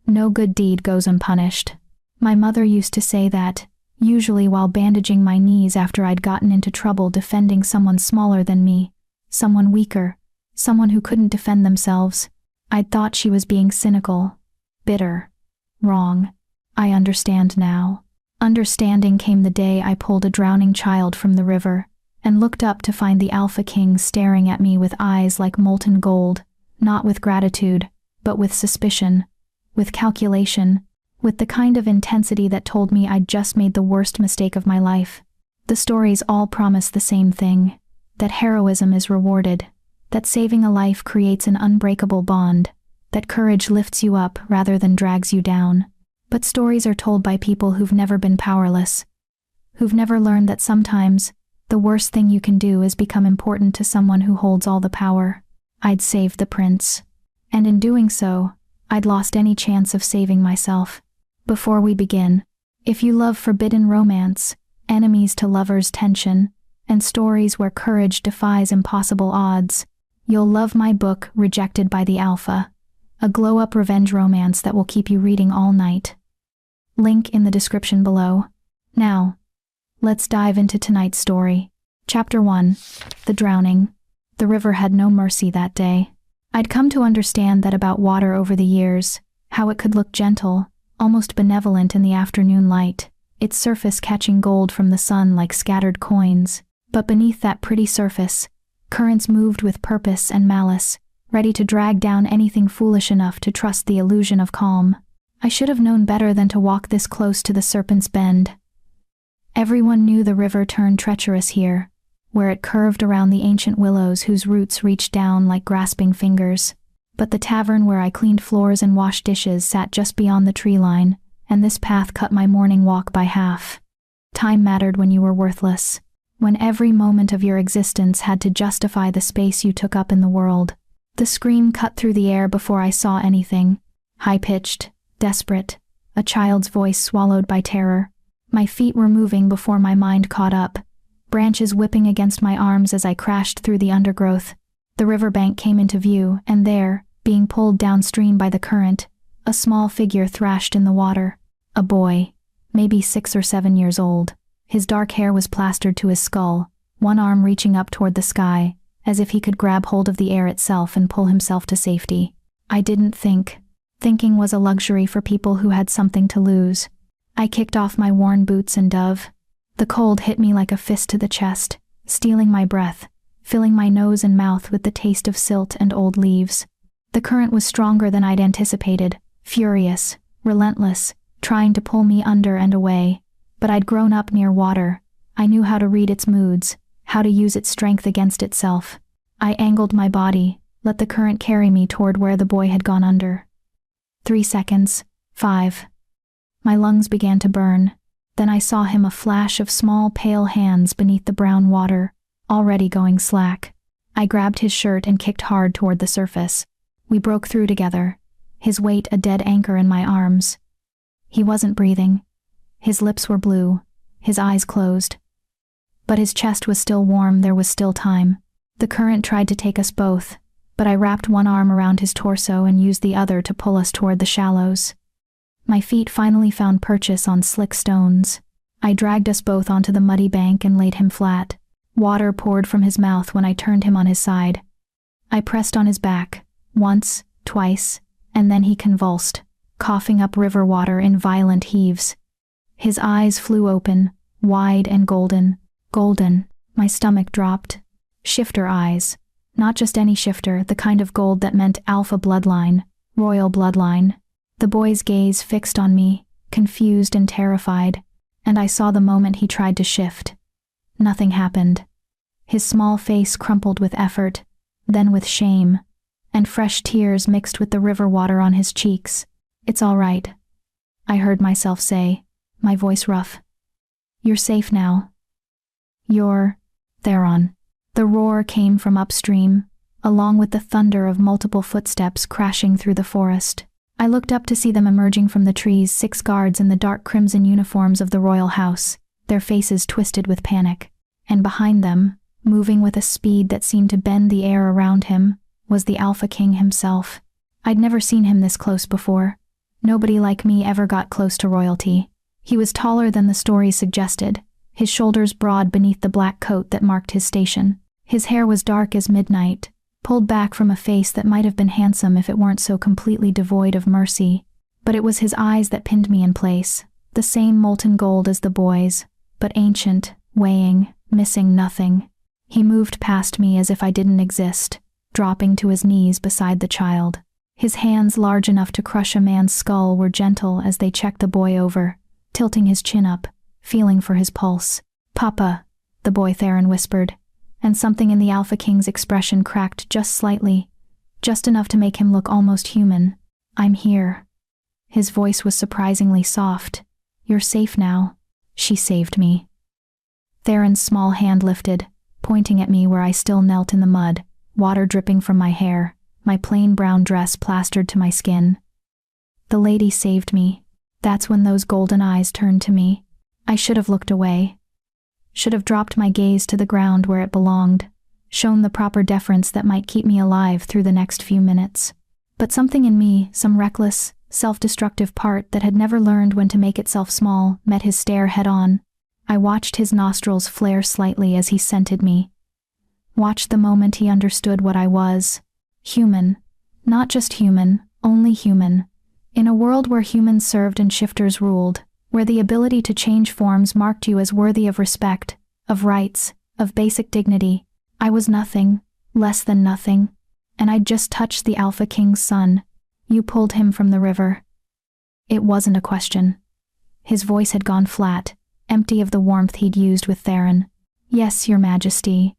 No good deed goes unpunished. My mother used to say that, usually while bandaging my knees after I'd gotten into trouble defending someone smaller than me, someone weaker, someone who couldn't defend themselves. I'd thought she was being cynical, bitter, wrong. I understand now. Understanding came the day I pulled a drowning child from the river and looked up to find the Alpha King staring at me with eyes like molten gold, not with gratitude, but with suspicion, with calculation, with the kind of intensity that told me I'd just made the worst mistake of my life. The stories all promise the same thing, that heroism is rewarded, that saving a life creates an unbreakable bond, that courage lifts you up rather than drags you down. But stories are told by people who've never been powerless, who've never learned that sometimes the worst thing you can do is become important to someone who holds all the power. I'd saved the prince, and in doing so, I'd lost any chance of saving myself. Before we begin, if you love forbidden romance, enemies to lovers tension, and stories where courage defies impossible odds, you'll love my book Rejected by the Alpha, a glow-up revenge romance that will keep you reading all night. Link in the description below. Now, let's dive into tonight's story. Chapter 1. The Drowning. The river had no mercy that day. I'd come to understand that about water over the years, how it could look gentle, almost benevolent in the afternoon light, its surface catching gold from the sun like scattered coins. But beneath that pretty surface, currents moved with purpose and malice, ready to drag down anything foolish enough to trust the illusion of calm. I should have known better than to walk this close to the Serpent's Bend. Everyone knew the river turned treacherous here, where it curved around the ancient willows whose roots reached down like grasping fingers. But the tavern where I cleaned floors and washed dishes sat just beyond the tree line, and this path cut my morning walk by half. Time mattered when you were worthless, when every moment of your existence had to justify the space you took up in the world. The scream cut through the air before I saw anything, high-pitched, desperate, a child's voice swallowed by terror. My feet were moving before my mind caught up, branches whipping against my arms as I crashed through the undergrowth. The riverbank came into view, and there, being pulled downstream by the current, a small figure thrashed in the water. A boy, maybe 6 or 7 years old. His dark hair was plastered to his skull, one arm reaching up toward the sky, as if he could grab hold of the air itself and pull himself to safety. I didn't think. Thinking was a luxury for people who had something to lose. I kicked off my worn boots and dove. The cold hit me like a fist to the chest, stealing my breath, filling my nose and mouth with the taste of silt and old leaves. The current was stronger than I'd anticipated, furious, relentless, trying to pull me under and away. But I'd grown up near water. I knew how to read its moods, how to use its strength against itself. I angled my body, let the current carry me toward where the boy had gone under. 3 seconds, 5. My lungs began to burn. Then I saw him, a flash of small pale hands beneath the brown water, already going slack. I grabbed his shirt and kicked hard toward the surface. We broke through together, his weight a dead anchor in my arms. He wasn't breathing. His lips were blue, his eyes closed. But his chest was still warm, there was still time. The current tried to take us both, but I wrapped one arm around his torso and used the other to pull us toward the shallows. My feet finally found purchase on slick stones. I dragged us both onto the muddy bank and laid him flat. Water poured from his mouth when I turned him on his side. I pressed on his back, once, twice, and then he convulsed, coughing up river water in violent heaves. His eyes flew open, wide and golden. Golden. My stomach dropped. Shifter eyes. Not just any shifter, the kind of gold that meant alpha bloodline, royal bloodline. The boy's gaze fixed on me, confused and terrified, and I saw the moment he tried to shift. Nothing happened. His small face crumpled with effort, then with shame, and fresh tears mixed with the river water on his cheeks. "It's all right," I heard myself say, my voice rough. "You're safe now. You're Theron." The roar came from upstream, along with the thunder of multiple footsteps crashing through the forest. I looked up to see them emerging from the trees, 6 guards in the dark crimson uniforms of the royal house, their faces twisted with panic. And behind them, moving with a speed that seemed to bend the air around him, was the Alpha King himself. I'd never seen him this close before. Nobody like me ever got close to royalty. He was taller than the story suggested, his shoulders broad beneath the black coat that marked his station. His hair was dark as midnight, pulled back from a face that might have been handsome if it weren't so completely devoid of mercy. But it was his eyes that pinned me in place, the same molten gold as the boy's, but ancient, weighing, missing nothing. He moved past me as if I didn't exist, dropping to his knees beside the child. His hands, large enough to crush a man's skull, were gentle as they checked the boy over, tilting his chin up, feeling for his pulse. "Papa," the boy Theron whispered, and something in the Alpha King's expression cracked just slightly, just enough to make him look almost human. "I'm here." His voice was surprisingly soft. "You're safe now." "She saved me." Theron's small hand lifted, pointing at me where I still knelt in the mud, water dripping from my hair, my plain brown dress plastered to my skin. "The lady saved me." That's when those golden eyes turned to me. I should have looked away. Should have dropped my gaze to the ground where it belonged, shown the proper deference that might keep me alive through the next few minutes. But something in me, some reckless, self-destructive part that had never learned when to make itself small, met his stare head-on. I watched his nostrils flare slightly as he scented me. Watched the moment he understood what I was. Human. Not just human, only human. In a world where humans served and shifters ruled, where the ability to change forms marked you as worthy of respect, of rights, of basic dignity, I was nothing, less than nothing, and I'd just touched the Alpha King's son. "You pulled him from the river." It wasn't a question. His voice had gone flat, empty of the warmth he'd used with Theron. "Yes, Your Majesty."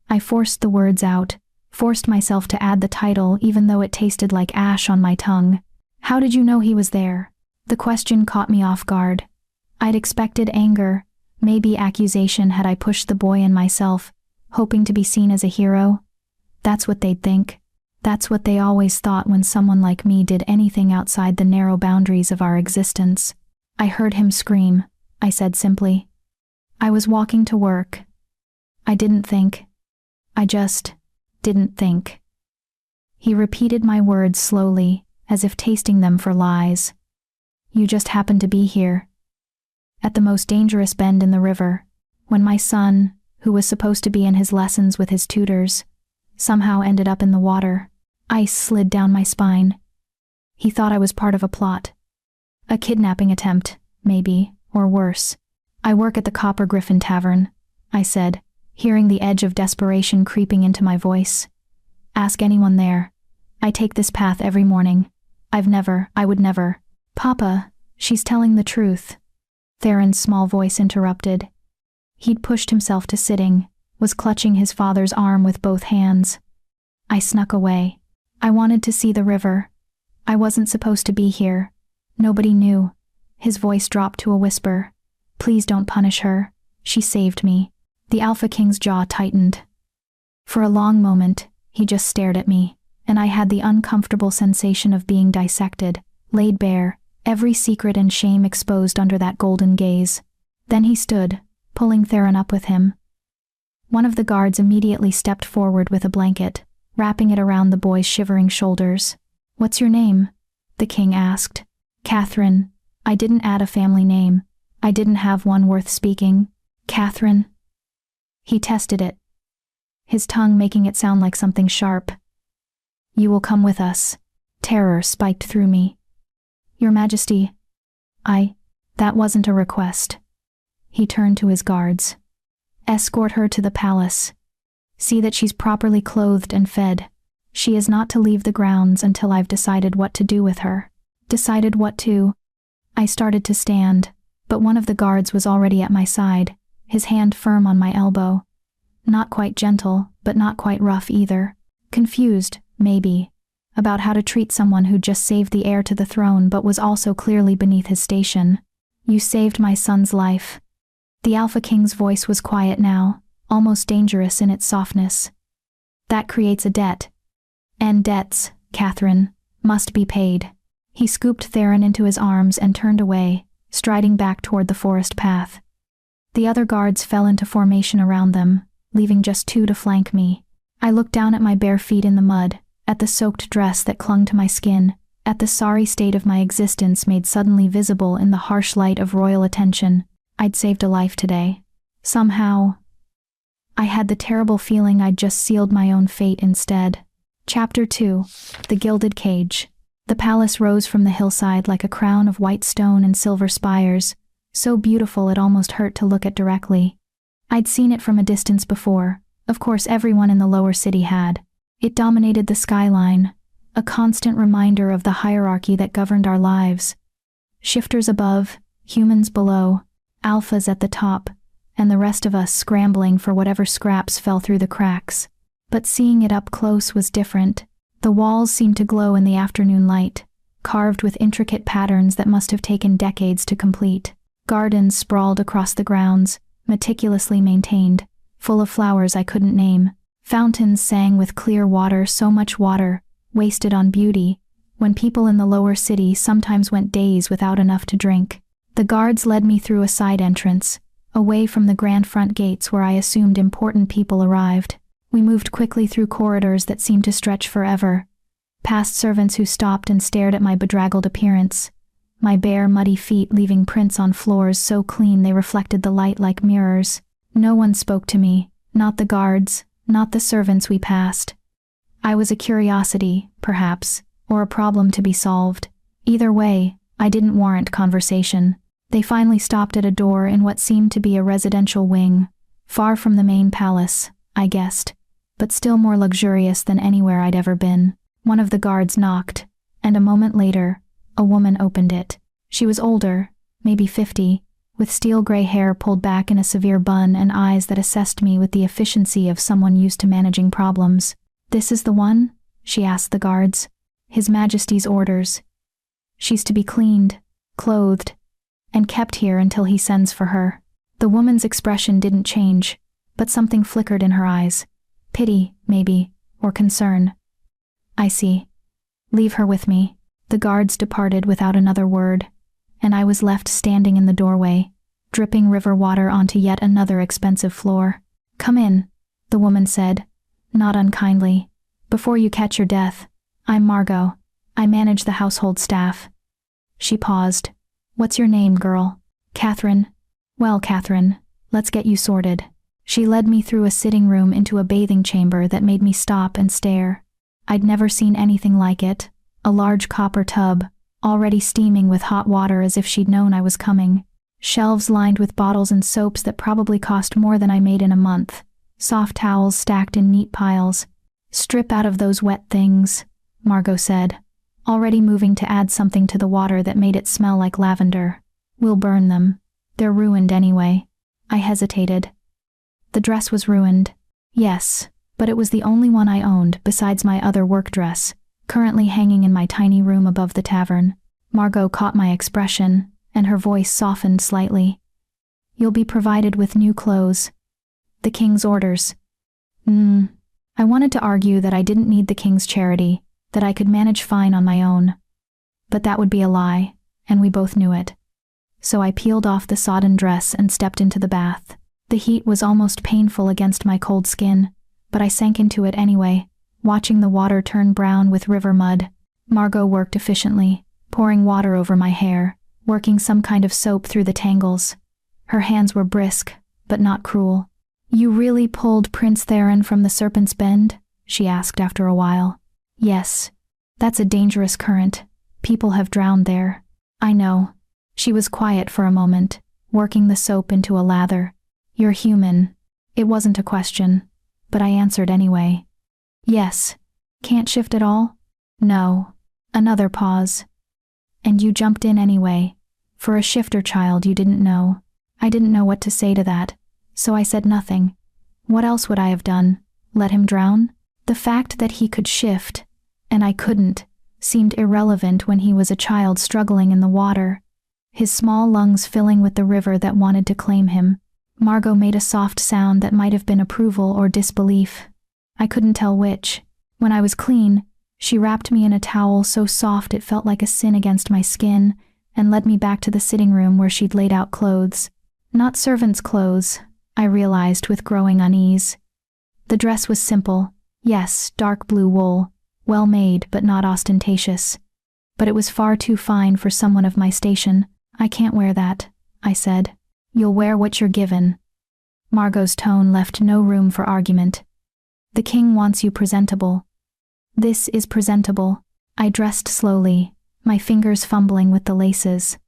I forced the words out, forced myself to add the title even though it tasted like ash on my tongue. "How did you know he was there?" The question caught me off guard. I'd expected anger, maybe accusation had I pushed the boy and myself, hoping to be seen as a hero. That's what they'd think. That's what they always thought when someone like me did anything outside the narrow boundaries of our existence. "I heard him scream," I said simply. "I was walking to work. I didn't think. I just didn't think." He repeated my words slowly, as if tasting them for lies. "You just happened to be here. At the most dangerous bend in the river, when my son, who was supposed to be in his lessons with his tutors, somehow ended up in the water. Ice slid down my spine. He thought I was part of a plot. A kidnapping attempt, maybe, or worse. I work at the Copper Griffin Tavern," I said, hearing the edge of desperation creeping into my voice. "Ask anyone there. I take this path every morning. I would never." "Papa, she's telling the truth," Theron's small voice interrupted. He'd pushed himself to sitting, was clutching his father's arm with both hands. I snuck away. I wanted to see the river. I wasn't supposed to be here. Nobody knew. His voice dropped to a whisper. "Please don't punish her. She saved me." The Alpha King's jaw tightened. For a long moment, he just stared at me, and I had the uncomfortable sensation of being dissected, laid bare, every secret and shame exposed under that golden gaze. Then he stood, pulling Theron up with him. One of the guards immediately stepped forward with a blanket, wrapping it around the boy's shivering shoulders. "What's your name?" the king asked. "Katherine. I didn't add a family name. I didn't have one worth speaking. Katherine." He tested it, his tongue making it sound like something sharp. "You will come with us." Terror spiked through me. "Your Majesty, that wasn't a request." He turned to his guards. "Escort her to the palace. See that she's properly clothed and fed. She is not to leave the grounds until I've decided what to do with her." Decided what to? I started to stand, but one of the guards was already at my side, his hand firm on my elbow. Not quite gentle, but not quite rough either. Confused, maybe, about how to treat someone who just saved the heir to the throne but was also clearly beneath his station. "You saved my son's life." The Alpha King's voice was quiet now, almost dangerous in its softness. "That creates a debt. And debts, Katherine, must be paid." He scooped Theron into his arms and turned away, striding back toward the forest path. The other guards fell into formation around them, leaving just two to flank me. I looked down at my bare feet in the mud, at the soaked dress that clung to my skin, at the sorry state of my existence made suddenly visible in the harsh light of royal attention. I'd saved a life today. Somehow, I had the terrible feeling I'd just sealed my own fate instead. Chapter 2. The Gilded Cage. The palace rose from the hillside like a crown of white stone and silver spires, so beautiful it almost hurt to look at directly. I'd seen it from a distance before. Of course, everyone in the lower city had. It dominated the skyline, a constant reminder of the hierarchy that governed our lives. Shifters above, humans below, alphas at the top, and the rest of us scrambling for whatever scraps fell through the cracks. But seeing it up close was different. The walls seemed to glow in the afternoon light, carved with intricate patterns that must have taken decades to complete. Gardens sprawled across the grounds, meticulously maintained, full of flowers I couldn't name. Fountains sang with clear water, so much water, wasted on beauty, when people in the lower city sometimes went days without enough to drink. The guards led me through a side entrance, away from the grand front gates where I assumed important people arrived. We moved quickly through corridors that seemed to stretch forever, past servants who stopped and stared at my bedraggled appearance, my bare, muddy feet leaving prints on floors so clean they reflected the light like mirrors. No one spoke to me, not the guards, not the servants we passed. I was a curiosity, perhaps, or a problem to be solved. Either way, I didn't warrant conversation. They finally stopped at a door in what seemed to be a residential wing, far from the main palace, I guessed, but still more luxurious than anywhere I'd ever been. One of the guards knocked, and a moment later, a woman opened it. She was older, maybe 50, with steel-gray hair pulled back in a severe bun and eyes that assessed me with the efficiency of someone used to managing problems. "This is the one?" she asked the guards. "His Majesty's orders. She's to be cleaned, clothed, and kept here until he sends for her." The woman's expression didn't change, but something flickered in her eyes. Pity, maybe, or concern. "I see. Leave her with me." The guards departed without another word, and I was left standing in the doorway, dripping river water onto yet another expensive floor. "Come in," the woman said, not unkindly. "Before you catch your death. I'm Margot. I manage the household staff." She paused. "What's your name, girl?" "Katherine." "Well, Katherine, let's get you sorted." She led me through a sitting room into a bathing chamber that made me stop and stare. I'd never seen anything like it. A large copper tub, already steaming with hot water as if she'd known I was coming. Shelves lined with bottles and soaps that probably cost more than I made in a month. Soft towels stacked in neat piles. "Strip out of those wet things," Margot said, already moving to add something to the water that made it smell like lavender. "We'll burn them. They're ruined anyway." I hesitated. The dress was ruined. Yes, but it was the only one I owned besides my other work dress, currently hanging in my tiny room above the tavern. Margot caught my expression, and her voice softened slightly. "You'll be provided with new clothes. The king's orders." I wanted to argue that I didn't need the king's charity, that I could manage fine on my own. But that would be a lie, and we both knew it. So I peeled off the sodden dress and stepped into the bath. The heat was almost painful against my cold skin, but I sank into it anyway, watching the water turn brown with river mud. Margot worked efficiently, pouring water over my hair, working some kind of soap through the tangles. Her hands were brisk, but not cruel. "You really pulled Prince Theron from the Serpent's Bend?" she asked after a while. "Yes. That's a dangerous current. People have drowned there." "I know." She was quiet for a moment, working the soap into a lather. "You're human." It wasn't a question, but I answered anyway. "Yes." "Can't shift at all?" "No." Another pause. "And you jumped in anyway. For a shifter child you didn't know." I didn't know what to say to that, so I said nothing. What else would I have done? Let him drown? The fact that he could shift, and I couldn't, seemed irrelevant when he was a child struggling in the water, his small lungs filling with the river that wanted to claim him. Margot made a soft sound that might have been approval or disbelief. I couldn't tell which. When I was clean, she wrapped me in a towel so soft it felt like a sin against my skin, and led me back to the sitting room where she'd laid out clothes. Not servants' clothes, I realized with growing unease. The dress was simple, yes, dark blue wool, well made but not ostentatious. but it was far too fine for someone of my station. "I can't wear that," I said. "You'll wear what you're given." Margot's tone left no room for argument. "The king wants you presentable." "This is presentable." I dressed slowly, my fingers fumbling with the laces.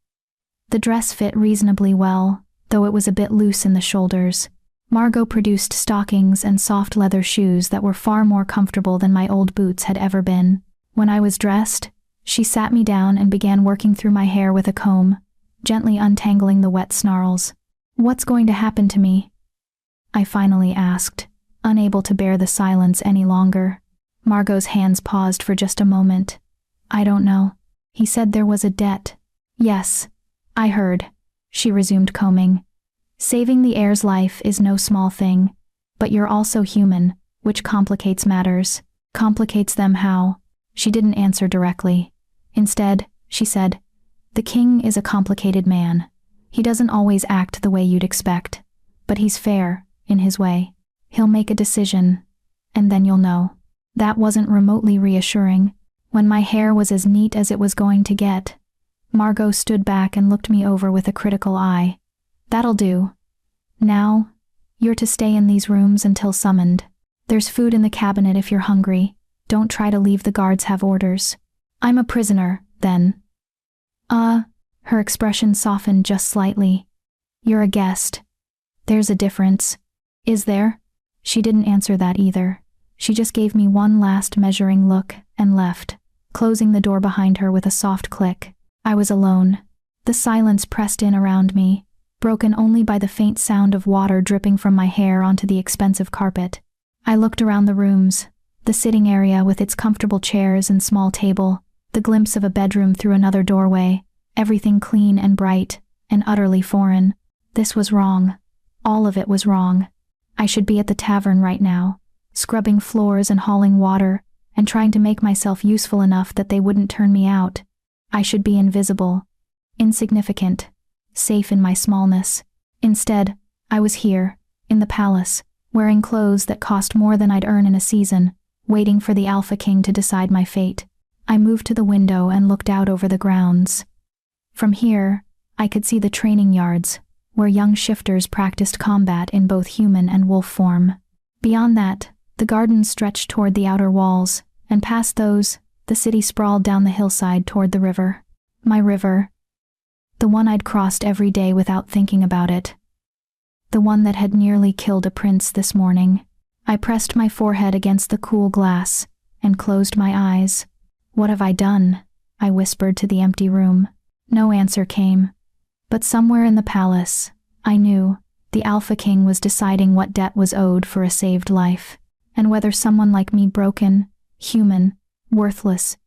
The dress fit reasonably well, though it was a bit loose in the shoulders. Margot produced stockings and soft leather shoes that were far more comfortable than my old boots had ever been. When I was dressed, she sat me down and began working through my hair with a comb, gently untangling the wet snarls. "What's going to happen to me?" I finally asked, unable to bear the silence any longer. Margot's hands paused for just a moment. "I don't know. He said there was a debt." "Yes, I heard," she resumed combing. "Saving the heir's life is no small thing, but you're also human, which complicates matters." "Complicates them how?" She didn't answer directly. Instead, she said, "The king is a complicated man. He doesn't always act the way you'd expect, but he's fair, in his way. He'll make a decision, and then you'll know." That wasn't remotely reassuring. When my hair was as neat as it was going to get, Margot stood back and looked me over with a critical eye. "That'll do. Now, you're to stay in these rooms until summoned. There's food in the cabinet if you're hungry. Don't try to leave, the guards have orders." "I'm a prisoner, then." Her expression softened just slightly. "You're a guest. There's a difference." "Is there?" She didn't answer that either. She just gave me one last measuring look and left, closing the door behind her with a soft click. I was alone. The silence pressed in around me, broken only by the faint sound of water dripping from my hair onto the expensive carpet. I looked around the rooms, the sitting area with its comfortable chairs and small table, the glimpse of a bedroom through another doorway, everything clean and bright, and utterly foreign. This was wrong. All of it was wrong. I should be at the tavern right now, scrubbing floors and hauling water, and trying to make myself useful enough that they wouldn't turn me out. I should be invisible, insignificant, safe in my smallness. Instead, I was here, in the palace, wearing clothes that cost more than I'd earn in a season, waiting for the Alpha King to decide my fate. I moved to the window and looked out over the grounds. From here, I could see the training yards, where young shifters practiced combat in both human and wolf form. Beyond that, the gardens stretched toward the outer walls, and past those, the city sprawled down the hillside toward the river. My river. The one I'd crossed every day without thinking about it. The one that had nearly killed a prince this morning. I pressed my forehead against the cool glass, and closed my eyes. "What have I done?" I whispered to the empty room. No answer came. But somewhere in the palace, I knew, the Alpha King was deciding what debt was owed for a saved life, and whether someone like me, broken, human, worthless,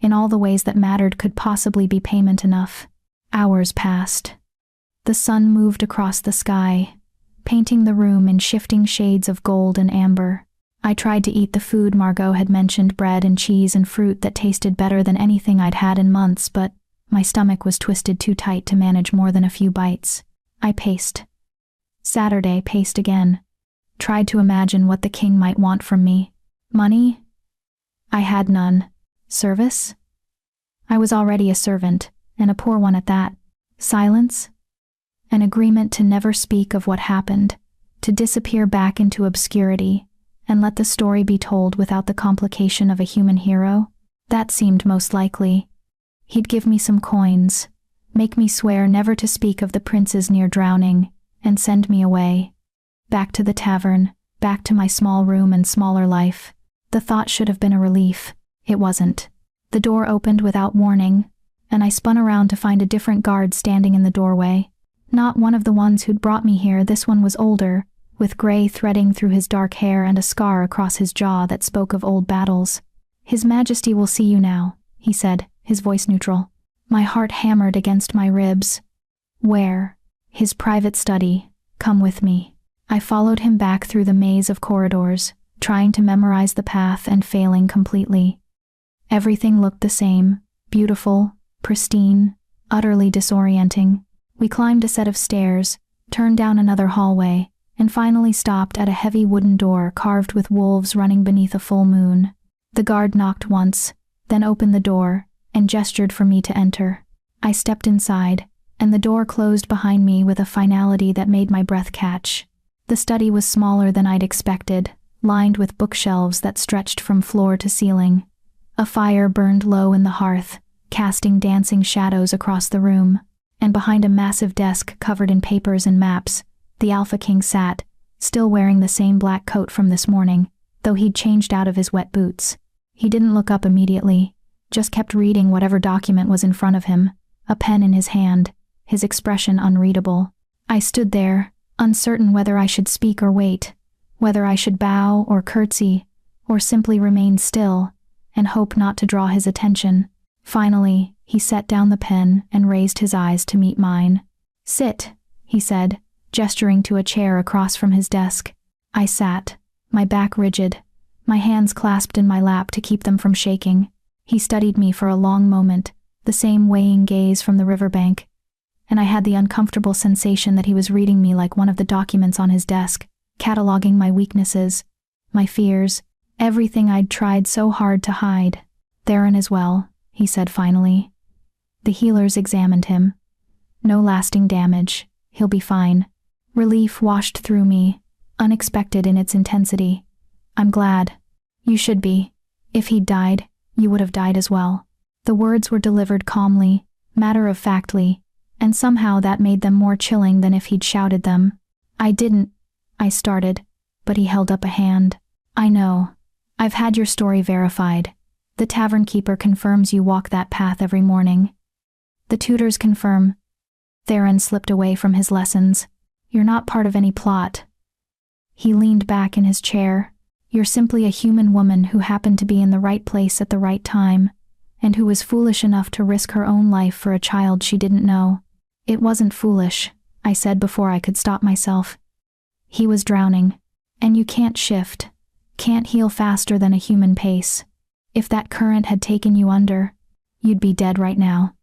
in all the ways that mattered, could possibly be payment enough. Hours passed. The sun moved across the sky, painting the room in shifting shades of gold and amber. I tried to eat the food Margot had mentioned, bread and cheese and fruit that tasted better than anything I'd had in months, but my stomach was twisted too tight to manage more than a few bites. I paced. Saturday, paced again. Tried to imagine what the king might want from me. Money? I had none. Service? I was already a servant, and a poor one at that. Silence? An agreement to never speak of what happened, to disappear back into obscurity, and let the story be told without the complication of a human hero? That seemed most likely. He'd give me some coins, make me swear never to speak of the prince's near drowning, and send me away. Back to the tavern, back to my small room and smaller life. The thought should have been a relief. It wasn't. The door opened without warning, and I spun around to find a different guard standing in the doorway. Not one of the ones who'd brought me here. This one was older, with gray threading through his dark hair and a scar across his jaw that spoke of old battles. "His Majesty will see you now," he said, his voice neutral. My heart hammered against my ribs. "Where?" "His private study. Come with me." I followed him back through the maze of corridors, trying to memorize the path and failing completely. Everything looked the same, beautiful, pristine, utterly disorienting. We climbed a set of stairs, turned down another hallway, and finally stopped at a heavy wooden door carved with wolves running beneath a full moon. The guard knocked once, then opened the door, and gestured for me to enter. I stepped inside, and the door closed behind me with a finality that made my breath catch. The study was smaller than I'd expected, lined with bookshelves that stretched from floor to ceiling. A fire burned low in the hearth, casting dancing shadows across the room, and behind a massive desk covered in papers and maps, the Alpha King sat, still wearing the same black coat from this morning, though he'd changed out of his wet boots. He didn't look up immediately, just kept reading whatever document was in front of him, a pen in his hand, his expression unreadable. I stood there, uncertain whether I should speak or wait, whether I should bow or curtsy, or simply remain still, and hope not to draw his attention. Finally, he set down the pen and raised his eyes to meet mine. "Sit," he said, gesturing to a chair across from his desk. I sat, my back rigid, my hands clasped in my lap to keep them from shaking. He studied me for a long moment, the same weighing gaze from the riverbank, and I had the uncomfortable sensation that he was reading me like one of the documents on his desk, cataloging my weaknesses, my fears, everything I'd tried so hard to hide. "Theron as well," he said finally. The healers examined him. "No lasting damage. He'll be fine." Relief washed through me, unexpected in its intensity. "I'm glad." "You should be. If he'd died, you would have died as well." The words were delivered calmly, matter-of-factly, and somehow that made them more chilling than if he'd shouted them. I started, but he held up a hand. "I know. I've had your story verified. The tavern keeper confirms you walk that path every morning. The tutors confirm." Theron slipped away from his lessons. "You're not part of any plot." He leaned back in his chair. "You're simply a human woman who happened to be in the right place at the right time, and who was foolish enough to risk her own life for a child she didn't know." "It wasn't foolish," I said before I could stop myself. "He was drowning, and you can't can't heal faster than a human pace. If that current had taken you under, you'd be dead right now."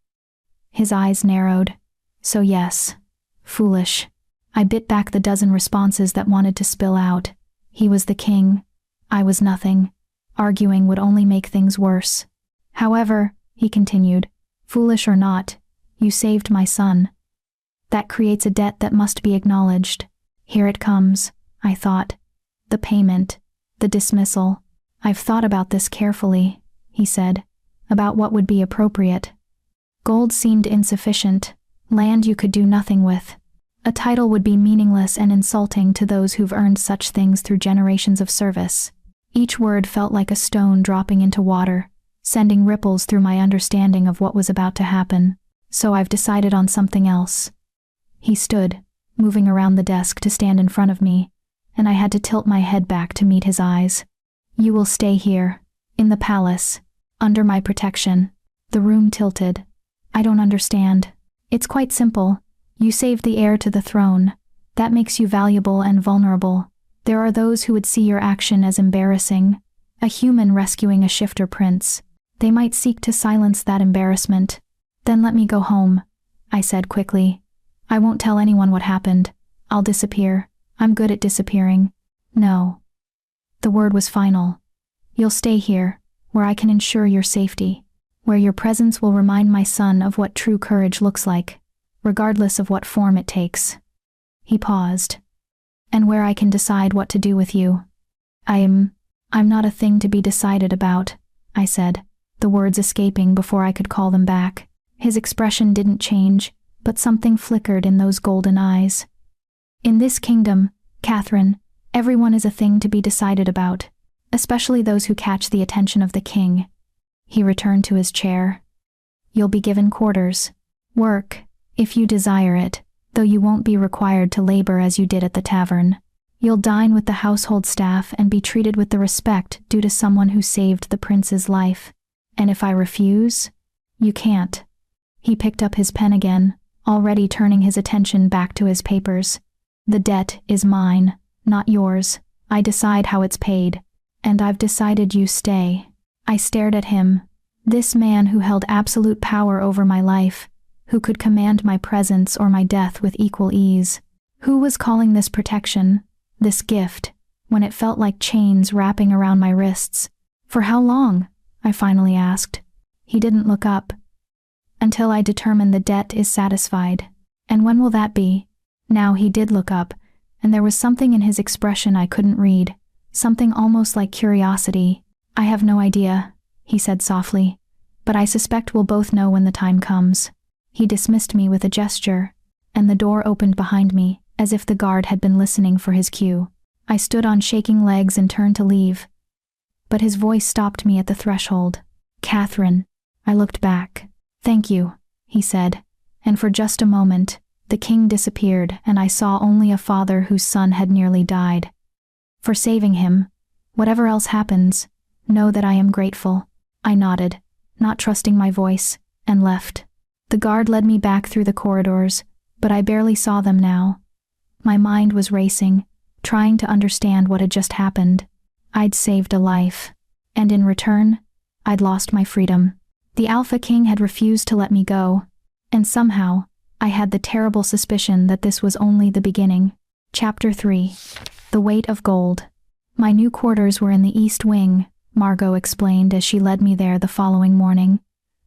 His eyes narrowed. "So yes, foolish." I bit back the dozen responses that wanted to spill out. He was the king. I was nothing. Arguing would only make things worse. "However," he continued, "foolish or not, you saved my son. That creates a debt that must be acknowledged. Here it comes," I thought. "The payment, the dismissal." "I've thought about this carefully," he said, "about what would be appropriate. Gold seemed insufficient, land you could do nothing with. A title would be meaningless and insulting to those who've earned such things through generations of service." Each word felt like a stone dropping into water, sending ripples through my understanding of what was about to happen. "So I've decided on something else." He stood, moving around the desk to stand in front of me, and I had to tilt my head back to meet his eyes. "You will stay here, in the palace, under my protection." The room tilted. "I don't understand." "It's quite simple. You saved the heir to the throne. That makes you valuable and vulnerable. There are those who would see your action as embarrassing, a human rescuing a shifter prince. They might seek to silence that embarrassment. Then let me go home," I said quickly. "I won't tell anyone what happened. I'll disappear. I'm good at disappearing." "No." The word was final. "You'll stay here, where I can ensure your safety, where your presence will remind my son of what true courage looks like, regardless of what form it takes." He paused. "And where I can decide what to do with you." I'm not a thing to be decided about," I said, the words escaping before I could call them back. His expression didn't change, but something flickered in those golden eyes. "In this kingdom, Katherine, everyone is a thing to be decided about, especially those who catch the attention of the king." He returned to his chair. "You'll be given quarters. Work, if you desire it, though you won't be required to labor as you did at the tavern. You'll dine with the household staff and be treated with the respect due to someone who saved the prince's life. And if I refuse, you can't." He picked up his pen again, already turning his attention back to his papers. "The debt is mine, not yours. I decide how it's paid. And I've decided you stay." I stared at him, this man who held absolute power over my life, who could command my presence or my death with equal ease. Who was calling this protection, this gift, when it felt like chains wrapping around my wrists? "For how long?" I finally asked. He didn't look up. Until I determine the debt is satisfied. And when will that be? Now he did look up, and there was something in his expression I couldn't read, something almost like curiosity. I have no idea, he said softly, but I suspect we'll both know when the time comes. He dismissed me with a gesture, and the door opened behind me, as if the guard had been listening for his cue. I stood on shaking legs and turned to leave, but his voice stopped me at the threshold. Katherine. I looked back. Thank you, he said, and for just a moment, the king disappeared and I saw only a father whose son had nearly died. For saving him, whatever else happens, know that I am grateful. I nodded, not trusting my voice, and left. The guard led me back through the corridors, but I barely saw them now. My mind was racing, trying to understand what had just happened. I'd saved a life, and in return, I'd lost my freedom. The Alpha King had refused to let me go, and somehow, I had the terrible suspicion that this was only the beginning. Chapter 3. The Weight of Gold. My new quarters were in the East Wing, Margot explained as she led me there the following morning.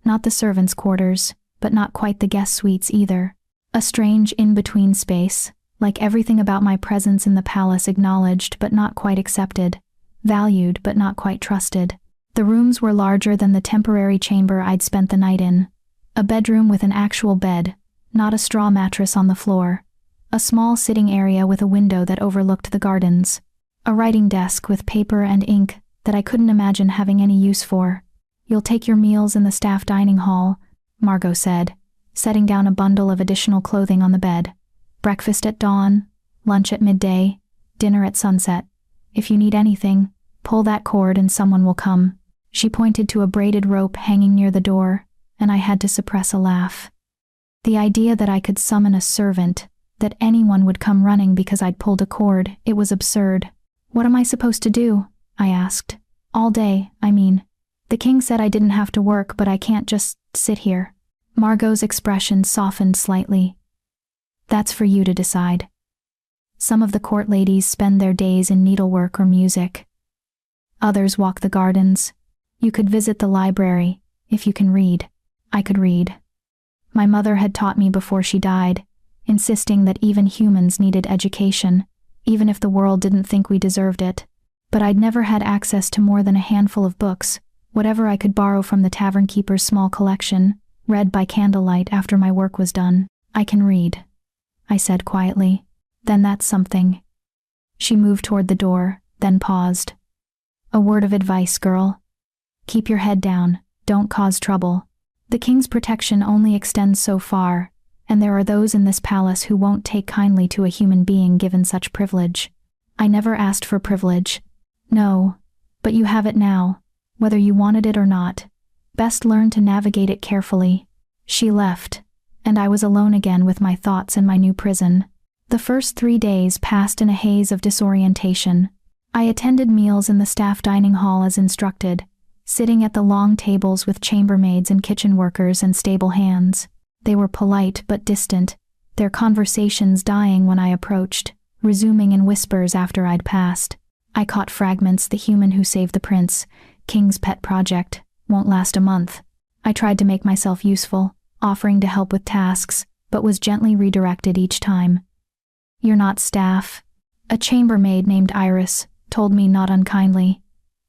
Not the servants' quarters, but not quite the guest suites either. A strange in-between space, like everything about my presence in the palace acknowledged but not quite accepted, valued but not quite trusted. The rooms were larger than the temporary chamber I'd spent the night in. A bedroom with an actual bed, not a straw mattress on the floor. A small sitting area with a window that overlooked the gardens. A writing desk with paper and ink that I couldn't imagine having any use for. You'll take your meals in the staff dining hall, Margot said, setting down a bundle of additional clothing on the bed. Breakfast at dawn, lunch at midday, dinner at sunset. If you need anything, pull that cord and someone will come. She pointed to a braided rope hanging near the door, and I had to suppress a laugh. The idea that I could summon a servant, that anyone would come running because I'd pulled a cord, it was absurd. What am I supposed to do? I asked. All day, I mean. The king said I didn't have to work, but I can't just sit here. Margot's expression softened slightly. That's for you to decide. Some of the court ladies spend their days in needlework or music. Others walk the gardens. You could visit the library, if you can read. I could read. My mother had taught me before she died, insisting that even humans needed education, even if the world didn't think we deserved it. But I'd never had access to more than a handful of books, whatever I could borrow from the tavern keeper's small collection, read by candlelight after my work was done. I can read, I said quietly. Then that's something. She moved toward the door, then paused. A word of advice, girl. Keep your head down, don't cause trouble. The king's protection only extends so far, and there are those in this palace who won't take kindly to a human being given such privilege. I never asked for privilege. No, but you have it now, whether you wanted it or not. Best learn to navigate it carefully. She left, and I was alone again with my thoughts in my new prison. The first 3 days passed in a haze of disorientation. I attended meals in the staff dining hall as instructed, sitting at the long tables with chambermaids and kitchen workers and stable hands. They were polite but distant, their conversations dying when I approached, resuming in whispers after I'd passed. I caught fragments. The human who saved the prince, king's pet project, won't last a month. I tried to make myself useful, offering to help with tasks, but was gently redirected each time. You're not staff. A chambermaid named Iris told me not unkindly.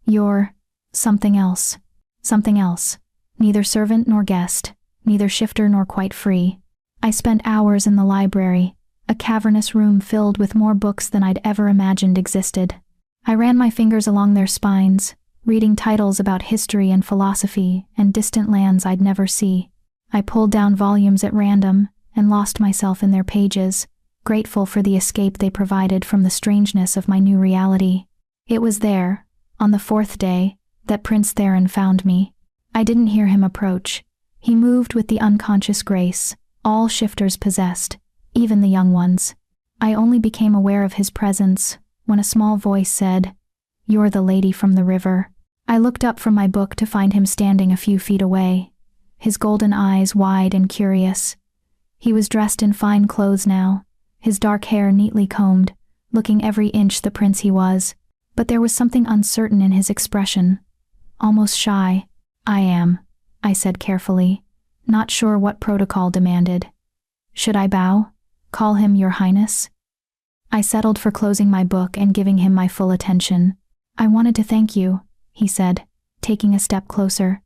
You're something else. Something else. Neither servant nor guest, neither shifter nor quite free. I spent hours in the library, a cavernous room filled with more books than I'd ever imagined existed. I ran my fingers along their spines, reading titles about history and philosophy and distant lands I'd never see. I pulled down volumes at random and lost myself in their pages, grateful for the escape they provided from the strangeness of my new reality. It was there, on the 4th day, that Prince Theron found me. I didn't hear him approach. He moved with the unconscious grace all shifters possessed, even the young ones. I only became aware of his presence when a small voice said, "You're the lady from the river." I looked up from my book to find him standing a few feet away, his golden eyes wide and curious. He was dressed in fine clothes now, his dark hair neatly combed, looking every inch the prince he was, but there was something uncertain in his expression, almost shy. I I said carefully, not sure what protocol demanded. Should I bow? Call him Your Highness? I settled for closing my book and giving him my full attention. I wanted to thank you, he said, taking a step closer.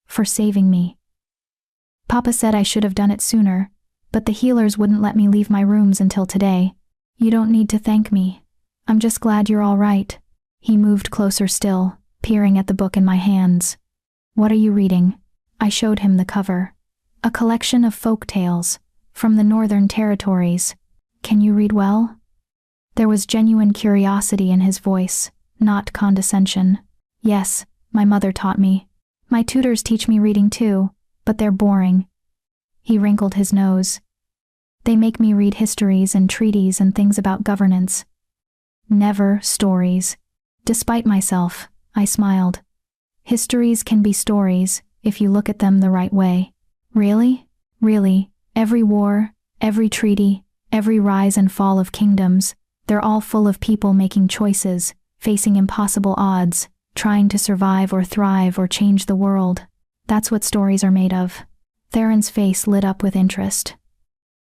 For saving me. Papa said I should have done it sooner, but the healers wouldn't let me leave my rooms until today. You don't need to thank me. I'm just glad you're all right. He moved closer still, peering at the book in my hands. What are you reading? I showed him the cover. A collection of folk tales, from the Northern Territories. Can you read well? There was genuine curiosity in his voice, not condescension. Yes, my mother taught me. My tutors teach me reading too, but they're boring. He wrinkled his nose. They make me read histories and treaties and things about governance. Never stories. Despite myself, I smiled. Histories can be stories, if you look at them the right way. Really? Really, every war, every treaty, every rise and fall of kingdoms, they're all full of people making choices, facing impossible odds, trying to survive or thrive or change the world. That's what stories are made of. Theron's face lit up with interest.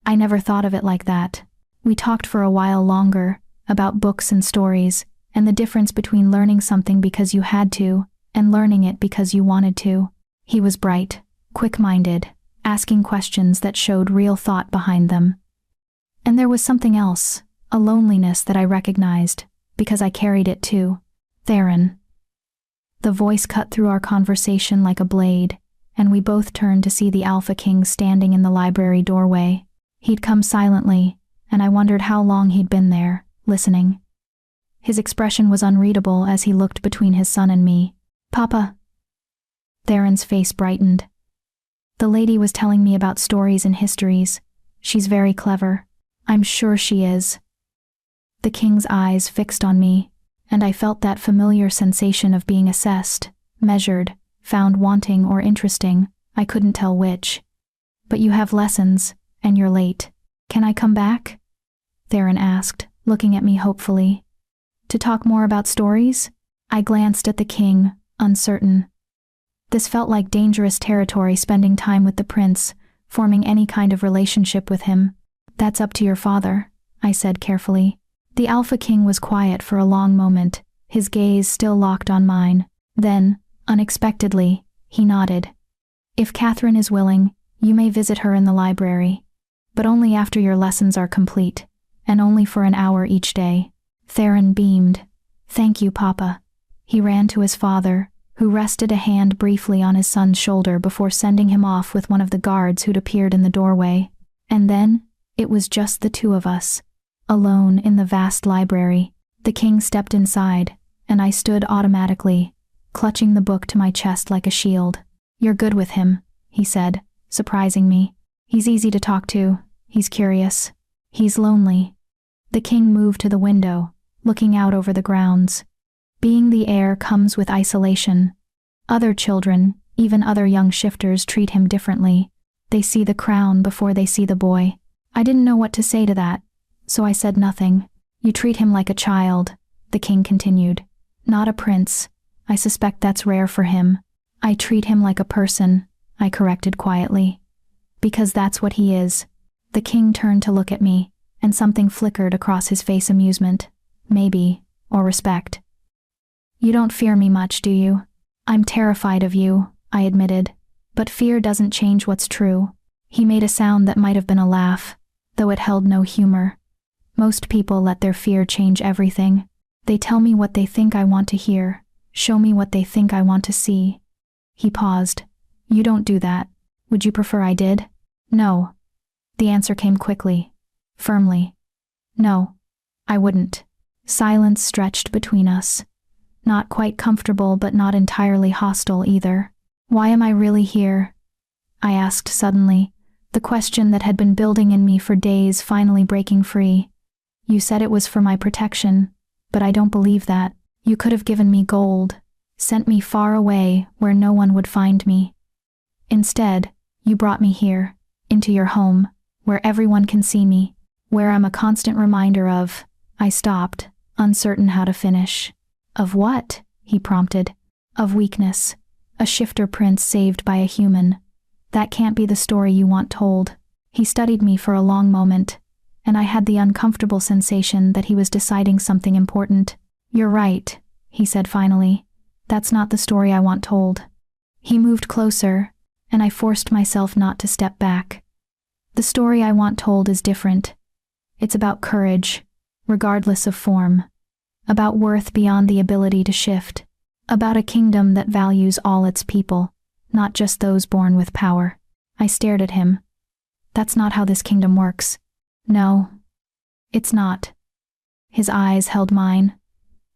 I never thought of it like that. We talked for a while longer, about books and stories, and the difference between learning something because you had to, and learning it because you wanted to. He was bright, quick-minded, asking questions that showed real thought behind them. And there was something else, a loneliness that I recognized, because I carried it too. Theron. The voice cut through our conversation like a blade, and we both turned to see the Alpha King standing in the library doorway. He'd come silently, and I wondered how long he'd been there, listening. His expression was unreadable as he looked between his son and me. Papa. Theron's face brightened. The lady was telling me about stories and histories. She's very clever. I'm sure she is. The king's eyes fixed on me, and I felt that familiar sensation of being assessed, measured, found wanting or interesting, I couldn't tell which. But you have lessons, and you're late. Can I come back? Theron asked, looking at me hopefully. To talk more about stories? I glanced at the king, uncertain. This felt like dangerous territory, spending time with the prince, forming any kind of relationship with him. That's up to your father, I said carefully. The Alpha King was quiet for a long moment, his gaze still locked on mine. Then, unexpectedly, he nodded. If Katherine is willing, you may visit her in the library. But only after your lessons are complete, and only for an hour each day. Theron beamed. Thank you, Papa. He ran to his father, who rested a hand briefly on his son's shoulder before sending him off with one of the guards who'd appeared in the doorway. And then, it was just the two of us, alone in the vast library. The king stepped inside, and I stood automatically, clutching the book to my chest like a shield. You're good with him, he said, surprising me. He's easy to talk to, he's curious. He's lonely. The king moved to the window, looking out over the grounds. Being the heir comes with isolation. Other children, even other young shifters, treat him differently. They see the crown before they see the boy. I didn't know what to say to that, so I said nothing. You treat him like a child, the king continued. Not a prince. I suspect that's rare for him. I treat him like a person, I corrected quietly. Because that's what he is. The king turned to look at me, and something flickered across his face. Amusement, maybe, or respect. You don't fear me much, do you? I'm terrified of you, I admitted, but fear doesn't change what's true. He made a sound that might have been a laugh, though it held no humor. Most people let their fear change everything. They tell me what they think I want to hear, show me what they think I want to see. He paused. You don't do that. Would you prefer I did? No. The answer came quickly, firmly. No, I wouldn't. Silence stretched between us. Not quite comfortable, but not entirely hostile either. Why am I really here? I asked suddenly, the question that had been building in me for days finally breaking free. You said it was for my protection, but I don't believe that. You could have given me gold, sent me far away where no one would find me. Instead, you brought me here, into your home, where everyone can see me, where I'm a constant reminder of. I stopped, uncertain how to finish. Of what? He prompted. Of weakness. A shifter prince saved by a human. That can't be the story you want told. He studied me for a long moment, and I had the uncomfortable sensation that he was deciding something important. You're right, he said finally. That's not the story I want told. He moved closer, and I forced myself not to step back. The story I want told is different. It's about courage, regardless of form. About worth beyond the ability to shift. About a kingdom that values all its people, not just those born with power. I stared at him. That's not how this kingdom works. No, it's not. His eyes held mine.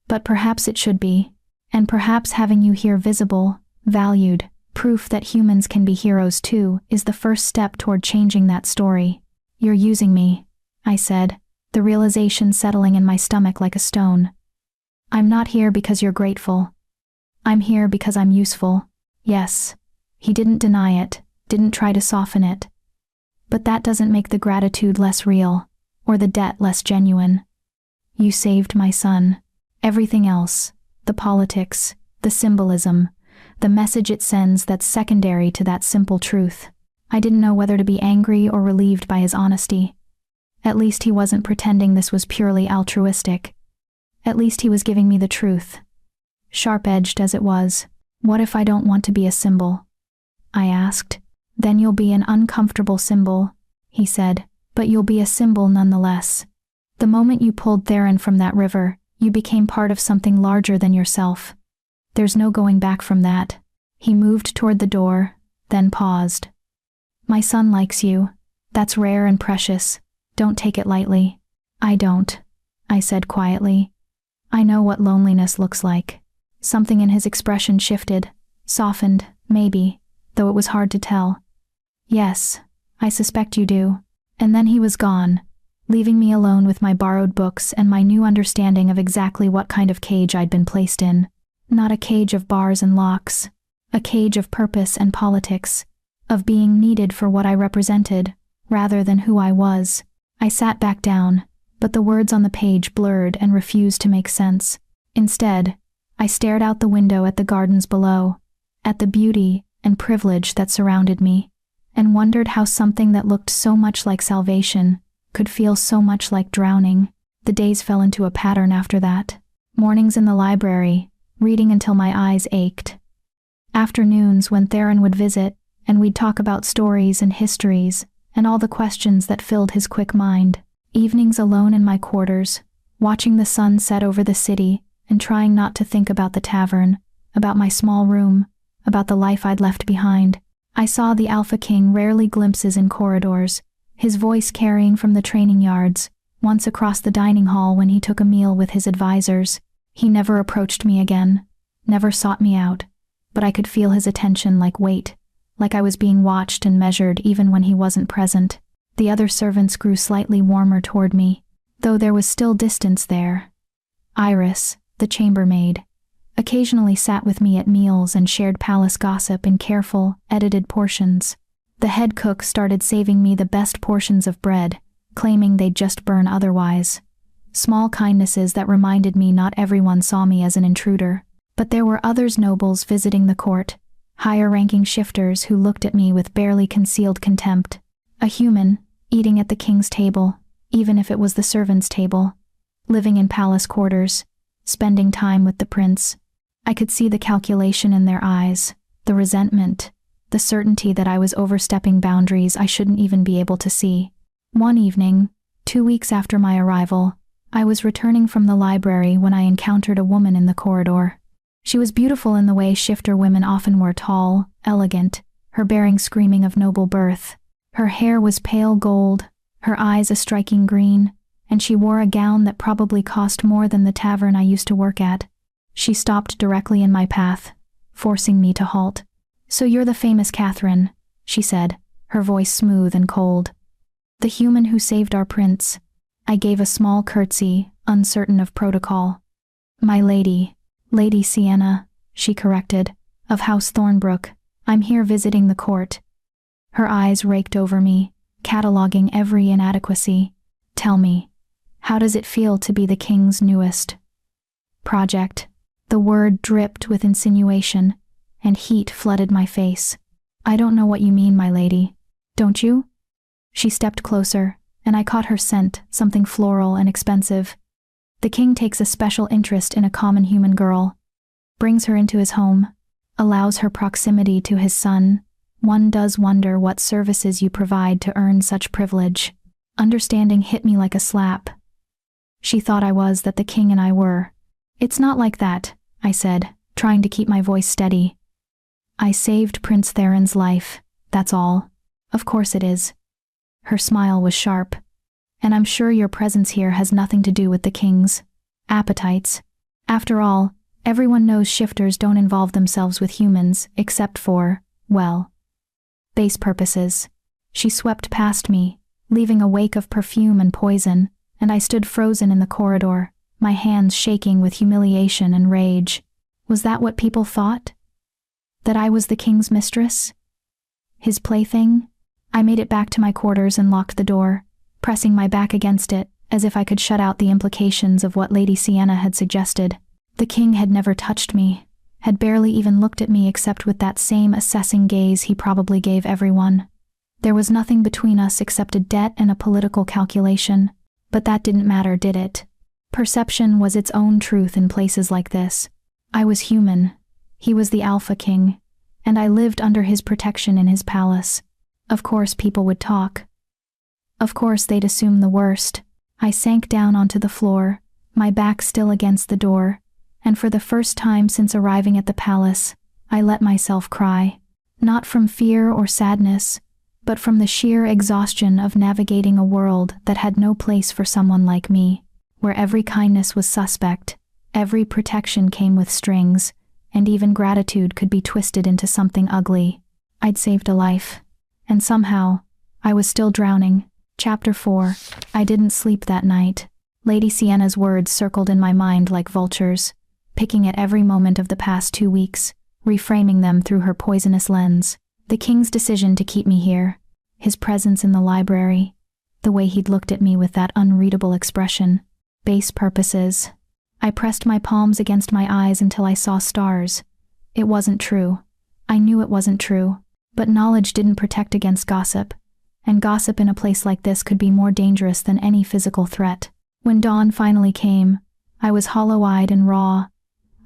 But perhaps it should be. And perhaps having you here visible, valued, proof that humans can be heroes too, is the first step toward changing that story. You're using me, I said, the realization settling in my stomach like a stone. I'm not here because you're grateful. I'm here because I'm useful. Yes. He didn't deny it, didn't try to soften it. But that doesn't make the gratitude less real, or the debt less genuine. You saved my son. Everything else, the politics, the symbolism, the message it sends that's secondary to that simple truth. I didn't know whether to be angry or relieved by his honesty. At least he wasn't pretending this was purely altruistic. At least he was giving me the truth. Sharp-edged as it was. What if I don't want to be a symbol? I asked. Then you'll be an uncomfortable symbol, he said, but you'll be a symbol nonetheless. The moment you pulled Theron from that river, you became part of something larger than yourself. There's no going back from that. He moved toward the door, then paused. My son likes you. That's rare and precious. Don't take it lightly. I don't, I said quietly. I know what loneliness looks like. Something in his expression shifted, softened, maybe, though it was hard to tell. Yes, I suspect you do. And then he was gone, leaving me alone with my borrowed books and my new understanding of exactly what kind of cage I'd been placed in. Not a cage of bars and locks. A cage of purpose and politics. Of being needed for what I represented, rather than who I was. I sat back down, but the words on the page blurred and refused to make sense. Instead, I stared out the window at the gardens below, at the beauty and privilege that surrounded me, and wondered how something that looked so much like salvation could feel so much like drowning. The days fell into a pattern after that. Mornings in the library, reading until my eyes ached. Afternoons when Theron would visit, and we'd talk about stories and histories, and all the questions that filled his quick mind. Evenings alone in my quarters, watching the sun set over the city, and trying not to think about the tavern, about my small room, about the life I'd left behind. I saw the Alpha King rarely glimpses in corridors, his voice carrying from the training yards, once across the dining hall when he took a meal with his advisors. He never approached me again, never sought me out, but I could feel his attention like weight, like I was being watched and measured even when he wasn't present. The other servants grew slightly warmer toward me, though there was still distance there. Iris, the chambermaid, occasionally sat with me at meals and shared palace gossip in careful, edited portions. The head cook started saving me the best portions of bread, claiming they'd just burn otherwise. Small kindnesses that reminded me not everyone saw me as an intruder. But there were others nobles visiting the court, higher-ranking shifters who looked at me with barely concealed contempt. A human, eating at the king's table, even if it was the servants' table. Living in palace quarters, spending time with the prince. I could see the calculation in their eyes, the resentment, the certainty that I was overstepping boundaries I shouldn't even be able to see. One evening, 2 weeks after my arrival, I was returning from the library when I encountered a woman in the corridor. She was beautiful in the way shifter women often were, tall, elegant, her bearing screaming of noble birth. Her hair was pale gold, her eyes a striking green, and she wore a gown that probably cost more than the tavern I used to work at. She stopped directly in my path, forcing me to halt. "So you're the famous Katherine," she said, her voice smooth and cold. "The human who saved our prince." I gave a small curtsy, uncertain of protocol. "My lady, Lady Sienna," she corrected, "of House Thornbrook. I'm here visiting the court." Her eyes raked over me, cataloging every inadequacy. "Tell me, how does it feel to be the king's newest project?" The word dripped with insinuation, and heat flooded my face. "I don't know what you mean, my lady. Don't you?" She stepped closer, and I caught her scent, something floral and expensive. "The king takes a special interest in a common human girl, brings her into his home, allows her proximity to his son. One does wonder what services you provide to earn such privilege." Understanding hit me like a slap. She thought I was that the king and I were. "It's not like that," I said, trying to keep my voice steady. "I saved Prince Theron's life, that's all." "Of course it is." Her smile was sharp. "And I'm sure your presence here has nothing to do with the king's appetites. After all, everyone knows shifters don't involve themselves with humans except for, well, base purposes." She swept past me, leaving a wake of perfume and poison, and I stood frozen in the corridor, my hands shaking with humiliation and rage. Was that what people thought? That I was the king's mistress? His plaything? I made it back to my quarters and locked the door, pressing my back against it, as if I could shut out the implications of what Lady Sienna had suggested. The king had never touched me, had barely even looked at me except with that same assessing gaze he probably gave everyone. There was nothing between us except a debt and a political calculation, but that didn't matter, did it? Perception was its own truth in places like this. I was human. He was the Alpha King, and I lived under his protection in his palace. Of course people would talk. Of course they'd assume the worst. I sank down onto the floor, my back still against the door, and for the first time since arriving at the palace, I let myself cry. Not from fear or sadness, but from the sheer exhaustion of navigating a world that had no place for someone like me, where every kindness was suspect, every protection came with strings, and even gratitude could be twisted into something ugly. I'd saved a life, and somehow, I was still drowning. Chapter 4. I didn't sleep that night. Lady Sienna's words circled in my mind like vultures, picking at every moment of the past 2 weeks, reframing them through her poisonous lens. The king's decision to keep me here, his presence in the library, the way he'd looked at me with that unreadable expression. Base purposes. I pressed my palms against my eyes until I saw stars. It wasn't true. I knew it wasn't true, but knowledge didn't protect against gossip, and gossip in a place like this could be more dangerous than any physical threat. When dawn finally came, I was hollow-eyed and raw.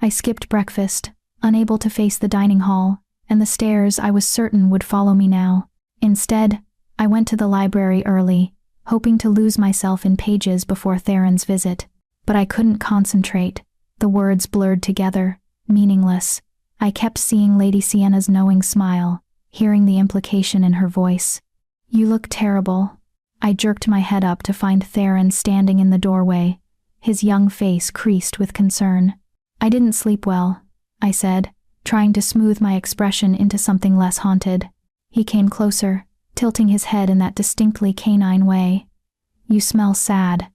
I skipped breakfast, unable to face the dining hall, and the stairs I was certain would follow me now. Instead, I went to the library early, hoping to lose myself in pages before Theron's visit. But I couldn't concentrate. The words blurred together, meaningless. I kept seeing Lady Sienna's knowing smile, hearing the implication in her voice. "You look terrible." I jerked my head up to find Theron standing in the doorway, his young face creased with concern. "I didn't sleep well," I said, trying to smooth my expression into something less haunted. He came closer, tilting his head in that distinctly canine way. "You smell sad.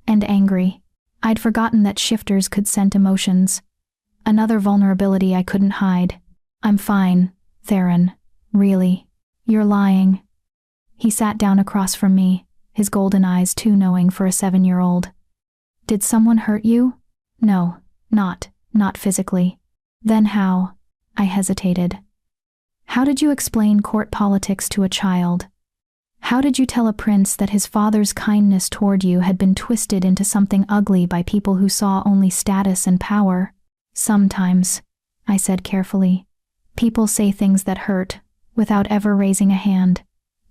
And angry." I'd forgotten that shifters could scent emotions. Another vulnerability I couldn't hide. "I'm fine, Theron. Really. You're lying." He sat down across from me, his golden eyes too knowing for a 7-year-old. "Did someone hurt you?" "No, not physically." "Then how?" I hesitated. "How did you explain court politics to a child? How did you tell a prince that his father's kindness toward you had been twisted into something ugly by people who saw only status and power?" "Sometimes," I said carefully, "people say things that hurt, without ever raising a hand.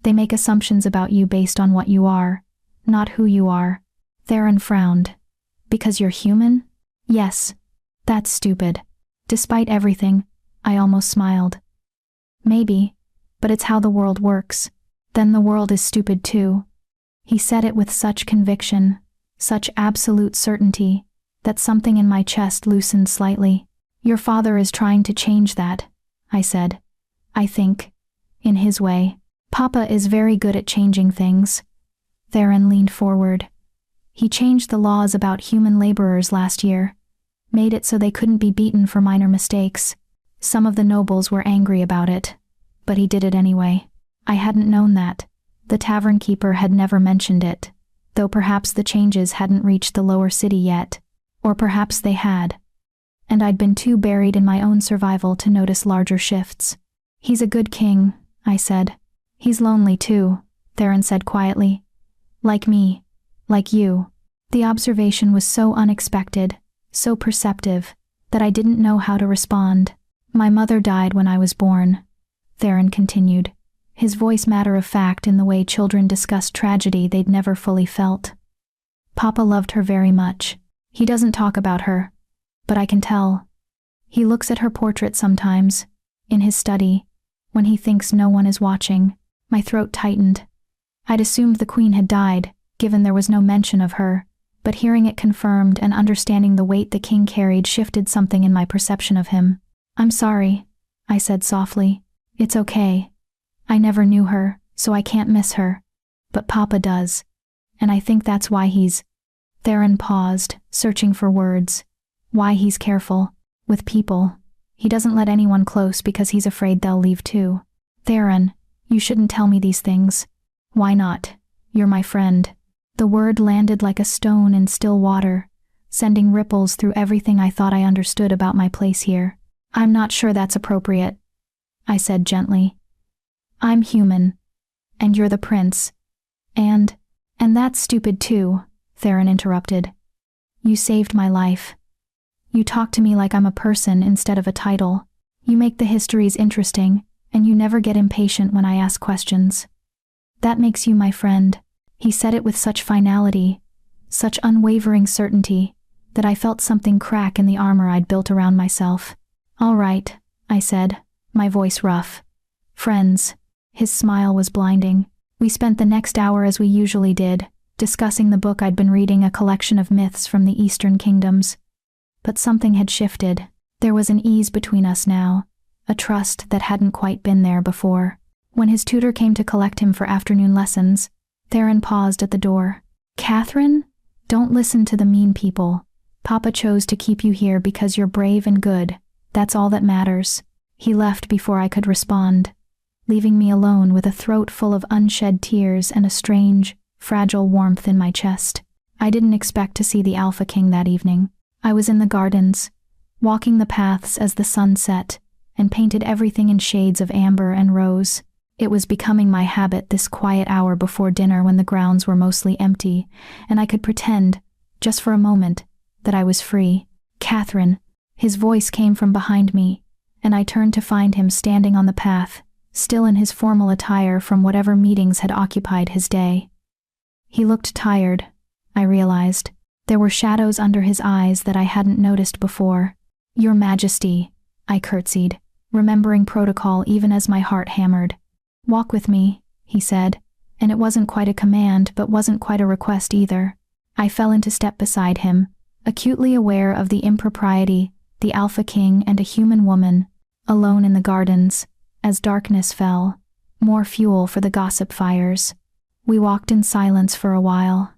They make assumptions about you based on what you are, not who you are." Theron frowned. "Because you're human?" "Yes. That's stupid." Despite everything, I almost smiled. "Maybe, but it's how the world works. Then the world is stupid too." He said it with such conviction, such absolute certainty, that something in my chest loosened slightly. "Your father is trying to change that," I said. "I think, in his way. Papa is very good at changing things." Theron leaned forward. "He changed the laws about human laborers last year, made it so they couldn't be beaten for minor mistakes. Some of the nobles were angry about it, but he did it anyway. I hadn't known that. The tavern keeper had never mentioned it, though perhaps the changes hadn't reached the lower city yet, or perhaps they had. and I'd been too buried in my own survival to notice larger shifts. "He's a good king," I said. "He's lonely too," Theron said quietly. "Like me. Like you." The observation was so unexpected, so perceptive, that I didn't know how to respond. "My mother died when I was born," Theron continued, his voice matter-of-fact in the way children discussed tragedy they'd never fully felt. "Papa loved her very much. He doesn't talk about her, but I can tell. He looks at her portrait sometimes, in his study, when he thinks no one is watching." My throat tightened. I'd assumed the queen had died, given there was no mention of her, but hearing it confirmed and understanding the weight the king carried shifted something in my perception of him. "I'm sorry," I said softly. "It's okay. I never knew her, so I can't miss her. But Papa does. And I think that's why he's—" Theron paused, searching for words. "Why he's careful. With people. He doesn't let anyone close because he's afraid they'll leave too." "Theron, you shouldn't tell me these things." "Why not? You're my friend." The word landed like a stone in still water, sending ripples through everything I thought I understood about my place here. "I'm not sure that's appropriate," I said gently. "I'm human, and you're the prince. And that's stupid too," Theron interrupted. "You saved my life. You talk to me like I'm a person instead of a title. You make the histories interesting, and you never get impatient when I ask questions. That makes you my friend." He said it with such finality, such unwavering certainty, that I felt something crack in the armor I'd built around myself. "All right," I said, my voice rough. "Friends." His smile was blinding. We spent the next hour as we usually did, discussing the book I'd been reading, a collection of myths from the Eastern kingdoms. But something had shifted. There was an ease between us now, a trust that hadn't quite been there before. When his tutor came to collect him for afternoon lessons, Theron paused at the door. "Katherine, don't listen to the mean people. Papa chose to keep you here because you're brave and good. That's all that matters." He left before I could respond, leaving me alone with a throat full of unshed tears and a strange, fragile warmth in my chest. I didn't expect to see the Alpha King that evening. I was in the gardens, walking the paths as the sun set, and painted everything in shades of amber and rose. It was becoming my habit this quiet hour before dinner when the grounds were mostly empty, and I could pretend, just for a moment, that I was free. "Katherine." His voice came from behind me, and I turned to find him standing on the path, still in his formal attire from whatever meetings had occupied his day. He looked tired, I realized. There were shadows under his eyes that I hadn't noticed before. "Your Majesty," I curtsied, remembering protocol even as my heart hammered. "Walk with me," he said, and it wasn't quite a command but wasn't quite a request either. I fell into step beside him, acutely aware of the impropriety, the Alpha King and a human woman, alone in the gardens, as darkness fell, more fuel for the gossip fires. We walked in silence for a while,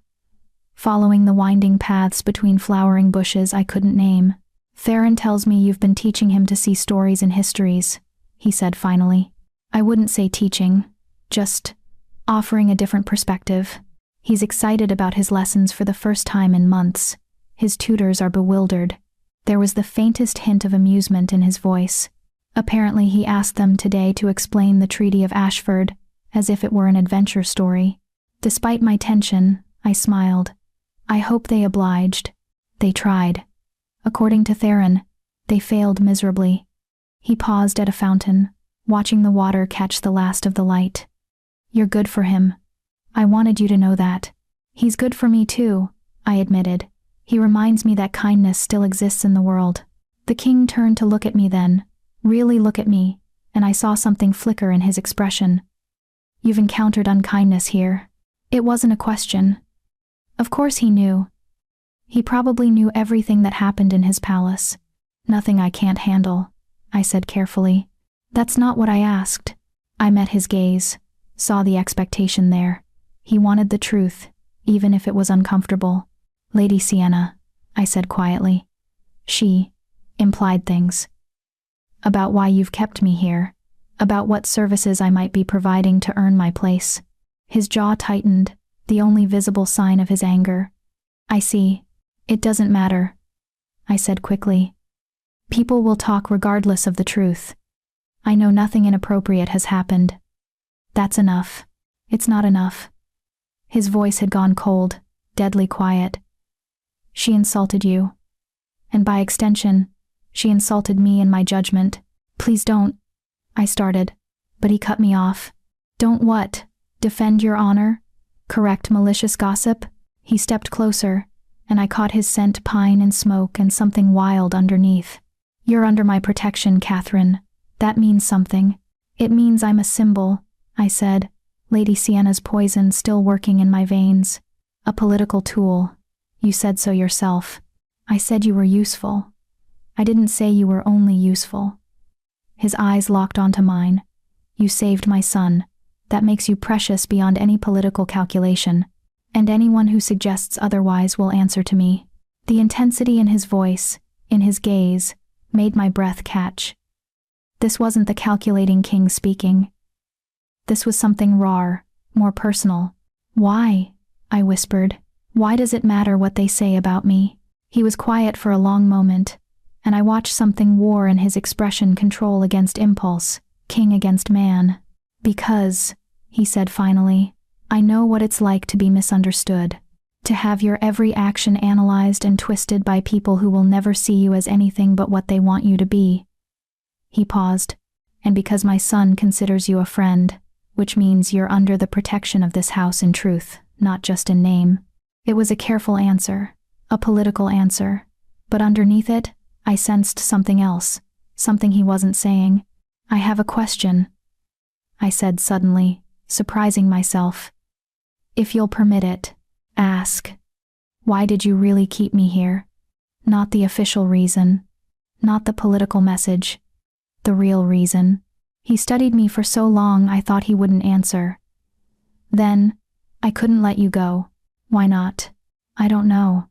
following the winding paths between flowering bushes I couldn't name. "Theron tells me you've been teaching him to see stories and histories," he said finally. "I wouldn't say teaching, just offering a different perspective. He's excited about his lessons for the first time in months. His tutors are bewildered." There was the faintest hint of amusement in his voice. "Apparently he asked them today to explain the Treaty of Ashford, as if it were an adventure story." Despite my tension, I smiled. "I hope they obliged. They tried. According to Theron, they failed miserably." He paused at a fountain, watching the water catch the last of the light. "You're good for him. I wanted you to know that." "He's good for me too," I admitted. "He reminds me that kindness still exists in the world." The king turned to look at me then, really look at me, and I saw something flicker in his expression. "You've encountered unkindness here." It wasn't a question. Of course he knew. He probably knew everything that happened in his palace. "Nothing I can't handle," I said carefully. "That's not what I asked." I met his gaze, saw the expectation there. He wanted the truth, even if it was uncomfortable. "Lady Sienna," I said quietly. She implied things. "About why you've kept me here, about what services I might be providing to earn my place." His jaw tightened, the only visible sign of his anger. "I see. It doesn't matter," I said quickly. People will talk regardless of the truth. I know nothing inappropriate has happened. That's enough. It's not enough. His voice had gone cold, deadly quiet. She insulted you. And by extension, she insulted me and my judgment. Please don't, I started, but he cut me off. Don't what? Defend your honor? Correct malicious gossip? He stepped closer, and I caught his scent, pine and smoke and something wild underneath. You're under my protection, Katherine. That means something. It means I'm a symbol, I said, Lady Sienna's poison still working in my veins. A political tool. You said so yourself. I said you were useful. I didn't say you were only useful. His eyes locked onto mine. You saved my son. That makes you precious beyond any political calculation. And anyone who suggests otherwise will answer to me. The intensity in his voice, in his gaze, made my breath catch. This wasn't the calculating king speaking. This was something raw, more personal. Why? I whispered. Why does it matter what they say about me? He was quiet for a long moment, and I watched something war in his expression, control against impulse, king against man. Because, he said finally, I know what it's like to be misunderstood. To have your every action analyzed and twisted by people who will never see you as anything but what they want you to be. He paused. And because my son considers you a friend, which means you're under the protection of this house in truth, not just in name. It was a careful answer, a political answer, but underneath it, I sensed something else, something he wasn't saying. I have a question, I said suddenly, surprising myself. If you'll permit it, ask. Why did you really keep me here? Not the official reason, not the political message, the real reason. He studied me for so long I thought he wouldn't answer. Then, I couldn't let you go. Why not? I don't know.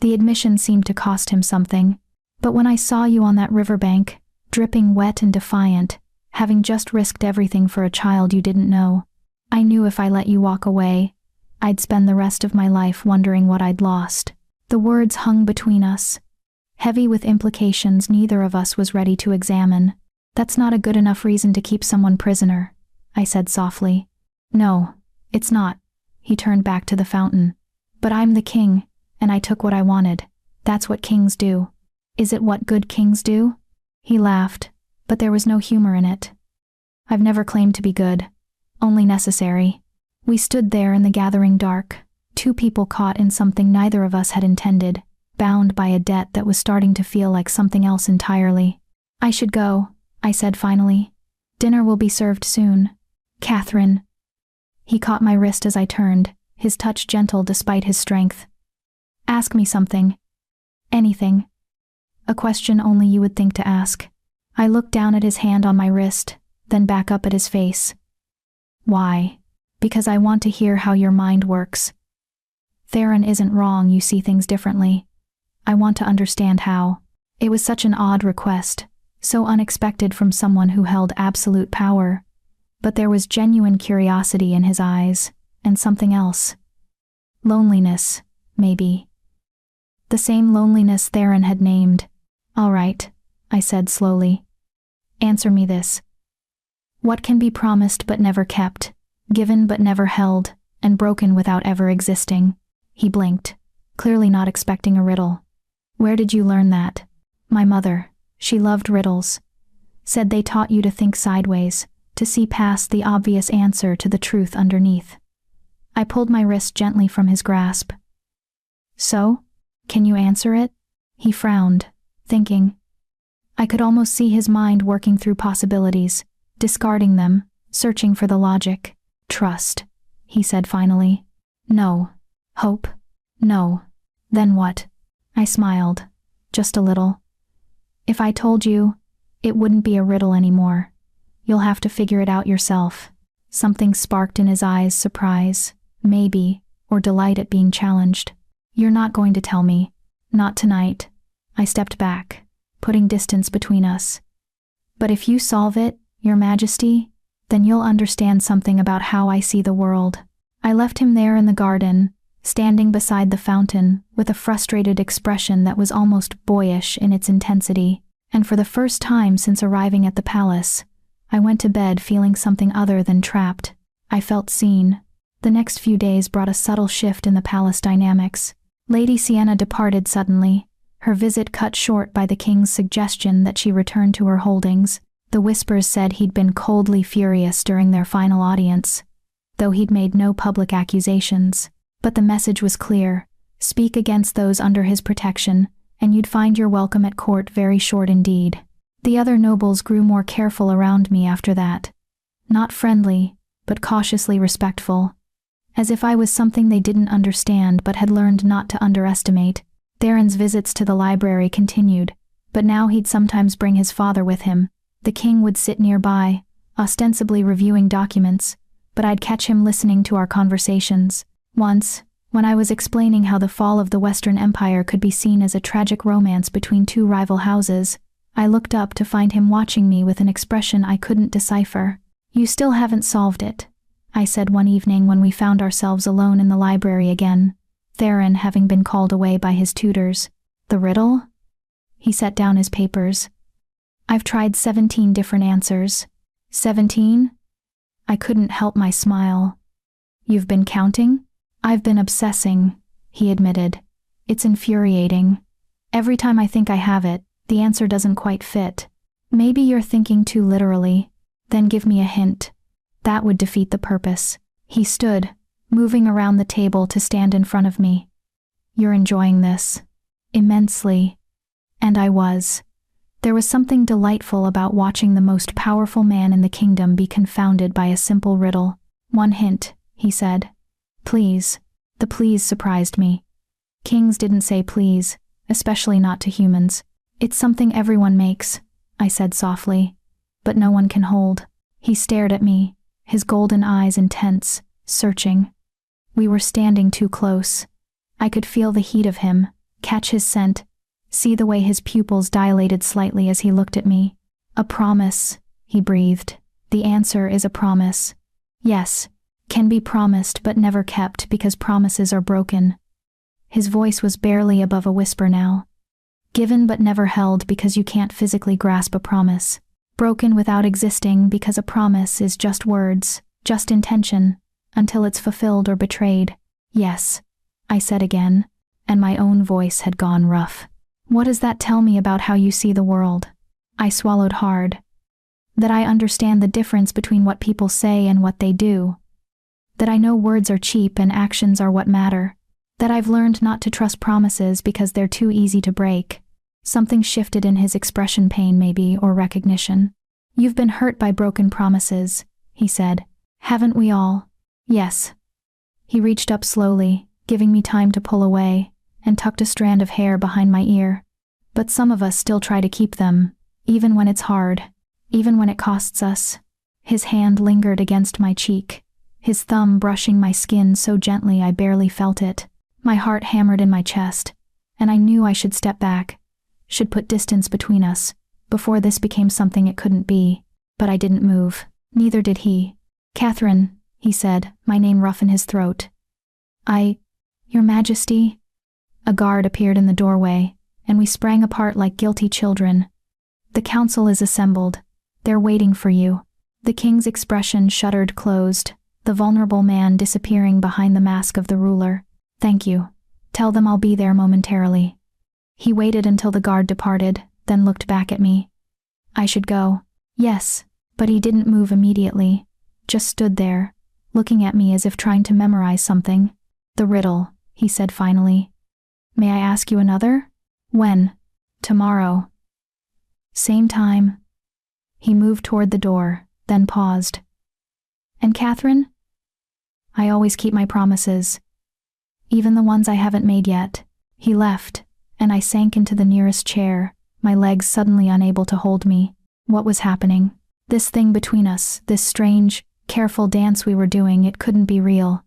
The admission seemed to cost him something, but when I saw you on that riverbank, dripping wet and defiant, having just risked everything for a child you didn't know, I knew if I let you walk away, I'd spend the rest of my life wondering what I'd lost. The words hung between us, heavy with implications neither of us was ready to examine. That's not a good enough reason to keep someone prisoner, I said softly. No, it's not. He turned back to the fountain. But I'm the king, and I took what I wanted. That's what kings do. Is it what good kings do? He laughed, but there was no humor in it. I've never claimed to be good, only necessary. We stood there in the gathering dark, two people caught in something neither of us had intended, bound by a debt that was starting to feel like something else entirely. I should go, I said finally. Dinner will be served soon. Katherine. He caught my wrist as I turned, his touch gentle despite his strength. Ask me something. Anything. A question only you would think to ask. I looked down at his hand on my wrist, then back up at his face. Why? Because I want to hear how your mind works. Theron isn't wrong, you see things differently. I want to understand how. It was such an odd request, so unexpected from someone who held absolute power. But there was genuine curiosity in his eyes, and something else. Loneliness, maybe. The same loneliness Theron had named. All right, I said slowly. Answer me this. What can be promised but never kept, given but never held, and broken without ever existing? He blinked, clearly not expecting a riddle. Where did you learn that? My mother. She loved riddles. Said they taught you to think sideways, to see past the obvious answer to the truth underneath. I pulled my wrist gently from his grasp. So? Can you answer it? He frowned, thinking. I could almost see his mind working through possibilities, discarding them, searching for the logic. Trust, he said finally. No. Hope. No. Then what? I smiled, just a little. If I told you, it wouldn't be a riddle anymore. You'll have to figure it out yourself. Something sparked in his eyes, surprise, maybe, or delight at being challenged. You're not going to tell me. Not tonight. I stepped back, putting distance between us. But if you solve it, Your Majesty, then you'll understand something about how I see the world. I left him there in the garden, standing beside the fountain, with a frustrated expression that was almost boyish in its intensity, And for the first time since arriving at the palace, I went to bed feeling something other than trapped. I felt seen. The next few days brought a subtle shift in the palace dynamics. Lady Sienna departed suddenly, her visit cut short by the king's suggestion that she return to her holdings. The whispers said he'd been coldly furious during their final audience, though he'd made no public accusations. But the message was clear: speak against those under his protection, and you'd find your welcome at court very short indeed. The other nobles grew more careful around me after that. Not friendly, but cautiously respectful. As if I was something they didn't understand but had learned not to underestimate. Theron's visits to the library continued, but now he'd sometimes bring his father with him. The king would sit nearby, ostensibly reviewing documents, but I'd catch him listening to our conversations. Once, when I was explaining how the fall of the Western Empire could be seen as a tragic romance between two rival houses, I looked up to find him watching me with an expression I couldn't decipher. "You still haven't solved it," I said one evening when we found ourselves alone in the library again, Theron having been called away by his tutors. "The riddle?" He set down his papers. "I've tried 17 different answers." 17? I couldn't help my smile. "You've been counting?" "I've been obsessing," he admitted. "It's infuriating. Every time I think I have it, the answer doesn't quite fit." "Maybe you're thinking too literally. Then give me a hint." "That would defeat the purpose." He stood, moving around the table to stand in front of me. "You're enjoying this." "Immensely." And I was. There was something delightful about watching the most powerful man in the kingdom be confounded by a simple riddle. "One hint," he said. "Please." The please surprised me. Kings didn't say please, especially not to humans. "It's something everyone makes," I said softly, "but no one can hold." He stared at me, his golden eyes intense, searching. We were standing too close. I could feel the heat of him, catch his scent, see the way his pupils dilated slightly as he looked at me. "A promise," he breathed. "The answer is a promise." "Yes, can be promised but never kept because promises are broken." His voice was barely above a whisper now. "Given but never held because you can't physically grasp a promise. Broken without existing because a promise is just words, just intention, until it's fulfilled or betrayed." "Yes," I said again, and my own voice had gone rough. "What does that tell me about how you see the world?" I swallowed hard. "That I understand the difference between what people say and what they do. That I know words are cheap and actions are what matter. That I've learned not to trust promises because they're too easy to break." Something shifted in his expression, pain maybe, or recognition. "You've been hurt by broken promises," he said. "Haven't we all?" "Yes." He reached up slowly, giving me time to pull away, and tucked a strand of hair behind my ear. "But some of us still try to keep them, even when it's hard, even when it costs us." His hand lingered against my cheek, his thumb brushing my skin so gently I barely felt it. My heart hammered in my chest, and I knew I should step back, should put distance between us, before this became something it couldn't be. But I didn't move. Neither did he. "Katherine," he said, my name rough in his throat. Your Majesty?" A guard appeared in the doorway, and we sprang apart like guilty children. "The council is assembled. They're waiting for you." The king's expression shuttered closed, the vulnerable man disappearing behind the mask of the ruler. "Thank you. Tell them I'll be there momentarily." He waited until the guard departed, then looked back at me. "I should go." "Yes," but he didn't move immediately, just stood there, looking at me as if trying to memorize something. "The riddle," he said finally. "May I ask you another?" "When?" "Tomorrow." "Same time." He moved toward the door, then paused. "And Katherine?" "I always keep my promises. Even the ones I haven't made yet." He left, and I sank into the nearest chair, my legs suddenly unable to hold me. What was happening? This thing between us, this strange, careful dance we were doing, it couldn't be real.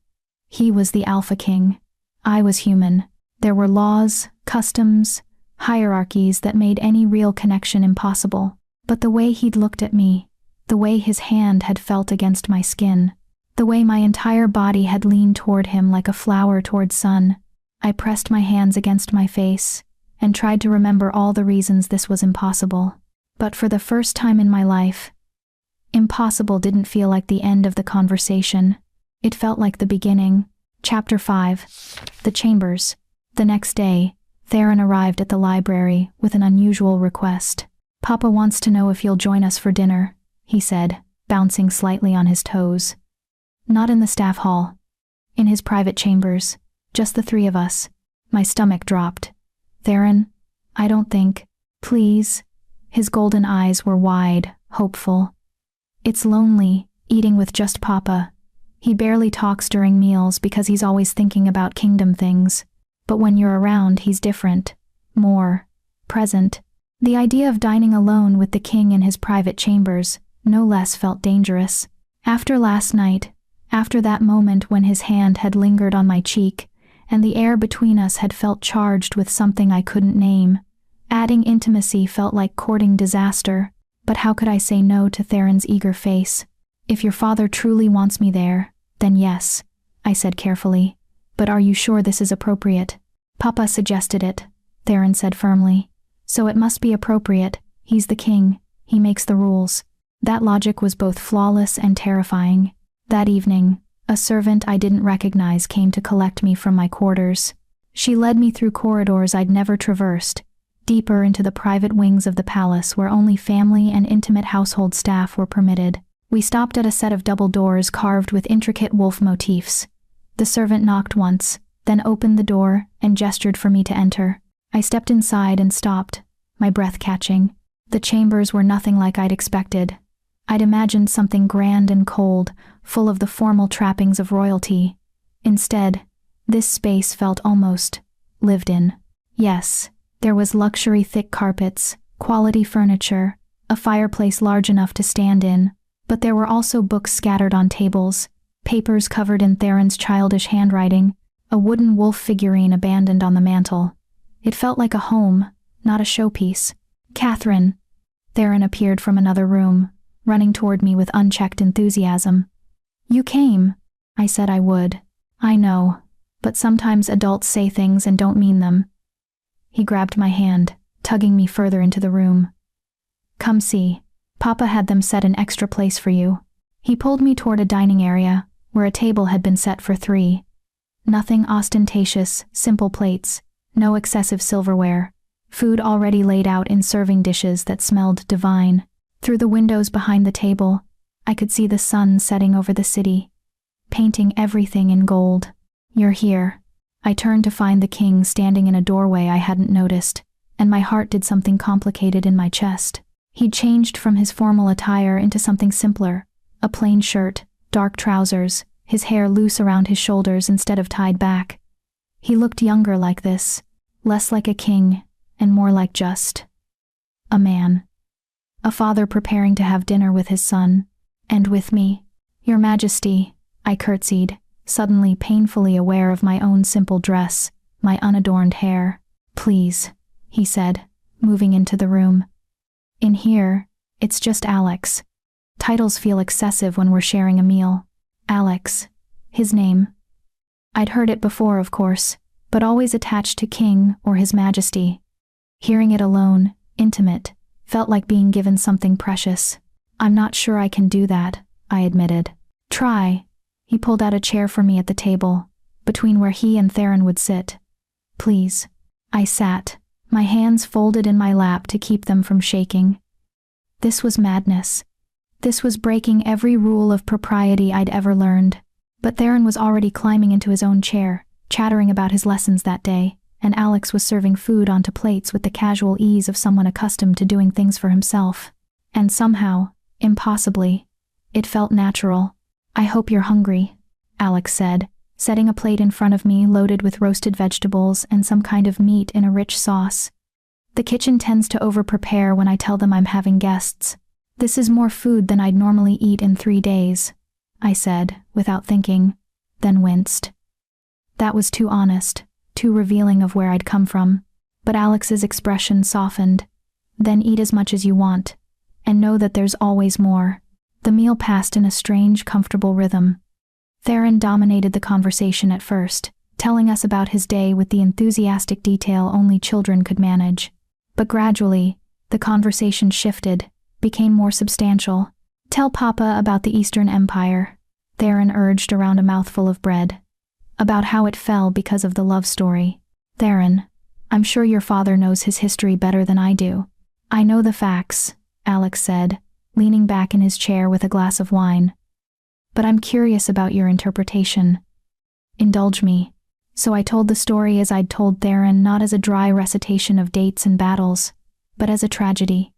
He was the Alpha King. I was human. There were laws, customs, hierarchies that made any real connection impossible. But the way he'd looked at me, the way his hand had felt against my skin, the way my entire body had leaned toward him like a flower toward sun. I pressed my hands against my face, and tried to remember all the reasons this was impossible. But for the first time in my life, impossible didn't feel like the end of the conversation. It felt like the beginning. Chapter 5. The Chambers. The next day, Theron arrived at the library with an unusual request. "Papa wants to know if you'll join us for dinner," he said, bouncing slightly on his toes. "Not in the staff hall. In his private chambers. Just the three of us." My stomach dropped. "Theron, I don't think. Please." His golden eyes were wide, hopeful. "It's lonely, eating with just Papa. He barely talks during meals because he's always thinking about kingdom things. But when you're around, he's different. More present." The idea of dining alone with the king in his private chambers, no less, felt dangerous. After last night, after that moment when his hand had lingered on my cheek, and the air between us had felt charged with something I couldn't name, adding intimacy felt like courting disaster. But how could I say no to Theron's eager face? "If your father truly wants me there, then yes," I said carefully. "But are you sure this is appropriate?" "Papa suggested it," Theron said firmly. "So it must be appropriate. He's the king. He makes the rules." That logic was both flawless and terrifying. That evening, a servant I didn't recognize came to collect me from my quarters. She led me through corridors I'd never traversed, deeper into the private wings of the palace where only family and intimate household staff were permitted. We stopped at a set of double doors carved with intricate wolf motifs. The servant knocked once, then opened the door and gestured for me to enter. I stepped inside and stopped, my breath catching. The chambers were nothing like I'd expected. I'd imagined something grand and cold, full of the formal trappings of royalty. Instead, this space felt almost lived in. Yes, there was luxury thick carpets, quality furniture, a fireplace large enough to stand in, but there were also books scattered on tables, papers covered in Theron's childish handwriting, a wooden wolf figurine abandoned on the mantel. It felt like a home, not a showpiece. "Katherine." Theron appeared from another room, running toward me with unchecked enthusiasm. "You came." I said I would. "I know, but sometimes adults say things and don't mean them." He grabbed my hand, tugging me further into the room. "Come see. Papa had them set an extra place for you." He pulled me toward a dining area, where a table had been set for 3. Nothing ostentatious, simple plates, no excessive silverware. Food already laid out in serving dishes that smelled divine. Through the windows behind the table, I could see the sun setting over the city, painting everything in gold. "You're here." I turned to find the king standing in a doorway I hadn't noticed, and my heart did something complicated in my chest. He'd changed from his formal attire into something simpler, a plain shirt, dark trousers, his hair loose around his shoulders instead of tied back. He looked younger like this, less like a king, and more like just a man. A father preparing to have dinner with his son, and with me. "Your Majesty," I curtsied, suddenly painfully aware of my own simple dress, my unadorned hair. "Please," he said, moving into the room. "In here, it's just Alex." Titles feel excessive when we're sharing a meal. Alex, his name. I'd heard it before, of course, but always attached to King or His Majesty. Hearing it alone, intimate, felt like being given something precious. "I'm not sure I can do that," I admitted. "Try." He pulled out a chair for me at the table, between where he and Theron would sit. "Please." I sat, my hands folded in my lap to keep them from shaking. This was madness. This was breaking every rule of propriety I'd ever learned. But Theron was already climbing into his own chair, chattering about his lessons that day, and Alex was serving food onto plates with the casual ease of someone accustomed to doing things for himself. And somehow, impossibly, it felt natural. "I hope you're hungry," Alex said, setting a plate in front of me loaded with roasted vegetables and some kind of meat in a rich sauce. "The kitchen tends to over-prepare when I tell them I'm having guests. This is more food than I'd normally eat in 3 days," I said, without thinking, then winced. That was too honest, too revealing of where I'd come from. But Alex's expression softened. "Then eat as much as you want, and know that there's always more." The meal passed in a strange, comfortable rhythm. Theron dominated the conversation at first, telling us about his day with the enthusiastic detail only children could manage. But gradually, the conversation shifted, became more substantial. "Tell Papa about the Eastern Empire," Theron urged around a mouthful of bread. "About how it fell because of the love story." "Theron, I'm sure your father knows his history better than I do." "I know the facts," Alex said, leaning back in his chair with a glass of wine. "But I'm curious about your interpretation. Indulge me." So I told the story as I'd told Theron, not as a dry recitation of dates and battles, but as a tragedy.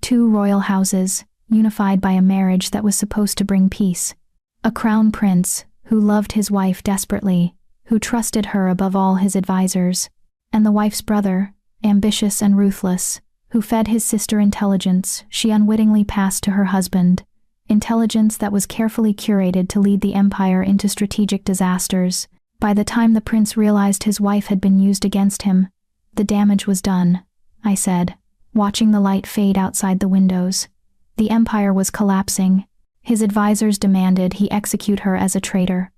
Two royal houses, unified by a marriage that was supposed to bring peace. A crown prince, who loved his wife desperately, who trusted her above all his advisors, and the wife's brother, ambitious and ruthless, who fed his sister intelligence she unwittingly passed to her husband, intelligence that was carefully curated to lead the empire into strategic disasters. By the time the prince realized his wife had been used against him, the damage was done, I said, watching the light fade outside the windows. The empire was collapsing. His advisors demanded he execute her as a traitor.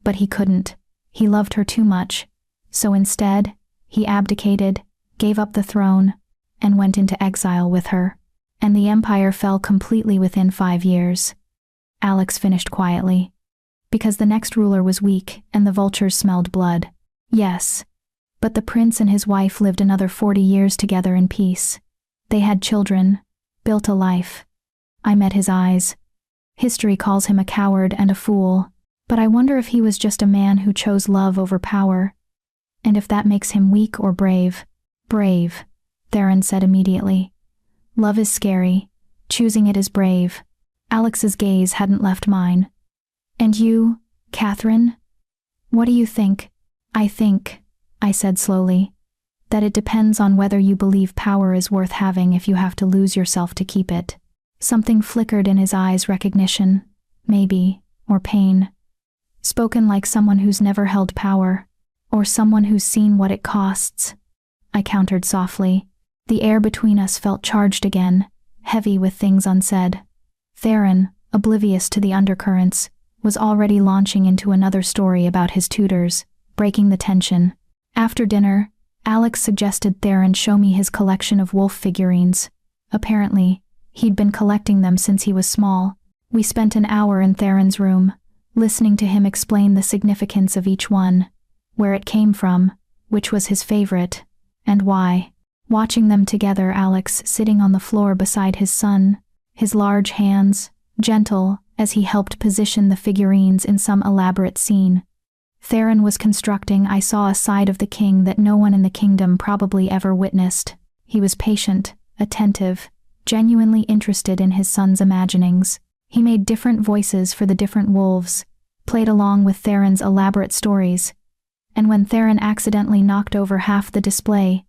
But he couldn't. He loved her too much. So instead, he abdicated, gave up the throne, and went into exile with her. And the empire fell completely within 5 years. Alex finished quietly. Because the next ruler was weak and the vultures smelled blood. Yes. But the prince and his wife lived another 40 years together in peace. They had children, built a life. I met his eyes. History calls him a coward and a fool, but I wonder if he was just a man who chose love over power. And if that makes him weak or brave. Brave, Theron said immediately. Love is scary. Choosing it is brave. Alex's gaze hadn't left mine. And you, Katherine? What do you think? I think, I said slowly, that it depends on whether you believe power is worth having if you have to lose yourself to keep it. Something flickered in his eyes, recognition, maybe, or pain. Spoken like someone who's never held power, or someone who's seen what it costs. I countered softly. The air between us felt charged again, heavy with things unsaid. Theron, oblivious to the undercurrents, was already launching into another story about his tutors, breaking the tension. After dinner, Alex suggested Theron show me his collection of wolf figurines. Apparently, he'd been collecting them since he was small. We spent an hour in Theron's room, listening to him explain the significance of each one, where it came from, which was his favorite, and why. Watching them together, Alex sitting on the floor beside his son, his large hands, gentle, as he helped position the figurines in some elaborate scene. Theron was constructing. I saw a side of the king that no one in the kingdom probably ever witnessed. He was patient, attentive, genuinely interested in his son's imaginings. He made different voices for the different wolves, played along with Theron's elaborate stories, and when Theron accidentally knocked over half the display,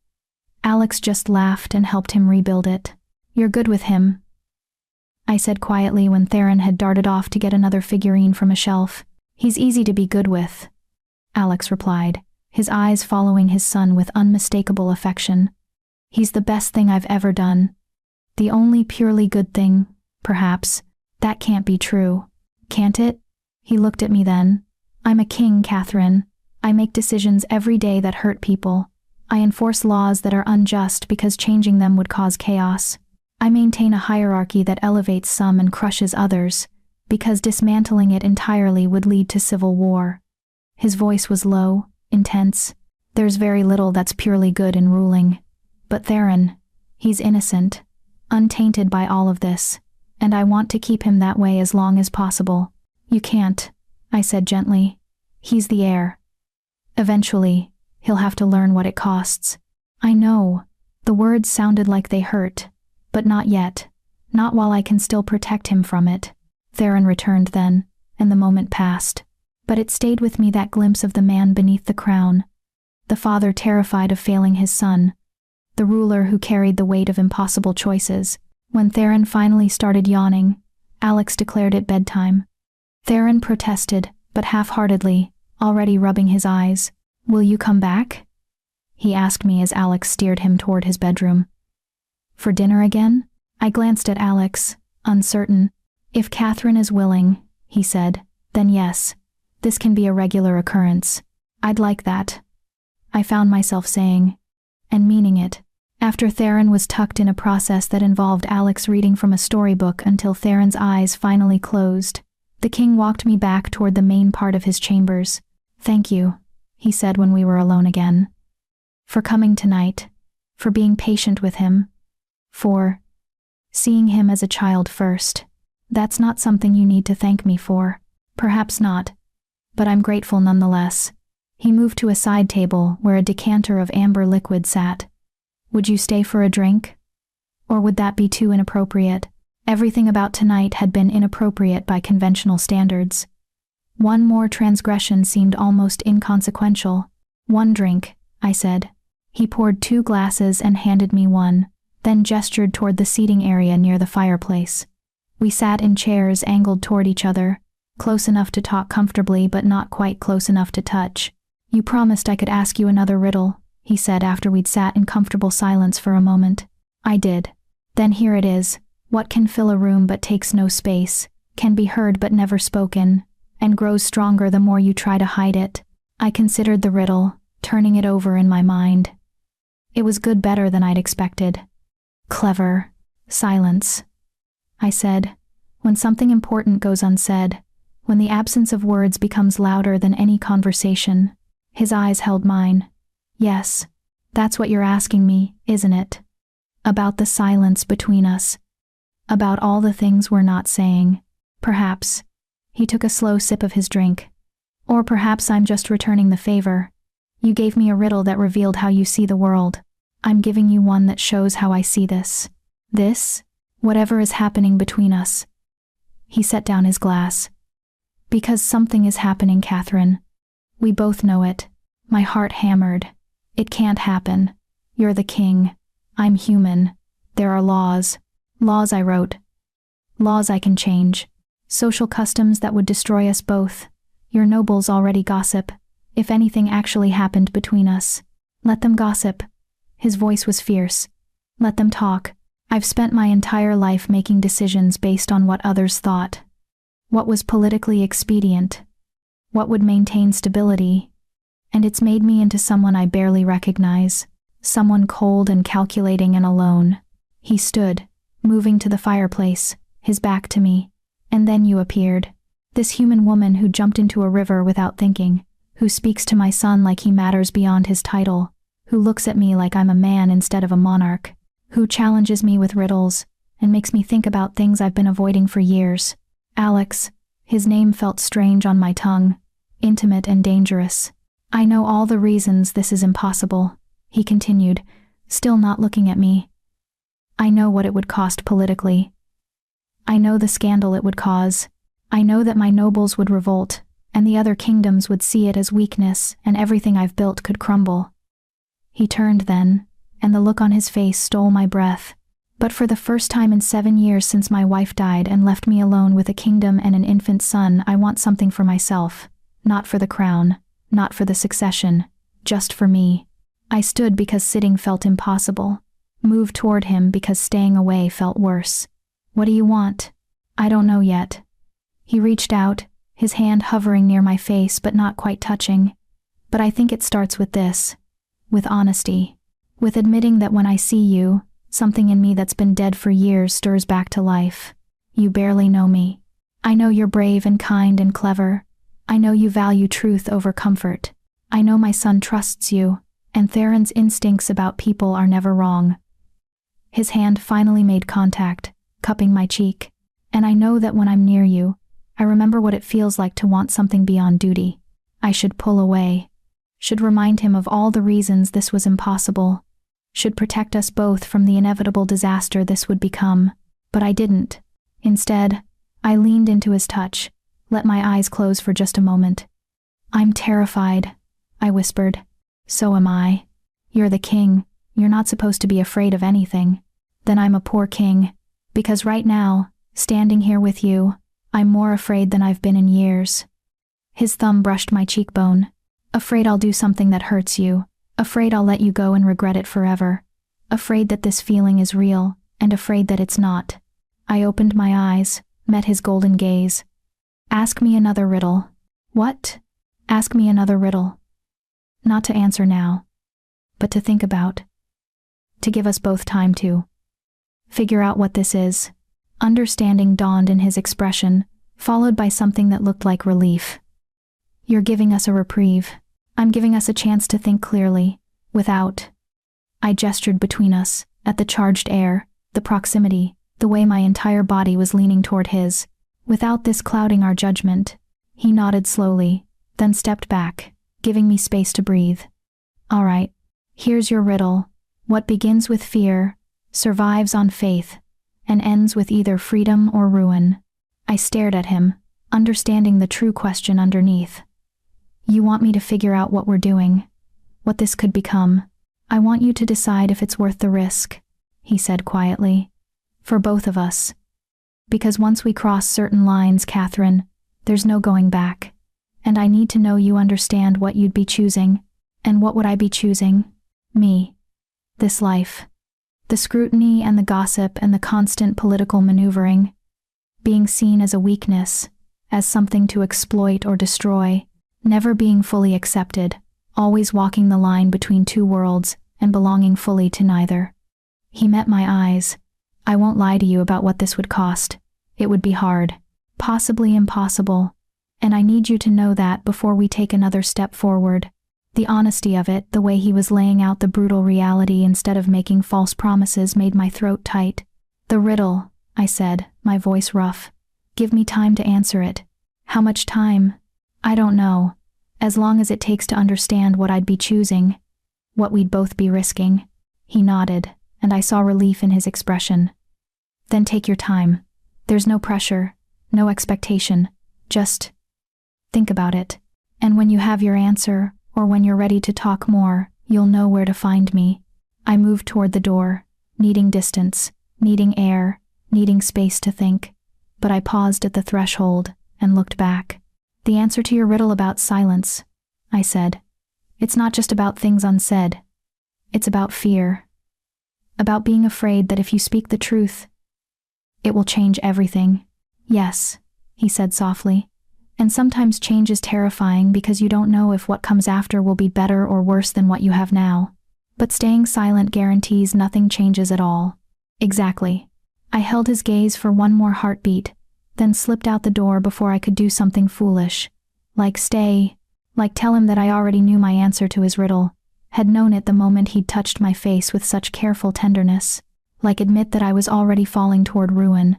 Alex just laughed and helped him rebuild it. "You're good with him," I said quietly when Theron had darted off to get another figurine from a shelf. "He's easy to be good with," Alex replied, his eyes following his son with unmistakable affection. "He's the best thing I've ever done. The only purely good thing, perhaps. That can't be true. Can't it?" He looked at me then. "I'm a king, Katherine. I make decisions every day that hurt people. I enforce laws that are unjust because changing them would cause chaos. I maintain a hierarchy that elevates some and crushes others, because dismantling it entirely would lead to civil war." His voice was low, intense. "There's very little that's purely good in ruling. But Theron, he's innocent, untainted by all of this, and I want to keep him that way as long as possible." "You can't," I said gently. "He's the heir. Eventually, he'll have to learn what it costs." "I know." The words sounded like they hurt. "But not yet. Not while I can still protect him from it." Theron returned then, and the moment passed. But it stayed with me, that glimpse of the man beneath the crown. The father terrified of failing his son. The ruler who carried the weight of impossible choices. When Theron finally started yawning, Alex declared it bedtime. Theron protested, but half-heartedly, already rubbing his eyes. "Will you come back?" he asked me as Alex steered him toward his bedroom. "For dinner again?" I glanced at Alex, uncertain. "If Katherine is willing," he said, "then yes. This can be a regular occurrence." I'd like that. I found myself saying, and meaning it. After Theron was tucked in a process that involved Alex reading from a storybook until Theron's eyes finally closed, the king walked me back toward the main part of his chambers. "Thank you," he said when we were alone again. "For coming tonight, for being patient with him, for seeing him as a child first. That's not something you need to thank me for. Perhaps not, but I'm grateful nonetheless." He moved to a side table where a decanter of amber liquid sat. "Would you stay for a drink? Or would that be too inappropriate?" Everything about tonight had been inappropriate by conventional standards. One more transgression seemed almost inconsequential. "One drink," I said. He poured 2 glasses and handed me one, then gestured toward the seating area near the fireplace. We sat in chairs angled toward each other, close enough to talk comfortably but not quite close enough to touch. "You promised I could ask you another riddle," he said after we'd sat in comfortable silence for a moment. "I did. Then here it is. What can fill a room but takes no space, can be heard but never spoken, and grows stronger the more you try to hide it?" I considered the riddle, turning it over in my mind. It was good, better than I'd expected. "Clever. Silence," I said. "When something important goes unsaid, when the absence of words becomes louder than any conversation." His eyes held mine. "Yes, that's what you're asking me, isn't it? About the silence between us. About all the things we're not saying. Perhaps." He took a slow sip of his drink. "Or perhaps I'm just returning the favor. You gave me a riddle that revealed how you see the world. I'm giving you one that shows how I see this. This, whatever is happening between us." He set down his glass. "Because something is happening, Katherine. We both know it." My heart hammered. "It can't happen. You're the king. I'm human. There are laws." "Laws," I wrote. "Laws I can change. Social customs that would destroy us both. Your nobles already gossip. If anything actually happened between us, let them gossip." His voice was fierce. "Let them talk. I've spent my entire life making decisions based on what others thought. What was politically expedient. What would maintain stability. And it's made me into someone I barely recognize. Someone cold and calculating and alone." He stood, moving to the fireplace, his back to me. "And then you appeared. This human woman who jumped into a river without thinking, who speaks to my son like he matters beyond his title, who looks at me like I'm a man instead of a monarch, who challenges me with riddles, and makes me think about things I've been avoiding for years. Alex." His name felt strange on my tongue, intimate and dangerous. "I know all the reasons this is impossible," he continued, still not looking at me. "I know what it would cost politically. I know the scandal it would cause. I know that my nobles would revolt, and the other kingdoms would see it as weakness, and everything I've built could crumble." He turned then, and the look on his face stole my breath. "But for the first time in 7 years since my wife died and left me alone with a kingdom and an infant son, I want something for myself. Not for the crown, not for the succession, just for me." I stood because sitting felt impossible, moved toward him because staying away felt worse. "What do you want?" "I don't know yet." He reached out, his hand hovering near my face but not quite touching. "But I think it starts with this. With honesty. With admitting that when I see you, something in me that's been dead for years stirs back to life. You barely know me. I know you're brave and kind and clever. I know you value truth over comfort. I know my son trusts you, and Theron's instincts about people are never wrong." His hand finally made contact, cupping my cheek. "And I know that when I'm near you, I remember what it feels like to want something beyond duty. I should pull away. Should remind him of all the reasons this was impossible. Should protect us both from the inevitable disaster this would become. But I didn't. Instead, I leaned into his touch, let my eyes close for just a moment. "I'm terrified," I whispered. "So am I. You're the king. You're not supposed to be afraid of anything." "Then I'm a poor king. Because right now, standing here with you, I'm more afraid than I've been in years." His thumb brushed my cheekbone. "Afraid I'll do something that hurts you. Afraid I'll let you go and regret it forever. Afraid that this feeling is real, and afraid that it's not." I opened my eyes, met his golden gaze. "Ask me another riddle." "What?" "Ask me another riddle." Not to answer now, but to think about. To give us both time to figure out what this is. Understanding dawned in his expression, followed by something that looked like relief. You're giving us a reprieve. I'm giving us a chance to think clearly, without. I gestured between us, at the charged air, the proximity, the way my entire body was leaning toward his. Without this clouding our judgment. He nodded slowly, then stepped back, giving me space to breathe. All right, here's your riddle. What begins with fear, survives on faith, and ends with either freedom or ruin. I stared at him, understanding the true question underneath. You want me to figure out what we're doing, what this could become. I want you to decide if it's worth the risk, he said quietly. For both of us. Because once we cross certain lines, Katherine, there's no going back. And I need to know you understand what you'd be choosing. And what would I be choosing? Me. This life. The scrutiny and the gossip and the constant political maneuvering. Being seen as a weakness, as something to exploit or destroy. Never being fully accepted, always walking the line between two worlds and belonging fully to neither. He met my eyes. I won't lie to you about what this would cost. It would be hard, possibly impossible, and I need you to know that before we take another step forward. The honesty of it, the way he was laying out the brutal reality instead of making false promises, made my throat tight. The riddle, I said, my voice rough. Give me time to answer it. How much time? I don't know. As long as it takes to understand what I'd be choosing, what we'd both be risking. He nodded, and I saw relief in his expression. Then take your time. There's no pressure, no expectation, just think about it. And when you have your answer, or when you're ready to talk more, you'll know where to find me. I moved toward the door, needing distance, needing air, needing space to think. But I paused at the threshold and looked back. The answer to your riddle about silence, I said. It's not just about things unsaid. It's about fear. About being afraid that if you speak the truth, it will change everything. Yes, he said softly. And sometimes change is terrifying because you don't know if what comes after will be better or worse than what you have now. But staying silent guarantees nothing changes at all. Exactly. I held his gaze for one more heartbeat, then slipped out the door before I could do something foolish. Like stay, like tell him that I already knew my answer to his riddle, had known it the moment he'd touched my face with such careful tenderness. Like admit that I was already falling toward ruin,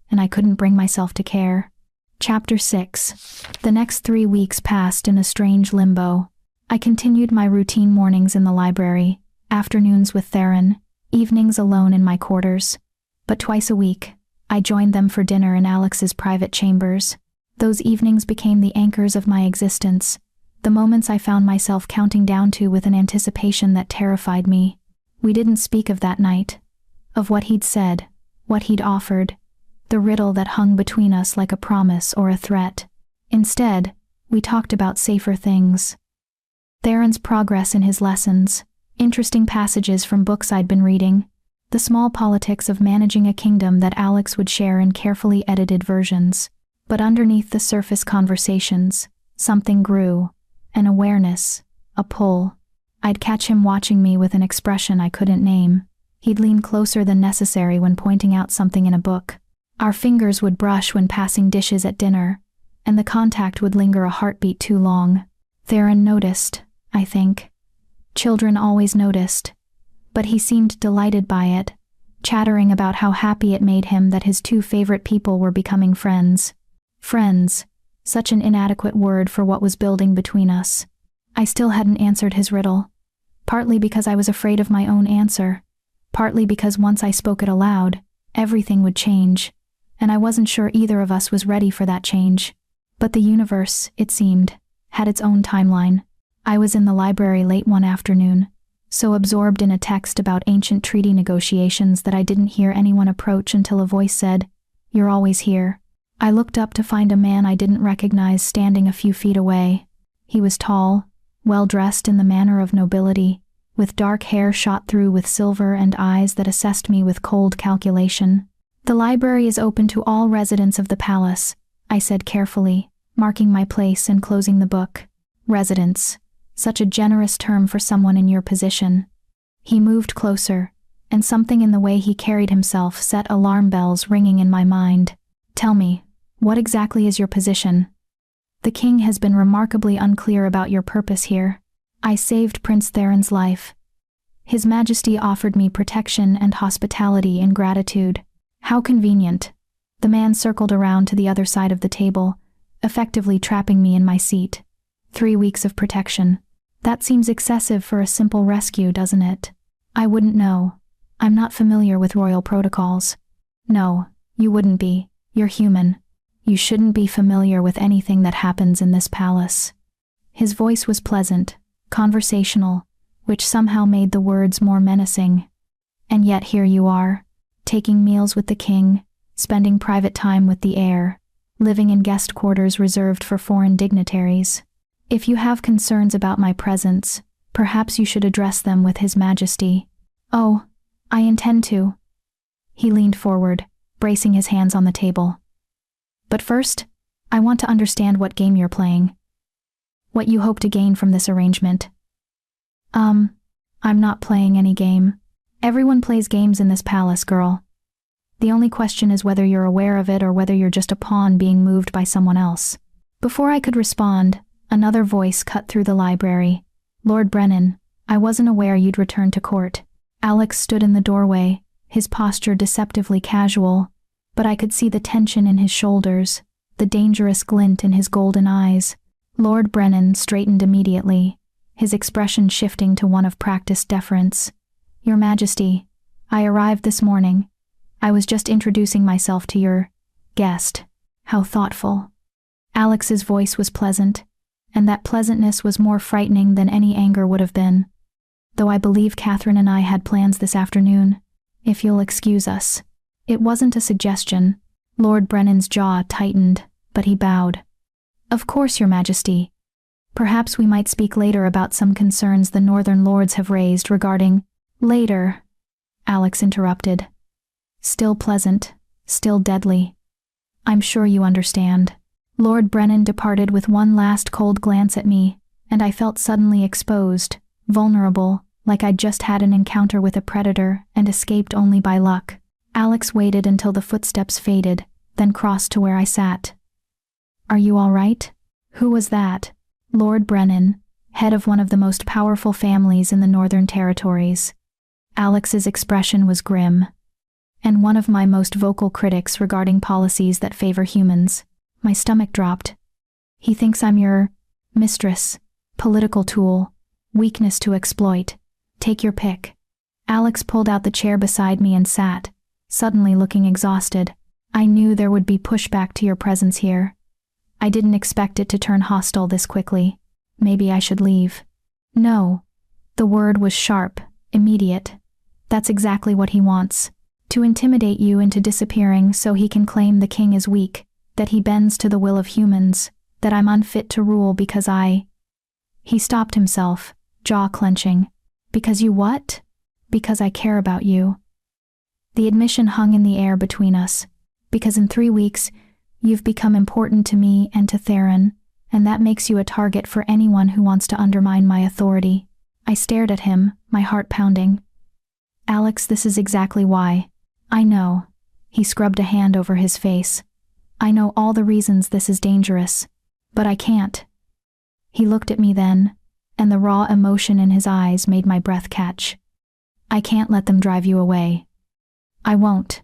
and I couldn't bring myself to care. Chapter 6. The next 3 weeks passed in a strange limbo. I continued my routine mornings in the library, afternoons with Theron, evenings alone in my quarters. But twice a week, I joined them for dinner in Alex's private chambers. Those evenings became the anchors of my existence, the moments I found myself counting down to with an anticipation that terrified me. We didn't speak of that night, of what he'd said, what he'd offered, the riddle that hung between us like a promise or a threat. Instead, we talked about safer things. Theron's progress in his lessons, interesting passages from books I'd been reading, the small politics of managing a kingdom that Alex would share in carefully edited versions. But underneath the surface conversations, something grew, an awareness, a pull. I'd catch him watching me with an expression I couldn't name. He'd lean closer than necessary when pointing out something in a book. Our fingers would brush when passing dishes at dinner, and the contact would linger a heartbeat too long. Theron noticed, I think. Children always noticed. But he seemed delighted by it, chattering about how happy it made him that his two favorite people were becoming friends. Friends, such an inadequate word for what was building between us. I still hadn't answered his riddle, partly because I was afraid of my own answer, partly because once I spoke it aloud, everything would change, and I wasn't sure either of us was ready for that change. But the universe, it seemed, had its own timeline. I was in the library late one afternoon, so absorbed in a text about ancient treaty negotiations that I didn't hear anyone approach until a voice said, "You're always here." I looked up to find a man I didn't recognize standing a few feet away. He was tall, well-dressed in the manner of nobility, with dark hair shot through with silver and eyes that assessed me with cold calculation. "The library is open to all residents of the palace," I said carefully, marking my place and closing the book. Residents. such a generous term for someone in your position. He moved closer, and something in the way he carried himself set alarm bells ringing in my mind. Tell me, what exactly is your position? The king has been remarkably unclear about your purpose here. I saved Prince Theron's life. His Majesty offered me protection and hospitality in gratitude. How convenient. The man circled around to the other side of the table, effectively trapping me in my seat. 3 weeks of protection. That seems excessive for a simple rescue, doesn't it? I wouldn't know. I'm not familiar with royal protocols. No, you wouldn't be. You're human. You shouldn't be familiar with anything that happens in this palace. His voice was pleasant, conversational, which somehow made the words more menacing. And yet here you are, taking meals with the king, spending private time with the heir, living in guest quarters reserved for foreign dignitaries. If you have concerns about my presence, perhaps you should address them with His Majesty. Oh, I intend to. He leaned forward, bracing his hands on the table. But first, I want to understand what game you're playing. What you hope to gain from this arrangement. I'm not playing any game. Everyone plays games in this palace, girl. The only question is whether you're aware of it or whether you're just a pawn being moved by someone else. Before I could respond, another voice cut through the library. Lord Brennan, I wasn't aware you'd returned to court. Alex stood in the doorway, his posture deceptively casual, but I could see the tension in his shoulders, the dangerous glint in his golden eyes. Lord Brennan straightened immediately, his expression shifting to one of practiced deference. Your Majesty, I arrived this morning. I was just introducing myself to your guest. How thoughtful. Alex's voice was pleasant, and that pleasantness was more frightening than any anger would have been. Though I believe Katherine and I had plans this afternoon. If you'll excuse us. It wasn't a suggestion. Lord Brennan's jaw tightened, but he bowed. Of course, Your Majesty. Perhaps we might speak later about some concerns the Northern Lords have raised regarding— Later, Alex interrupted. Still pleasant, still deadly. I'm sure you understand. Lord Brennan departed with one last cold glance at me, and I felt suddenly exposed, vulnerable, like I'd just had an encounter with a predator and escaped only by luck. Alex waited until the footsteps faded, then crossed to where I sat. Are you all right? Who was that? Lord Brennan, head of one of the most powerful families in the Northern Territories. Alex's expression was grim. And one of my most vocal critics regarding policies that favor humans. My stomach dropped. He thinks I'm your mistress, political tool, weakness to exploit. Take your pick. Alex pulled out the chair beside me and sat, suddenly looking exhausted. I knew there would be pushback to your presence here. I didn't expect it to turn hostile this quickly. Maybe I should leave. No. The word was sharp, immediate. That's exactly what he wants. To intimidate you into disappearing so he can claim the king is weak, that he bends to the will of humans, that I'm unfit to rule because I— He stopped himself, jaw clenching. Because you what? Because I care about you. The admission hung in the air between us. Because in 3 weeks, you've become important to me and to Theron, and that makes you a target for anyone who wants to undermine my authority. I stared at him, my heart pounding. Alex, this is exactly why. I know. He scrubbed a hand over his face. I know all the reasons this is dangerous. But I can't. He looked at me then, and the raw emotion in his eyes made my breath catch. I can't let them drive you away. I won't.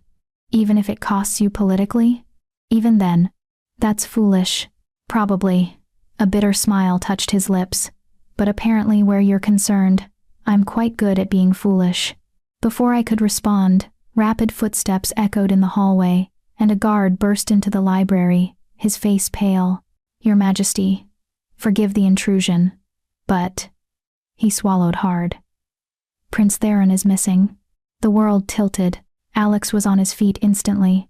Even if it costs you politically? Even then. That's foolish. Probably. A bitter smile touched his lips. But apparently where you're concerned, I'm quite good at being foolish. Before I could respond, rapid footsteps echoed in the hallway, and a guard burst into the library, his face pale. Your Majesty, forgive the intrusion, but— He swallowed hard. Prince Theron is missing. The world tilted. Alex was on his feet instantly.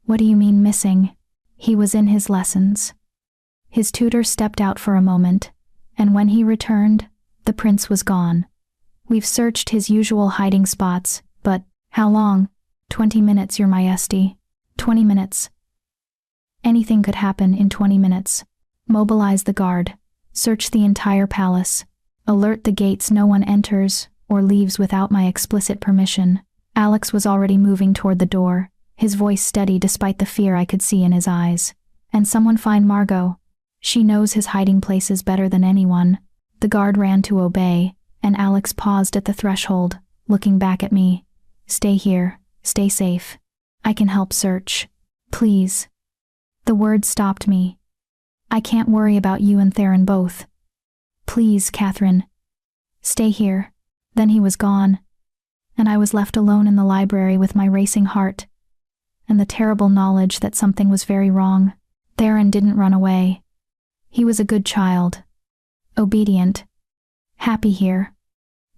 What do you mean missing? He was in his lessons. His tutor stepped out for a moment, and when he returned, the prince was gone. We've searched his usual hiding spots, but— How long? 20 minutes, Your Majesty. 20 minutes. Anything could happen in 20 minutes. Mobilize the guard. Search the entire palace. Alert the gates no one enters or leaves without my explicit permission. Alex was already moving toward the door, his voice steady despite the fear I could see in his eyes. And someone find Margot. She knows his hiding places better than anyone. The guard ran to obey, and Alex paused at the threshold, looking back at me. Stay here, stay safe. I can help search. Please. The words stopped me. I can't worry about you and Theron both. Please, Katherine. Stay here. Then he was gone, and I was left alone in the library with my racing heart, and the terrible knowledge that something was very wrong. Theron didn't run away. He was a good child. Obedient. Happy here.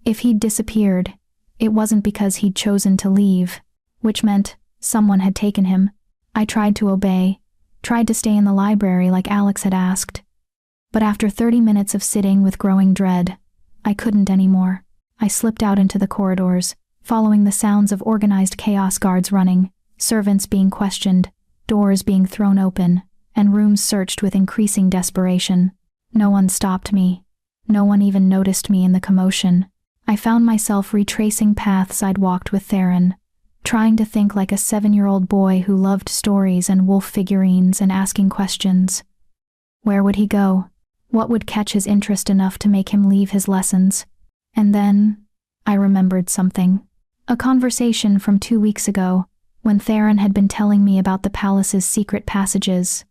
If he'd disappeared, it wasn't because he'd chosen to leave, which meant someone had taken him. I tried to obey, tried to stay in the library like Alex had asked. But after 30 minutes of sitting with growing dread, I couldn't anymore. I slipped out into the corridors, following the sounds of organized chaos, guards running, servants being questioned, doors being thrown open, and rooms searched with increasing desperation. No one stopped me. No one even noticed me in the commotion. I found myself retracing paths I'd walked with Theron, trying to think like a 7-year-old boy who loved stories and wolf figurines and asking questions. Where would he go? What would catch his interest enough to make him leave his lessons? And then, I remembered something. A conversation from 2 weeks ago, when Theron had been telling me about the palace's secret passages.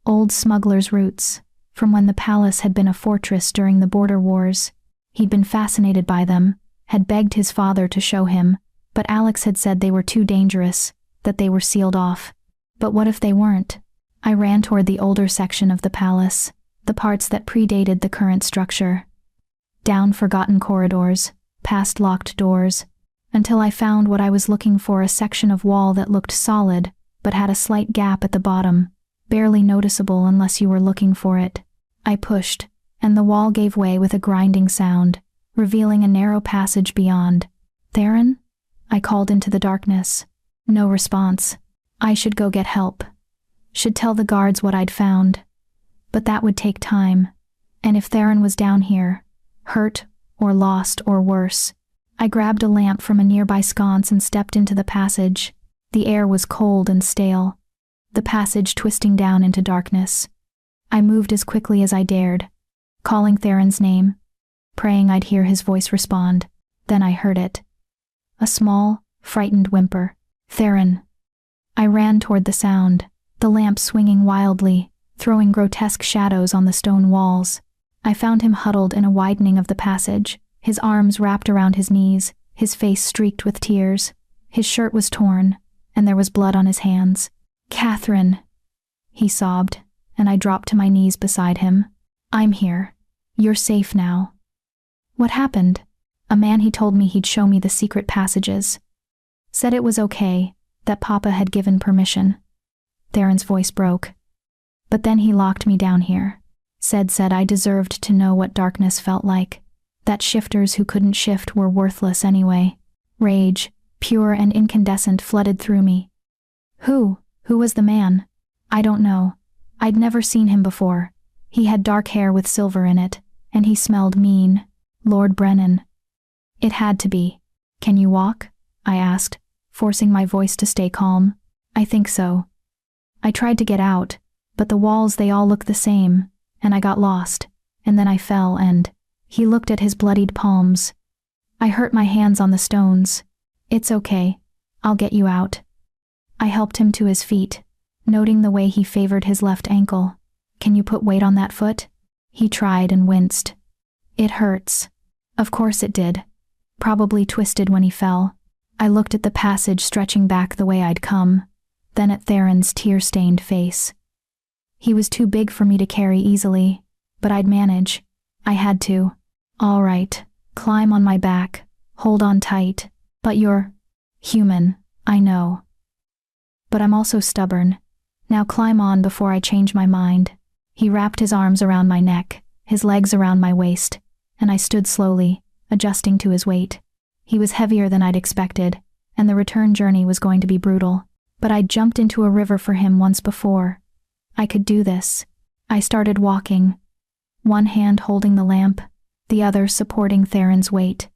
Old smuggler's routes, from when the palace had been a fortress during the border wars. He'd been fascinated by them, had begged his father to show him, but Alex had said they were too dangerous, that they were sealed off. But what if they weren't? I ran toward the older section of the palace, the parts that predated the current structure. Down forgotten corridors, past locked doors, until I found what I was looking for, a section of wall that looked solid, but had a slight gap at the bottom, barely noticeable unless you were looking for it. I pushed, and the wall gave way with a grinding sound, revealing a narrow passage beyond. Theron? I called into the darkness. No response. I should go get help. Should tell the guards what I'd found. But that would take time, and if Theron was down here, hurt, or lost, or worse. I grabbed a lamp from a nearby sconce and stepped into the passage. The air was cold and stale, the passage twisting down into darkness. I moved as quickly as I dared, calling Theron's name, praying I'd hear his voice respond. Then I heard it. A small, frightened whimper. Theron. I ran toward the sound, the lamp swinging wildly, throwing grotesque shadows on the stone walls. I found him huddled in a widening of the passage, his arms wrapped around his knees, his face streaked with tears. His shirt was torn, and there was blood on his hands. Katherine, he sobbed, and I dropped to my knees beside him. I'm here. You're safe now. What happened? A man he told me he'd show me the secret passages. Said it was okay, that Papa had given permission. Theron's voice broke. But then he locked me down here. Said I deserved to know what darkness felt like. That shifters who couldn't shift were worthless anyway. Rage, pure and incandescent, flooded through me. Who was the man? I don't know. I'd never seen him before. He had dark hair with silver in it, and he smelled mean. Lord Brennan. It had to be. Can you walk? I asked, forcing my voice to stay calm. I think so. I tried to get out, but the walls, they all look the same, and I got lost, and then I fell and... He looked at his bloodied palms. I hurt my hands on the stones. It's okay. I'll get you out. I helped him to his feet, noting the way he favored his left ankle. Can you put weight on that foot? He tried and winced. It hurts. Of course it did. Probably twisted when he fell. I looked at the passage stretching back the way I'd come, then at Theron's tear-stained face. He was too big for me to carry easily, but I'd manage. I had to. All right, climb on my back, hold on tight. But you're human, I know. But I'm also stubborn. Now climb on before I change my mind. He wrapped his arms around my neck, his legs around my waist, and I stood slowly, adjusting to his weight. He was heavier than I'd expected, and the return journey was going to be brutal. But I'd jumped into a river for him once before. I could do this. I started walking. one hand holding the lamp, the other supporting Theron's weight.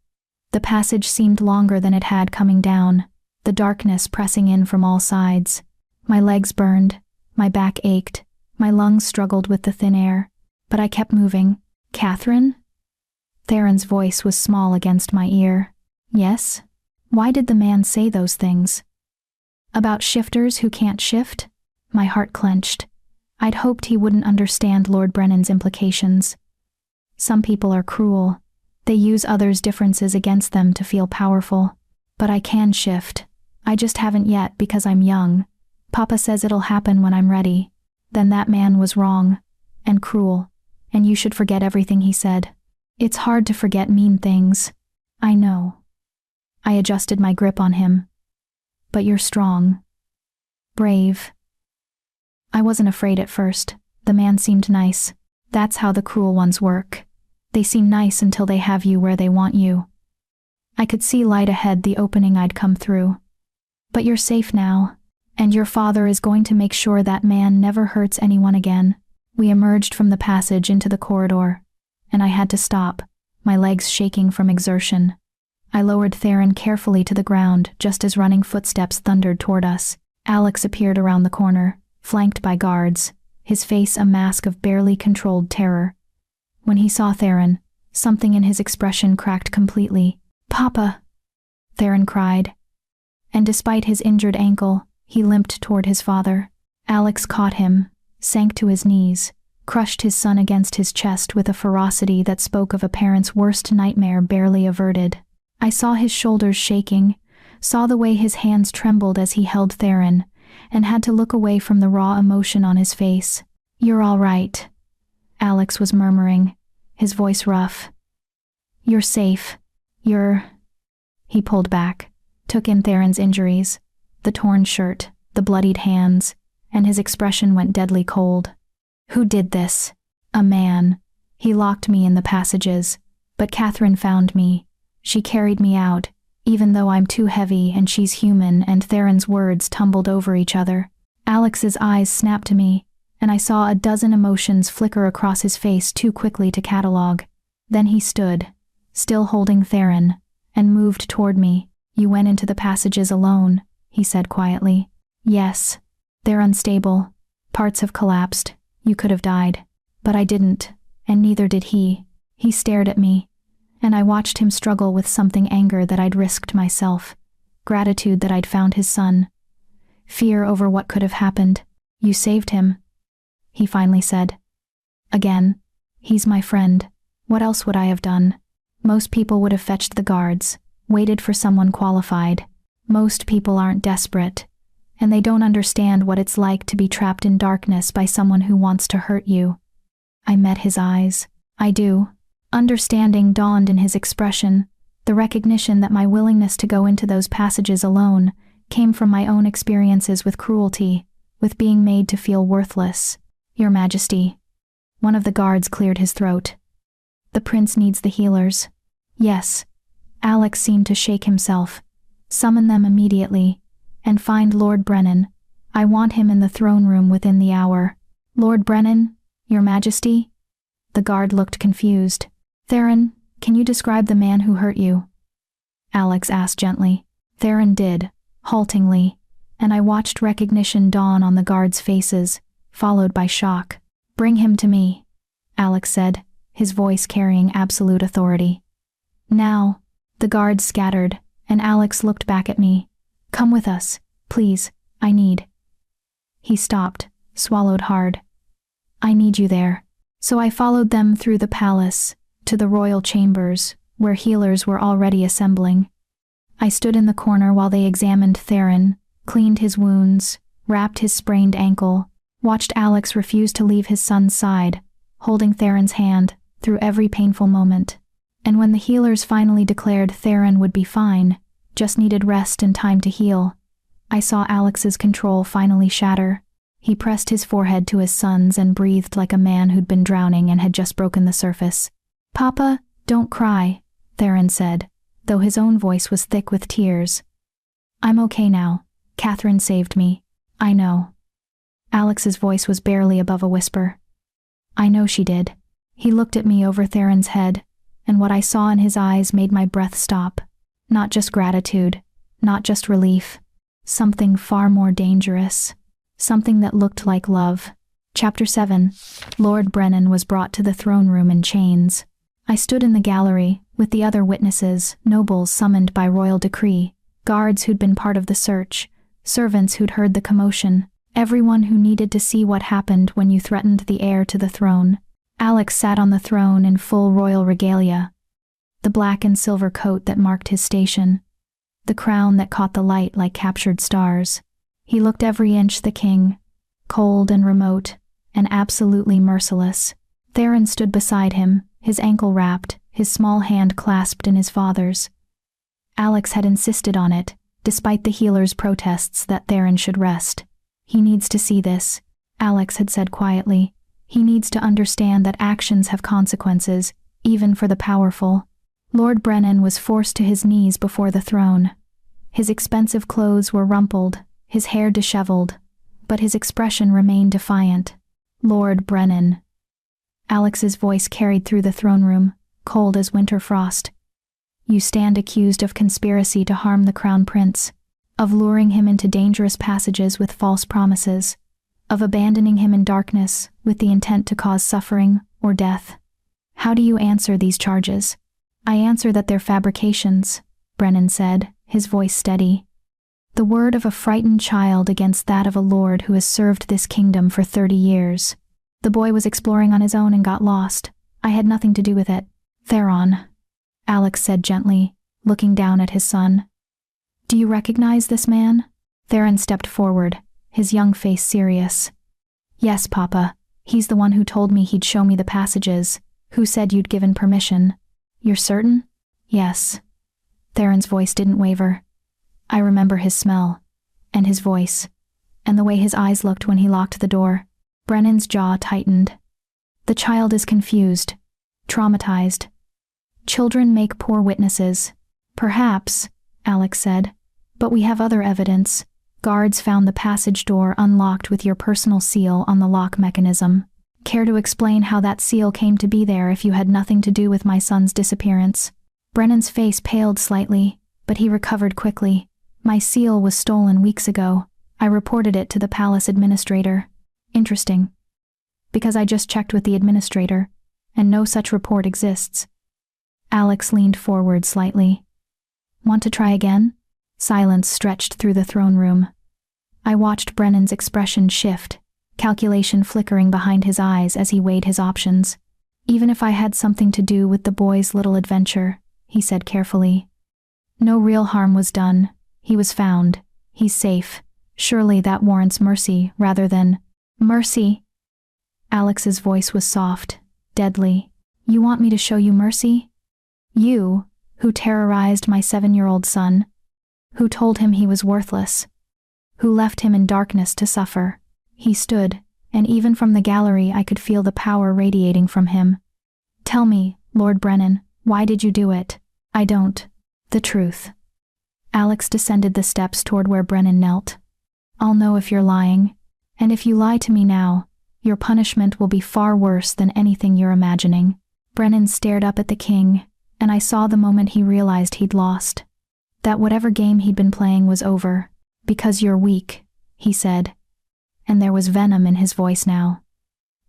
The passage seemed longer than it had coming down, the darkness pressing in from all sides. My legs burned, my back ached, my lungs struggled with the thin air, but I kept moving. "Katherine?" Theron's voice was small against my ear. "Yes?" Why did the man say those things? About shifters who can't shift? My heart clenched. I'd hoped he wouldn't understand Lord Brennan's implications. Some people are cruel. They use others' differences against them to feel powerful. But I can shift. I just haven't yet because I'm young. Papa says it'll happen when I'm ready. Then that man was wrong. And cruel. And you should forget everything he said. It's hard to forget mean things. I know. I adjusted my grip on him. But you're strong. Brave. I wasn't afraid at first. The man seemed nice. That's how the cruel ones work. They seem nice until they have you where they want you. I could see light ahead, the opening I'd come through. But you're safe now, and your father is going to make sure that man never hurts anyone again. We emerged from the passage into the corridor, and I had to stop, my legs shaking from exertion. I lowered Theron carefully to the ground just as running footsteps thundered toward us. Alex appeared around the corner, flanked by guards, his face a mask of barely controlled terror. When he saw Theron, something in his expression cracked completely. "Papa!" Theron cried. And despite his injured ankle, he limped toward his father. Alex caught him, sank to his knees, crushed his son against his chest with a ferocity that spoke of a parent's worst nightmare barely averted. I saw his shoulders shaking, saw the way his hands trembled as he held Theron, and had to look away from the raw emotion on his face. "You're all right," Alex was murmuring, his voice rough. "You're safe. He pulled back, took in Theron's injuries, the torn shirt, the bloodied hands, and his expression went deadly cold. "Who did this?" "A man. He locked me in the passages, but Katherine found me. She carried me out, even though I'm too heavy and she's human," and Theron's words tumbled over each other. Alex's eyes snapped to me, and I saw a dozen emotions flicker across his face too quickly to catalog. Then he stood, still holding Theron, and moved toward me. "You went into the passages alone," he said quietly. "Yes. They're unstable. Parts have collapsed. You could have died. But I didn't, and neither did he." He stared at me, and I watched him struggle with something: anger that I'd risked myself, gratitude that I'd found his son, fear over what could have happened. "You saved him," he finally said. "Again. He's my friend. What else would I have done? Most people would have fetched the guards, waited for someone qualified. Most people aren't desperate, and they don't understand what it's like to be trapped in darkness by someone who wants to hurt you." I met his eyes. "I do." Understanding dawned in his expression, the recognition that my willingness to go into those passages alone came from my own experiences with cruelty, with being made to feel worthless. "Your Majesty." One of the guards cleared his throat. "The prince needs the healers." "Yes." Alex seemed to shake himself. "Summon them immediately, and find Lord Brennan. I want him in the throne room within the hour." "Lord Brennan, Your Majesty?" The guard looked confused. "Theron, can you describe the man who hurt you?" Alex asked gently. Theron did, haltingly, and I watched recognition dawn on the guards' faces, followed by shock. "Bring him to me," Alex said, his voice carrying absolute authority. "Now." The guards scattered, and Alex looked back at me. "Come with us, please, I need." He stopped, swallowed hard. "I need you there." So I followed them through the palace, to the royal chambers, where healers were already assembling. I stood in the corner while they examined Theron, cleaned his wounds, wrapped his sprained ankle, watched Alex refuse to leave his son's side, holding Theron's hand through every painful moment. And when the healers finally declared Theron would be fine, just needed rest and time to heal, I saw Alex's control finally shatter. He pressed his forehead to his son's and breathed like a man who'd been drowning and had just broken the surface. "Papa, don't cry," Theron said, though his own voice was thick with tears. "I'm okay now. Katherine saved me. I know." Alex's voice was barely above a whisper. "I know she did," He looked at me over Theron's head, and what I saw in his eyes made my breath stop. Not just gratitude, not just relief. Something far more dangerous. Something that looked like love. Chapter 7. Lord Brennan was brought to the throne room in chains. I stood in the gallery, with the other witnesses, nobles summoned by royal decree, guards who'd been part of the search, servants who'd heard the commotion, everyone who needed to see what happened when you threatened the heir to the throne. Alex sat on the throne in full royal regalia. The black and silver coat that marked his station. The crown that caught the light like captured stars. He looked every inch the king, cold and remote, and absolutely merciless. Theron stood beside him, his ankle wrapped, his small hand clasped in his father's. Alex had insisted on it, despite the healer's protests that Theron should rest. He needs to see this, Alex had said quietly. He needs to understand that actions have consequences, even for the powerful. Lord Brennan was forced to his knees before the throne. His expensive clothes were rumpled, his hair disheveled, but his expression remained defiant. Lord Brennan. Alex's voice carried through the throne room, cold as winter frost. You stand accused of conspiracy to harm the crown prince, of luring him into dangerous passages with false promises, of abandoning him in darkness with the intent to cause suffering or death. How do you answer these charges? I answer that they're fabrications, Brennan said, his voice steady. The word of a frightened child against that of a lord who has served this kingdom for 30 years. The boy was exploring on his own and got lost. I had nothing to do with it. Theron, Alex said gently, looking down at his son. Do you recognize this man? Theron stepped forward, his young face serious. Yes, Papa. He's the one who told me he'd show me the passages, who said you'd given permission. You're certain? Yes. Theron's voice didn't waver. I remember his smell, and his voice, and the way his eyes looked when he locked the door. Brennan's jaw tightened. The child is confused, traumatized. Children make poor witnesses. Perhaps, Alex said, but we have other evidence. Guards found the passage door unlocked with your personal seal on the lock mechanism. Care to explain how that seal came to be there if you had nothing to do with my son's disappearance? Brennan's face paled slightly, but he recovered quickly. My seal was stolen weeks ago. I reported it to the palace administrator. Interesting. Because I just checked with the administrator, and no such report exists. Alex leaned forward slightly. Want to try again? Silence stretched through the throne room. I watched Brennan's expression shift, calculation flickering behind his eyes as he weighed his options. Even if I had something to do with the boy's little adventure, he said carefully. No real harm was done. He was found. He's safe. Surely that warrants mercy rather than... Mercy? Alex's voice was soft, deadly. You want me to show you mercy? You, who terrorized my 7-year-old son, who told him he was worthless, who left him in darkness to suffer. He stood, and even from the gallery I could feel the power radiating from him. Tell me, Lord Brennan, why did you do it? I don't. The truth. Alex descended the steps toward where Brennan knelt. I'll know if you're lying, and if you lie to me now, your punishment will be far worse than anything you're imagining. Brennan stared up at the king, and I saw the moment he realized he'd lost. That whatever game he'd been playing was over. Because you're weak, he said. And there was venom in his voice now.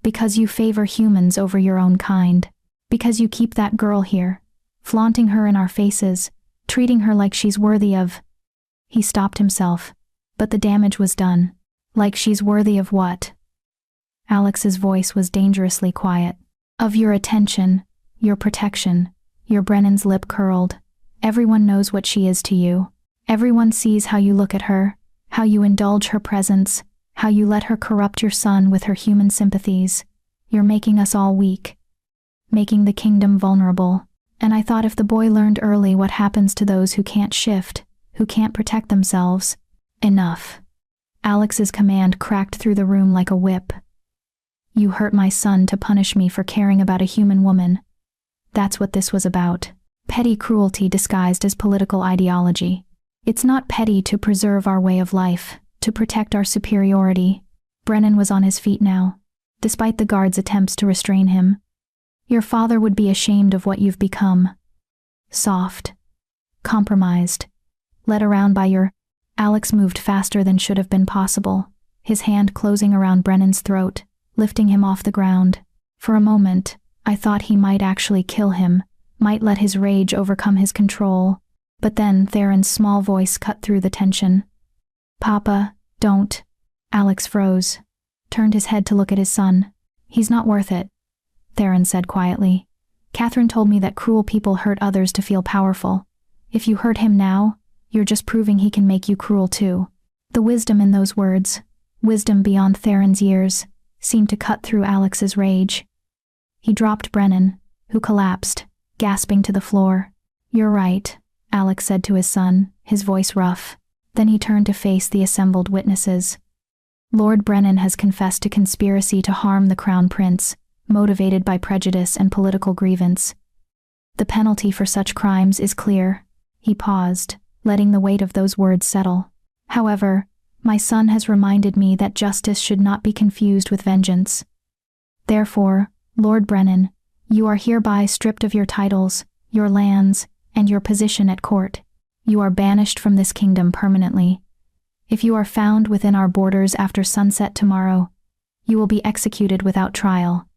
Because you favor humans over your own kind. Because you keep that girl here, flaunting her in our faces, treating her like she's worthy of... He stopped himself, but the damage was done. Like she's worthy of what? Alex's voice was dangerously quiet. Of your attention, your protection. Your Brennan's lip curled. Everyone knows what she is to you. Everyone sees how you look at her, how you indulge her presence, how you let her corrupt your son with her human sympathies. You're making us all weak. Making the kingdom vulnerable. And I thought if the boy learned early what happens to those who can't shift, who can't protect themselves. Enough. Alex's command cracked through the room like a whip. You hurt my son to punish me for caring about a human woman. That's what this was about. Petty cruelty disguised as political ideology. It's not petty to preserve our way of life, to protect our superiority. Brennan was on his feet now, despite the guards' attempts to restrain him. Your father would be ashamed of what you've become. Soft. Compromised. Led around by your... Alex moved faster than should have been possible, his hand closing around Brennan's throat, lifting him off the ground. For a moment, I thought he might actually kill him, might let his rage overcome his control. But then Theron's small voice cut through the tension. Papa, don't. Alex froze, turned his head to look at his son. He's not worth it, Theron said quietly. Katherine told me that cruel people hurt others to feel powerful. If you hurt him now, you're just proving he can make you cruel too. The wisdom in those words, wisdom beyond Theron's years, seemed to cut through Alex's rage. He dropped Brennan, who collapsed, gasping to the floor. You're right, Alex said to his son, his voice rough. Then he turned to face the assembled witnesses. Lord Brennan has confessed to conspiracy to harm the Crown Prince, motivated by prejudice and political grievance. The penalty for such crimes is clear. He paused, letting the weight of those words settle. However, my son has reminded me that justice should not be confused with vengeance. Therefore, Lord Brennan, you are hereby stripped of your titles, your lands, and your position at court. You are banished from this kingdom permanently. If you are found within our borders after sunset tomorrow, you will be executed without trial.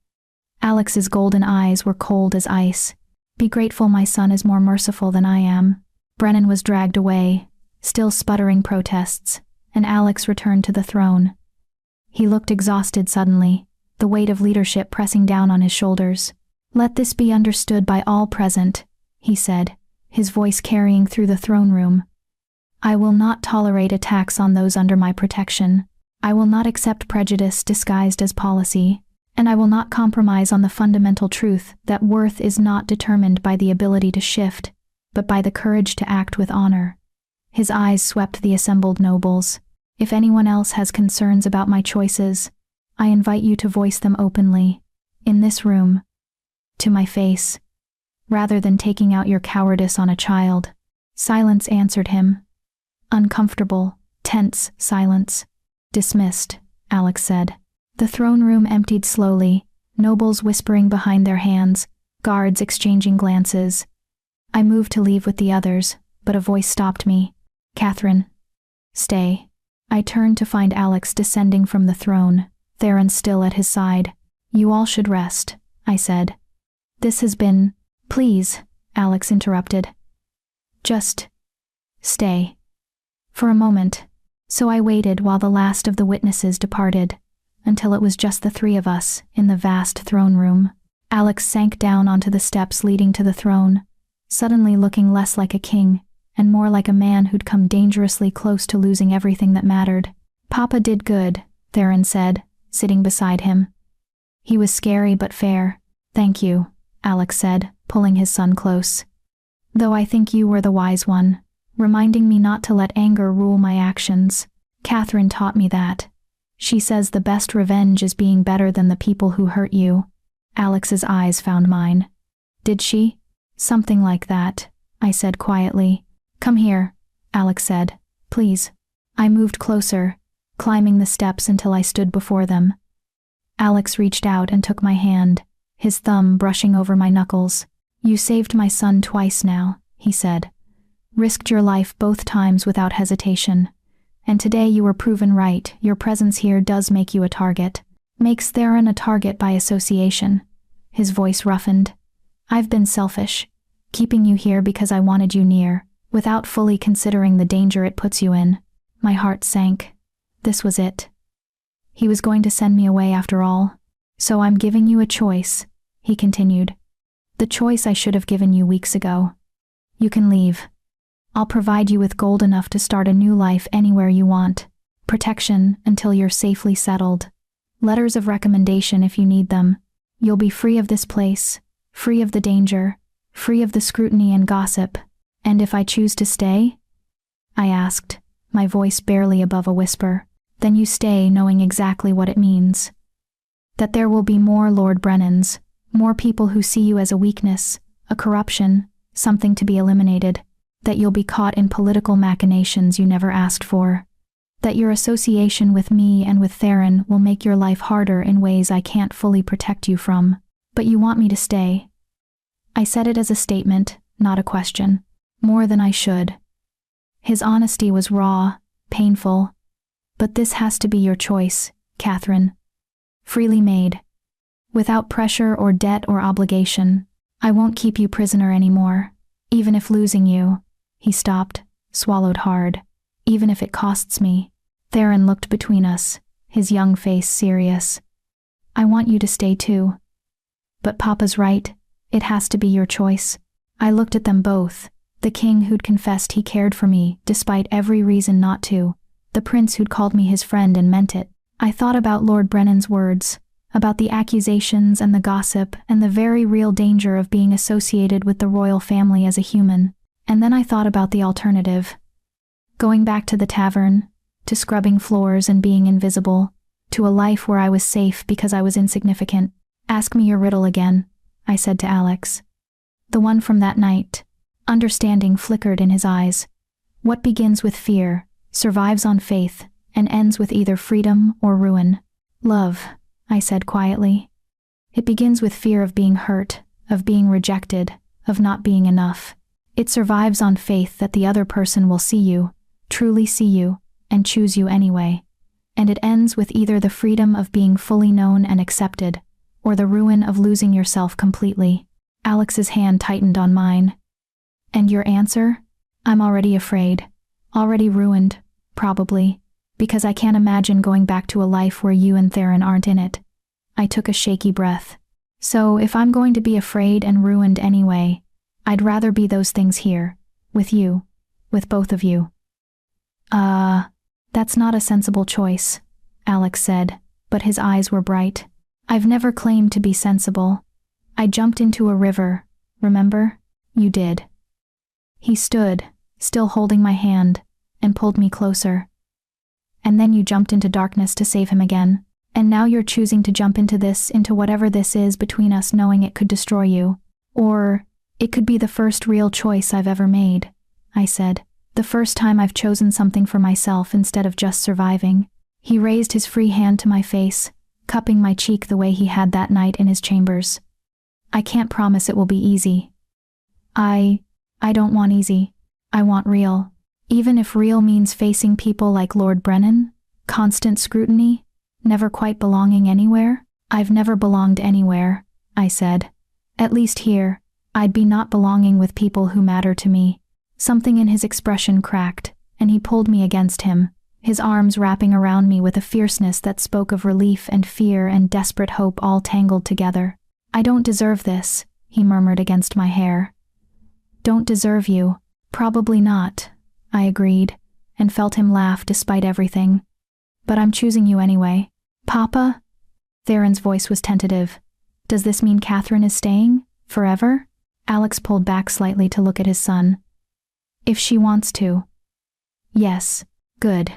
Alex's golden eyes were cold as ice. Be grateful my son is more merciful than I am. Brennan was dragged away, still sputtering protests, and Alex returned to the throne. He looked exhausted suddenly, the weight of leadership pressing down on his shoulders. Let this be understood by all present, he said, his voice carrying through the throne room. I will not tolerate attacks on those under my protection. I will not accept prejudice disguised as policy, and I will not compromise on the fundamental truth that worth is not determined by the ability to shift, but by the courage to act with honor. His eyes swept the assembled nobles. If anyone else has concerns about my choices, I invite you to voice them openly, in this room, to my face, rather than taking out your cowardice on a child. Silence answered him. Uncomfortable, tense silence. Dismissed, Alex said. The throne room emptied slowly, nobles whispering behind their hands, guards exchanging glances. I moved to leave with the others, but a voice stopped me. Katherine. Stay. I turned to find Alex descending from the throne, Theron still at his side. You all should rest, I said. This has been... Please, Alex interrupted. Just... stay. For a moment. So I waited while the last of the witnesses departed, until it was just the three of us in the vast throne room. Alex sank down onto the steps leading to the throne, suddenly looking less like a king, and more like a man who'd come dangerously close to losing everything that mattered. Papa did good, Theron said, sitting beside him. He was scary but fair. Thank you, Alex said, pulling his son close. Though I think you were the wise one, reminding me not to let anger rule my actions. Katherine taught me that. She says the best revenge is being better than the people who hurt you. Alex's eyes found mine. Did she? Something like that, I said quietly. Come here, Alex said. Please. I moved closer, climbing the steps until I stood before them. Alex reached out and took my hand, his thumb brushing over my knuckles. You saved my son twice now, he said. Risked your life both times without hesitation. And today you were proven right. Your presence here does make you a target. Makes Theron a target by association. His voice roughened. I've been selfish, keeping you here because I wanted you near, without fully considering the danger it puts you in. My heart sank. This was it. He was going to send me away after all. So I'm giving you a choice, he continued. The choice I should have given you weeks ago. You can leave. I'll provide you with gold enough to start a new life anywhere you want. Protection until you're safely settled. Letters of recommendation if you need them. You'll be free of this place, free of the danger, free of the scrutiny and gossip. And if I choose to stay? I asked, my voice barely above a whisper. Then you stay knowing exactly what it means. That there will be more Lord Brennans, more people who see you as a weakness, a corruption, something to be eliminated. That you'll be caught in political machinations you never asked for. That your association with me and with Theron will make your life harder in ways I can't fully protect you from. But you want me to stay. I said it as a statement, not a question. More than I should. His honesty was raw, painful. But this has to be your choice, Katherine. Freely made. Without pressure or debt or obligation. I won't keep you prisoner anymore. Even if losing you. He stopped, swallowed hard. Even if it costs me. Theron looked between us, his young face serious. I want you to stay too. But Papa's right, it has to be your choice. I looked at them both, the king who'd confessed he cared for me, despite every reason not to, the prince who'd called me his friend and meant it. I thought about Lord Brennan's words, about the accusations and the gossip and the very real danger of being associated with the royal family as a human, and then I thought about the alternative. Going back to the tavern, to scrubbing floors and being invisible, to a life where I was safe because I was insignificant. Ask me your riddle again, I said to Alex. The one from that night. Understanding flickered in his eyes. What begins with fear, survives on faith, and ends with either freedom or ruin? Love, I said quietly. It begins with fear of being hurt, of being rejected, of not being enough. It survives on faith that the other person will see you, truly see you, and choose you anyway. And it ends with either the freedom of being fully known and accepted, or the ruin of losing yourself completely. Alex's hand tightened on mine. And your answer? I'm already afraid. Already ruined, probably, because I can't imagine going back to a life where you and Theron aren't in it. I took a shaky breath. So if I'm going to be afraid and ruined anyway, I'd rather be those things here, with you, with both of you. That's not a sensible choice, Alex said, but his eyes were bright. I've never claimed to be sensible. I jumped into a river, remember? You did. He stood, still holding my hand, and pulled me closer. And then you jumped into darkness to save him again. And now you're choosing to jump into this, into whatever this is between us, knowing it could destroy you. Or, it could be the first real choice I've ever made, I said. The first time I've chosen something for myself instead of just surviving. He raised his free hand to my face, cupping my cheek the way he had that night in his chambers. I can't promise it will be easy. I don't want easy. I want real. Even if real means facing people like Lord Brennan, constant scrutiny, never quite belonging anywhere. I've never belonged anywhere, I said. At least here, I'd be not belonging with people who matter to me. Something in his expression cracked, and he pulled me against him, his arms wrapping around me with a fierceness that spoke of relief and fear and desperate hope all tangled together. I don't deserve this, he murmured against my hair. Don't deserve you. Probably not, I agreed, and felt him laugh despite everything. But I'm choosing you anyway. Papa? Theron's voice was tentative. Does this mean Katherine is staying? Forever? Alex pulled back slightly to look at his son. If she wants to. Yes, good.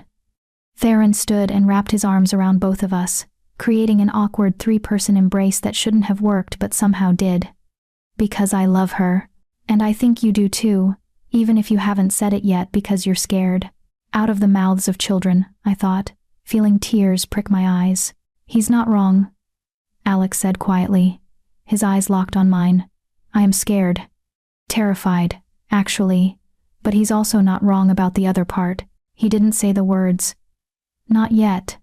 Theron stood and wrapped his arms around both of us, creating an awkward three-person embrace that shouldn't have worked but somehow did. Because I love her. And I think you do too, even if you haven't said it yet because you're scared. Out of the mouths of children, I thought, feeling tears prick my eyes. He's not wrong, Alex said quietly, his eyes locked on mine. I am scared. Terrified, actually. But he's also not wrong about the other part. He didn't say the words. Not yet.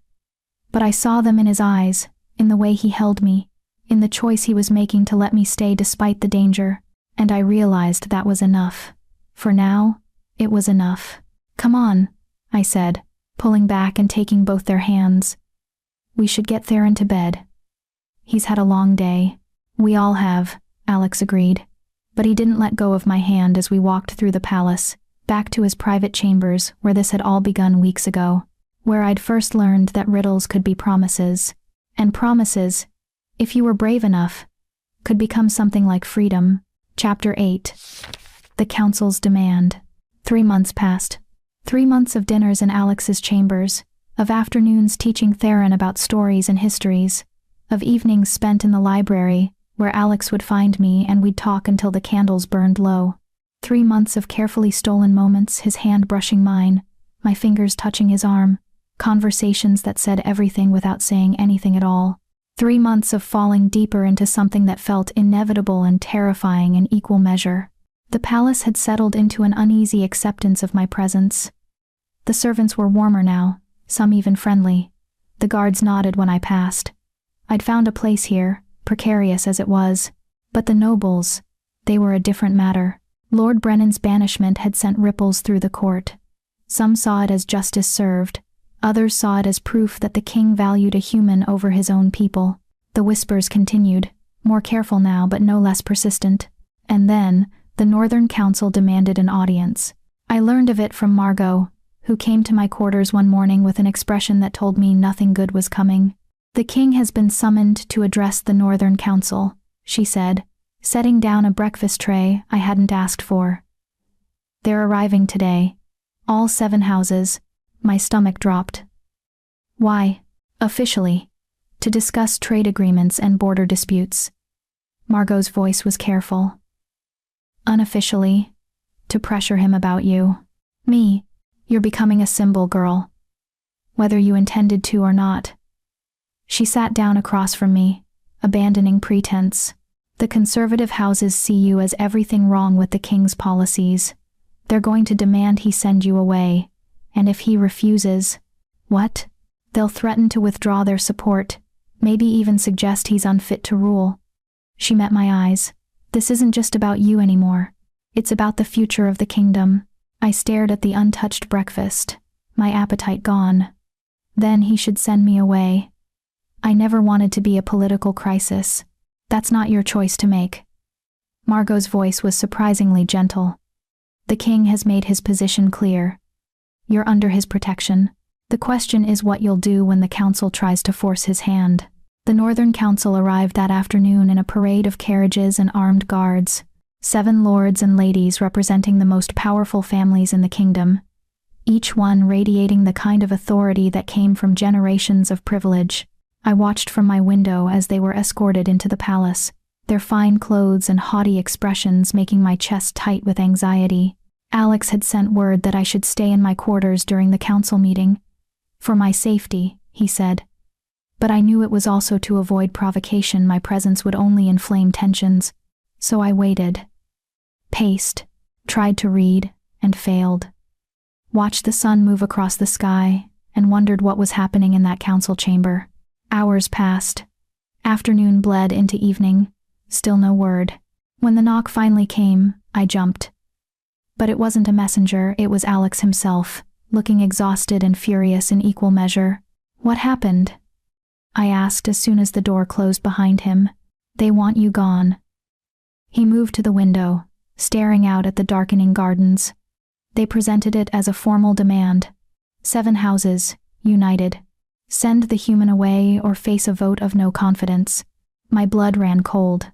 But I saw them in his eyes, in the way he held me, in the choice he was making to let me stay despite the danger, and I realized that was enough. For now, it was enough. Come on, I said, pulling back and taking both their hands. We should get Theron to bed. He's had a long day. We all have, Alex agreed. But he didn't let go of my hand as we walked through the palace, back to his private chambers where this had all begun weeks ago, where I'd first learned that riddles could be promises, and promises, if you were brave enough, could become something like freedom. Chapter 8. The Council's Demand. 3 months passed. 3 months of dinners in Alex's chambers, of afternoons teaching Theron about stories and histories, of evenings spent in the library, where Alex would find me and we'd talk until the candles burned low. 3 months of carefully stolen moments, his hand brushing mine, my fingers touching his arm, conversations that said everything without saying anything at all. 3 months of falling deeper into something that felt inevitable and terrifying in equal measure. The palace had settled into an uneasy acceptance of my presence. The servants were warmer now, some even friendly. The guards nodded when I passed. I'd found a place here, precarious as it was. But the nobles, they were a different matter. Lord Brennan's banishment had sent ripples through the court. Some saw it as justice served. Others saw it as proof that the king valued a human over his own people. The whispers continued, more careful now but no less persistent. And then, the Northern Council demanded an audience. I learned of it from Margot, who came to my quarters one morning with an expression that told me nothing good was coming. "The king has been summoned to address the Northern Council," she said, setting down a breakfast tray I hadn't asked for. "They're arriving today. All 7 houses." My stomach dropped. "Why?" "Officially. To discuss trade agreements and border disputes." Margot's voice was careful. "Unofficially. To pressure him about you. Me. You're becoming a symbol, girl. Whether you intended to or not." She sat down across from me, abandoning pretense. "The conservative houses see you as everything wrong with the king's policies. They're going to demand he send you away. And if he refuses..." "What?" "They'll threaten to withdraw their support, maybe even suggest he's unfit to rule." She met my eyes. "This isn't just about you anymore. It's about the future of the kingdom." I stared at the untouched breakfast, my appetite gone. Then he should send me away. I never wanted to be a political crisis. "That's not your choice to make." Margot's voice was surprisingly gentle. "The king has made his position clear. You're under his protection. The question is what you'll do when the council tries to force his hand." The Northern Council arrived that afternoon in a parade of carriages and armed guards. 7 lords and ladies representing the most powerful families in the kingdom, each one radiating the kind of authority that came from generations of privilege. I watched from my window as they were escorted into the palace, their fine clothes and haughty expressions making my chest tight with anxiety. Alex had sent word that I should stay in my quarters during the council meeting. "For my safety," he said. But I knew it was also to avoid provocation. My presence would only inflame tensions. So I waited. Paced, tried to read, and failed. Watched the sun move across the sky, and wondered what was happening in that council chamber. Hours passed. Afternoon bled into evening. Still no word. When the knock finally came, I jumped. But it wasn't a messenger, it was Alex himself, looking exhausted and furious in equal measure. "What happened?" I asked as soon as the door closed behind him. "They want you gone." He moved to the window, staring out at the darkening gardens. They presented it as a formal demand. 7 houses, united. Send the human away or face a vote of no confidence. My blood ran cold.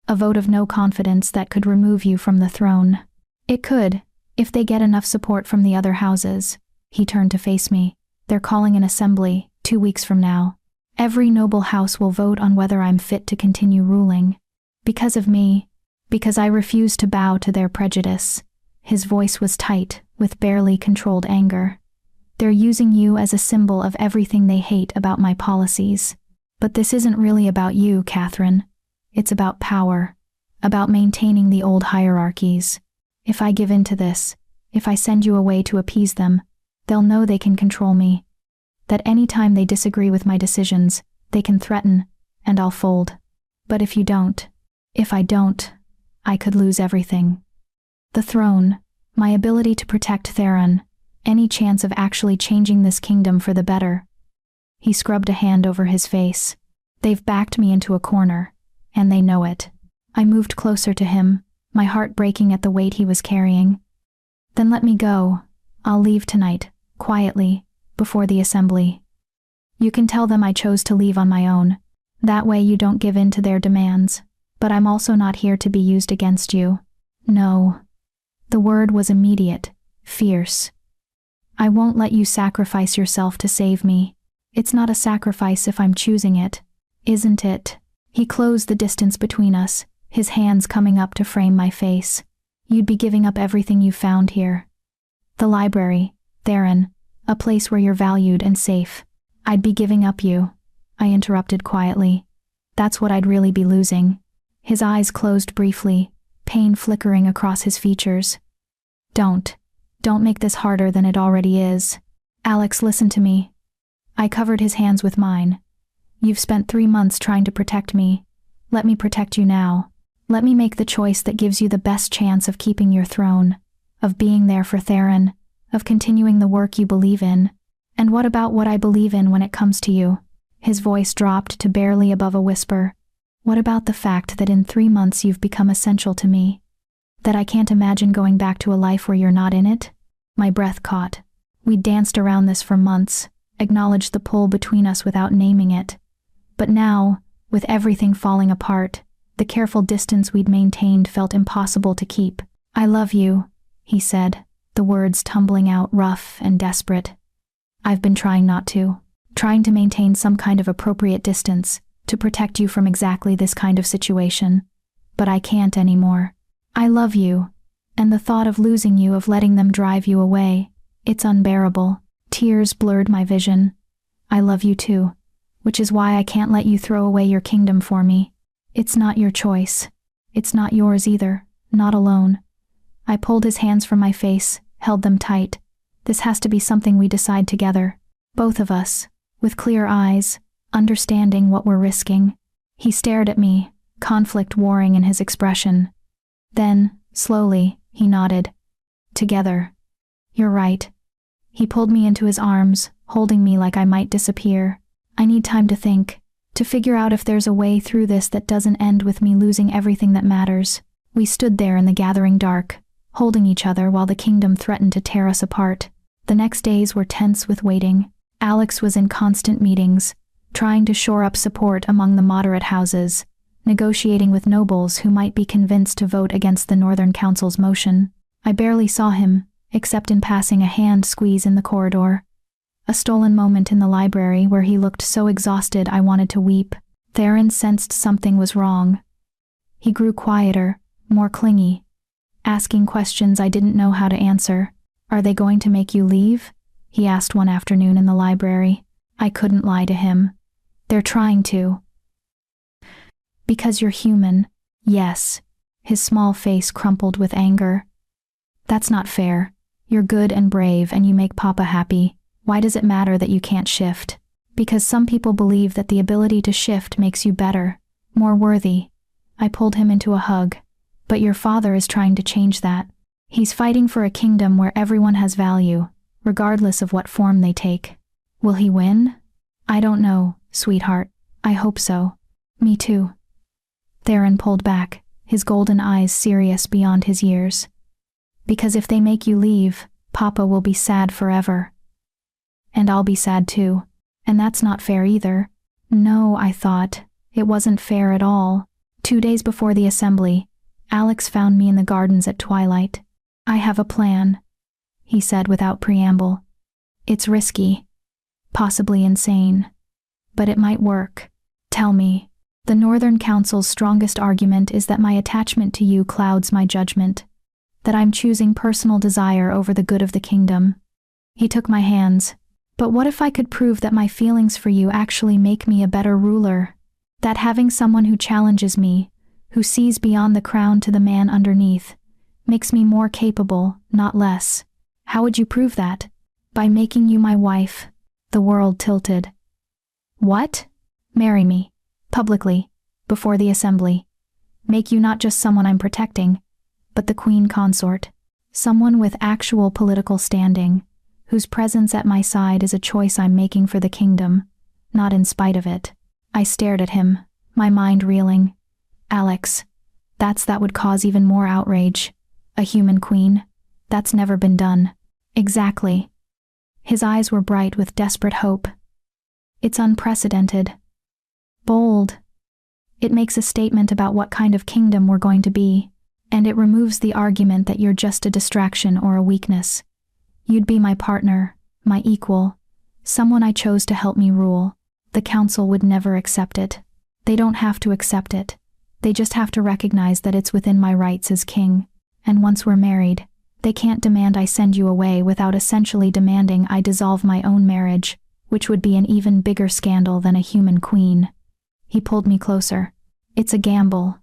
A vote of no confidence that could remove you from the throne. It could, if they get enough support from the other houses. He turned to face me. "They're calling an assembly, 2 weeks from now. Every noble house will vote on whether I'm fit to continue ruling. Because of me, because I refuse to bow to their prejudice." His voice was tight, with barely controlled anger. "They're using you as a symbol of everything they hate about my policies. But this isn't really about you, Katherine. It's about power, about maintaining the old hierarchies. If I give in to this, if I send you away to appease them, they'll know they can control me. That any time they disagree with my decisions, they can threaten, and I'll fold. But if I don't, I could lose everything. The throne, my ability to protect Theron, any chance of actually changing this kingdom for the better." He scrubbed a hand over his face. "They've backed me into a corner, and they know it." I moved closer to him, my heart breaking at the weight he was carrying. "Then let me go. I'll leave tonight, quietly, before the assembly. You can tell them I chose to leave on my own. That way you don't give in to their demands. But I'm also not here to be used against you. No." The word was immediate, fierce. "I won't let you sacrifice yourself to save me. It's not a sacrifice if I'm choosing it, isn't it?" He closed the distance between us, his hands coming up to frame my face. "You'd be giving up everything you found here. The library, Theron, a place where you're valued and safe. I'd be giving up you. I interrupted quietly. That's what I'd really be losing. His eyes closed briefly, pain flickering across his features. Don't make this harder than it already is. Alex, listen to me. I covered his hands with mine. You've spent 3 months trying to protect me. Let me protect you now. Let me make the choice that gives you the best chance of keeping your throne, of being there for Theron, of continuing the work you believe in. And what about what I believe in when it comes to you? His voice dropped to barely above a whisper. What about the fact that in 3 months you've become essential to me? That I can't imagine going back to a life where you're not in it? My breath caught. We'd danced around this for months, acknowledged the pull between us without naming it. But now, with everything falling apart, the careful distance we'd maintained felt impossible to keep. I love you, he said, the words tumbling out rough and desperate. I've been trying not to. Trying to maintain some kind of appropriate distance, to protect you from exactly this kind of situation. But I can't anymore. I love you, and the thought of losing you, of letting them drive you away, it's unbearable. Tears blurred my vision. I love you too, which is why I can't let you throw away your kingdom for me. It's not your choice. It's not yours either, not alone. I pulled his hands from my face, held them tight. This has to be something we decide together, both of us, with clear eyes, understanding what we're risking. He stared at me, conflict warring in his expression. Then, slowly, he nodded. Together. You're right. He pulled me into his arms, holding me like I might disappear. I need time to think, to figure out if there's a way through this that doesn't end with me losing everything that matters. We stood there in the gathering dark, holding each other while the kingdom threatened to tear us apart. The next days were tense with waiting. Alex was in constant meetings, trying to shore up support among the moderate houses, negotiating with nobles who might be convinced to vote against the Northern Council's motion. I barely saw him, except in passing a hand squeeze in the corridor. A stolen moment in the library where he looked so exhausted I wanted to weep. Theron sensed something was wrong. He grew quieter, more clingy, asking questions I didn't know how to answer. Are they going to make you leave? He asked one afternoon in the library. I couldn't lie to him. They're trying to. Because you're human. Yes. His small face crumpled with anger. That's not fair. You're good and brave and you make Papa happy. Why does it matter that you can't shift? Because some people believe that the ability to shift makes you better, more worthy. I pulled him into a hug. But your father is trying to change that. He's fighting for a kingdom where everyone has value, regardless of what form they take. Will he win? I don't know, sweetheart. I hope so. Me too. Theron pulled back, his golden eyes serious beyond his years. Because if they make you leave, Papa will be sad forever. And I'll be sad too. And that's not fair either. No, I thought. It wasn't fair at all. 2 days before the assembly, Alex found me in the gardens at twilight. I have a plan, he said without preamble. It's risky, possibly insane, but it might work. Tell me. The Northern Council's strongest argument is that my attachment to you clouds my judgment, that I'm choosing personal desire over the good of the kingdom. He took my hands. But what if I could prove that my feelings for you actually make me a better ruler? That having someone who challenges me, who sees beyond the crown to the man underneath, makes me more capable, not less. How would you prove that? By making you my wife. The world tilted. What? Marry me. Publicly. Before the assembly. Make you not just someone I'm protecting, but the queen consort. Someone with actual political standing, whose presence at my side is a choice I'm making for the kingdom, not in spite of it. I stared at him, my mind reeling. Alex, that would cause even more outrage. A human queen? That's never been done. Exactly. His eyes were bright with desperate hope. It's unprecedented. Bold. It makes a statement about what kind of kingdom we're going to be, and it removes the argument that you're just a distraction or a weakness. You'd be my partner, my equal, someone I chose to help me rule. The council would never accept it. They don't have to accept it. They just have to recognize that it's within my rights as king. And once we're married, they can't demand I send you away without essentially demanding I dissolve my own marriage, which would be an even bigger scandal than a human queen. He pulled me closer. It's a gamble.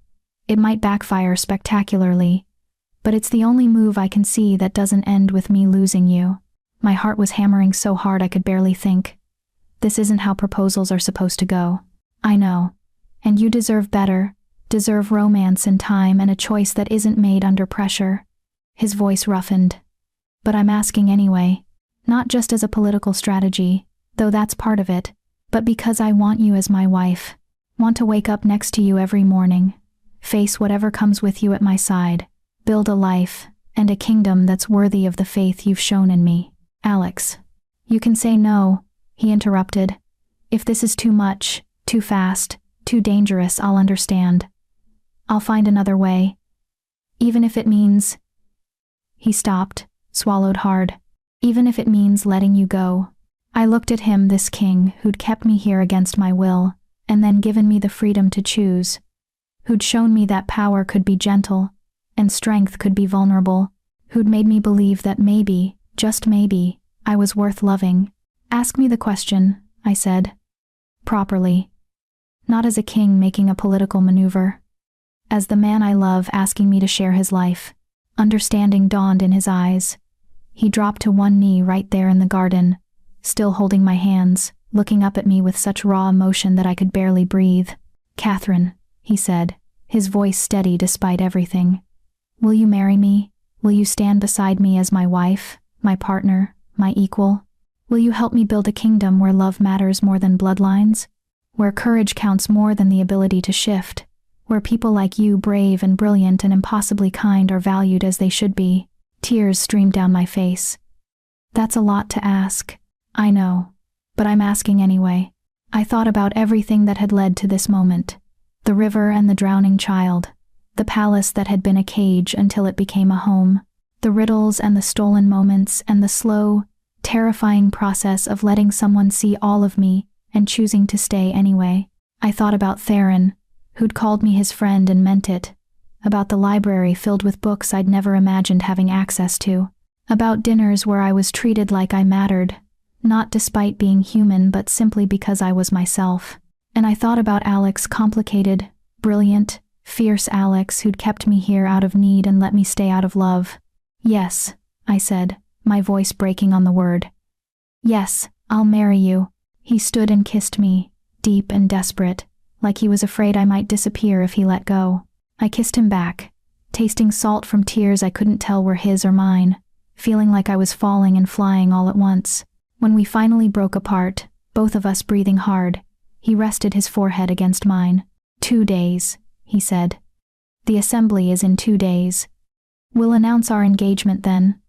It might backfire spectacularly, but it's the only move I can see that doesn't end with me losing you. My heart was hammering so hard I could barely think. This isn't how proposals are supposed to go. I know. And you deserve better, deserve romance and time and a choice that isn't made under pressure. His voice roughened. But I'm asking anyway, not just as a political strategy, though that's part of it, but because I want you as my wife. Want to wake up next to you every morning, face whatever comes with you at my side, build a life and a kingdom that's worthy of the faith you've shown in me. Alex. You can say no, he interrupted. If this is too much, too fast, too dangerous, I'll understand. I'll find another way. Even if it means... He stopped, swallowed hard. Even if it means letting you go. I looked at him, this king who'd kept me here against my will, and then given me the freedom to choose. Who'd shown me that power could be gentle, and strength could be vulnerable. Who'd made me believe that maybe, just maybe, I was worth loving. Ask me the question, I said. Properly. Not as a king making a political maneuver. As the man I love asking me to share his life. Understanding dawned in his eyes. He dropped to one knee right there in the garden, still holding my hands, looking up at me with such raw emotion that I could barely breathe. Katherine, he said, his voice steady despite everything. Will you marry me? Will you stand beside me as my wife, my partner, my equal? Will you help me build a kingdom where love matters more than bloodlines? Where courage counts more than the ability to shift? Where people like you, brave and brilliant and impossibly kind, are valued as they should be? Tears streamed down my face. That's a lot to ask. I know. But I'm asking anyway. I thought about everything that had led to this moment. The river and the drowning child. The palace that had been a cage until it became a home. The riddles and the stolen moments and the slow, terrifying process of letting someone see all of me and choosing to stay anyway. I thought about Theron, who'd called me his friend and meant it. About the library filled with books I'd never imagined having access to. About dinners where I was treated like I mattered, not despite being human but simply because I was myself. And I thought about Alex, complicated, brilliant, fierce Alex who'd kept me here out of need and let me stay out of love. Yes, I said, my voice breaking on the word. Yes, I'll marry you. He stood and kissed me, deep and desperate, like he was afraid I might disappear if he let go. I kissed him back, tasting salt from tears I couldn't tell were his or mine, feeling like I was falling and flying all at once. When we finally broke apart, both of us breathing hard, he rested his forehead against mine. 2 days, he said. The assembly is in 2 days. We'll announce our engagement then.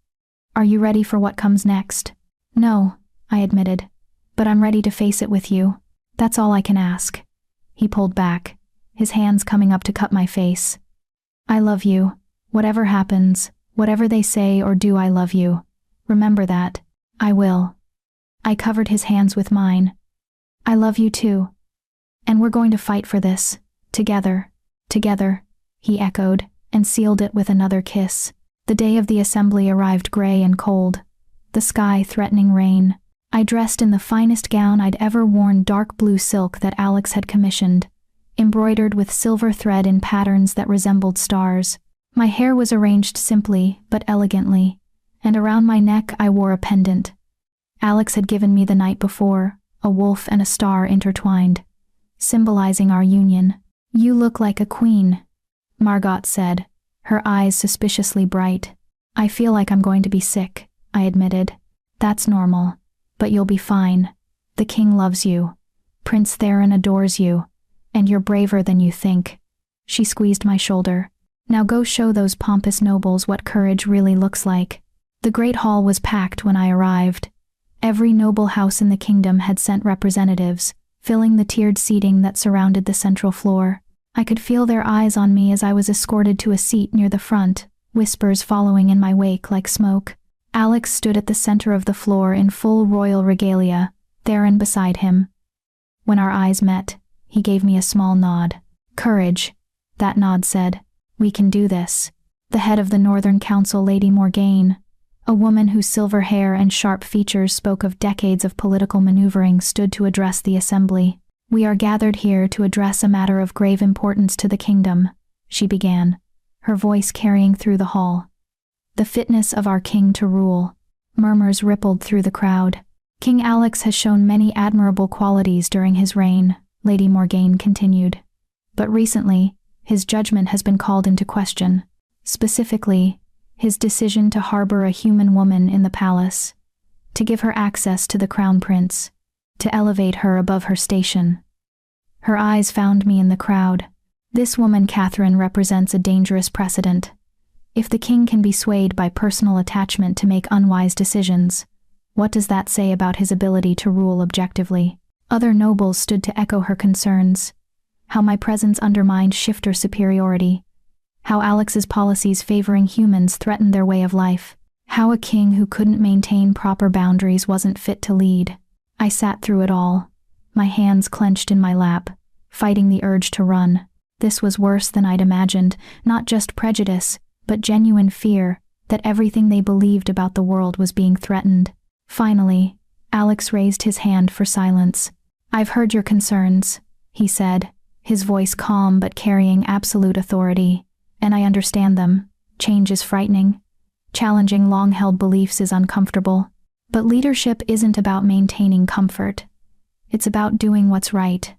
Are you ready for what comes next? No, I admitted, but I'm ready to face it with you. That's all I can ask. He pulled back, his hands coming up to cup my face. I love you. Whatever happens, whatever they say or do, I love you. Remember that. I will. I covered his hands with mine. I love you too. And we're going to fight for this. Together. Together, he echoed, and sealed it with another kiss. The day of the assembly arrived gray and cold, the sky threatening rain. I dressed in the finest gown I'd ever worn, dark blue silk that Alex had commissioned, embroidered with silver thread in patterns that resembled stars. My hair was arranged simply but elegantly, and around my neck I wore a pendant. Alex had given me the night before, a wolf and a star intertwined, symbolizing our union. You look like a queen, Margot said, her eyes suspiciously bright. I feel like I'm going to be sick, I admitted. That's normal, but you'll be fine. The king loves you. Prince Theron adores you, and you're braver than you think. She squeezed my shoulder. Now go show those pompous nobles what courage really looks like. The great hall was packed when I arrived. Every noble house in the kingdom had sent representatives, filling the tiered seating that surrounded the central floor. I could feel their eyes on me as I was escorted to a seat near the front, whispers following in my wake like smoke. Alex stood at the center of the floor in full royal regalia, Theron beside him. When our eyes met, he gave me a small nod. Courage, that nod said. We can do this. The head of the Northern Council, Lady Morgaine, A woman whose silver hair and sharp features spoke of decades of political maneuvering stood to address the assembly. "We are gathered here to address a matter of grave importance to the kingdom," she began, her voice carrying through the hall. "The fitness of our king to rule." Murmurs rippled through the crowd. "King Alex has shown many admirable qualities during his reign," Lady Morgaine continued. "But recently, his judgment has been called into question. Specifically, his decision to harbor a human woman in the palace, to give her access to the crown prince, to elevate her above her station." Her eyes found me in the crowd. "This woman, Katherine, represents a dangerous precedent. If the king can be swayed by personal attachment to make unwise decisions, what does that say about his ability to rule objectively?" Other nobles stood to echo her concerns. How my presence undermined shifter superiority. How Alex's policies favoring humans threatened their way of life. How a king who couldn't maintain proper boundaries wasn't fit to lead. I sat through it all, my hands clenched in my lap, fighting the urge to run. This was worse than I'd imagined, not just prejudice, but genuine fear that everything they believed about the world was being threatened. Finally, Alex raised his hand for silence. "I've heard your concerns," he said, his voice calm but carrying absolute authority. "And I understand them. Change is frightening. Challenging long-held beliefs is uncomfortable. But leadership isn't about maintaining comfort. It's about doing what's right,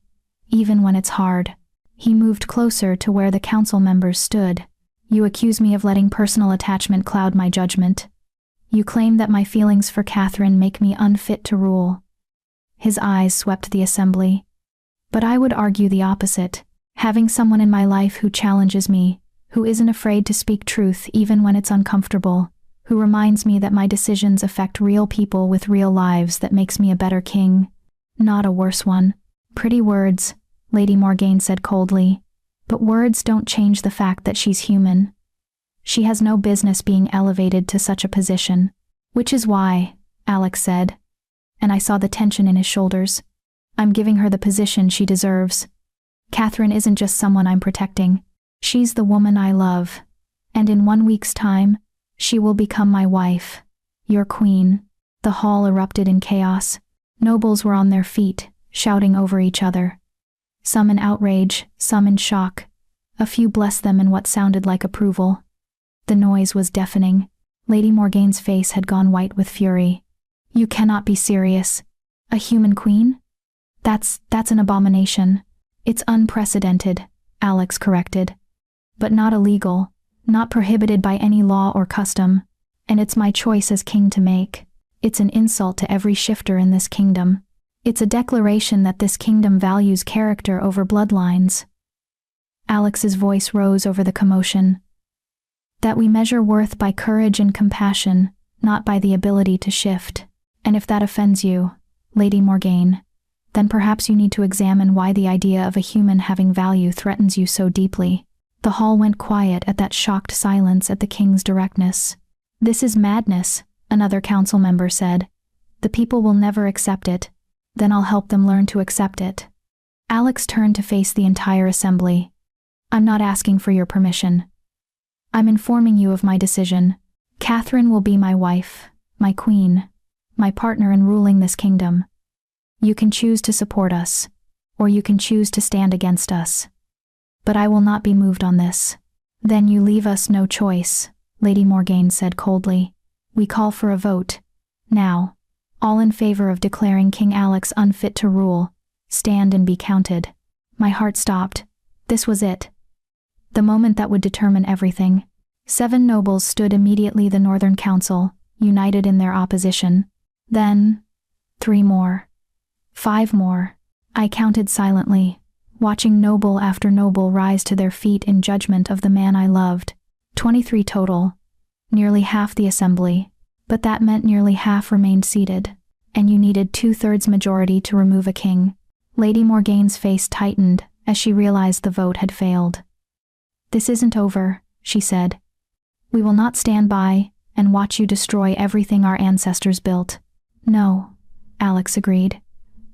even when it's hard." He moved closer to where the council members stood. "You accuse me of letting personal attachment cloud my judgment. You claim that my feelings for Katherine make me unfit to rule." His eyes swept the assembly. "But I would argue the opposite. Having someone in my life who challenges me, who isn't afraid to speak truth even when it's uncomfortable, who reminds me that my decisions affect real people with real lives, that makes me a better king, not a worse one." "Pretty words," Lady Morgaine said coldly, "but words don't change the fact that she's human. She has no business being elevated to such a position." "Which is why," Alex said, and I saw the tension in his shoulders, "I'm giving her the position she deserves. Katherine isn't just someone I'm protecting. She's the woman I love, and in 1 week's time, she will become my wife, your queen." The hall erupted in chaos. Nobles were on their feet, shouting over each other. Some in outrage, some in shock. A few blessed them in what sounded like approval. The noise was deafening. Lady Morgaine's face had gone white with fury. "You cannot be serious. A human queen? That's an abomination." "It's unprecedented," Alex corrected. "But not illegal, not prohibited by any law or custom, and it's my choice as king to make. It's an insult to every shifter in this kingdom. It's a declaration that this kingdom values character over bloodlines." Alex's voice rose over the commotion. "That we measure worth by courage and compassion, not by the ability to shift. And if that offends you, Lady Morgaine, then perhaps you need to examine why the idea of a human having value threatens you so deeply." The hall went quiet at that shocked silence at the king's directness. "This is madness," another council member said. "The people will never accept it. Then I'll help them learn to accept it." Alex turned to face the entire assembly. "I'm not asking for your permission. I'm informing you of my decision. Katherine will be my wife, my queen, my partner in ruling this kingdom. You can choose to support us, or you can choose to stand against us. But I will not be moved on this." "Then you leave us no choice," Lady Morgaine said coldly. "We call for a vote. Now, all in favor of declaring King Alex unfit to rule, stand and be counted." My heart stopped. This was it. The moment that would determine everything. 7 nobles stood immediately the Northern Council, united in their opposition. Then, 3 more. 5 more. I counted silently, watching noble after noble rise to their feet in judgment of the man I loved. 23 total. Nearly half the assembly. But that meant nearly half remained seated, and you needed 2/3 majority to remove a king. Lady Morgaine's face tightened as she realized the vote had failed. "This isn't over," she said. "We will not stand by and watch you destroy everything our ancestors built." "No," Alex agreed.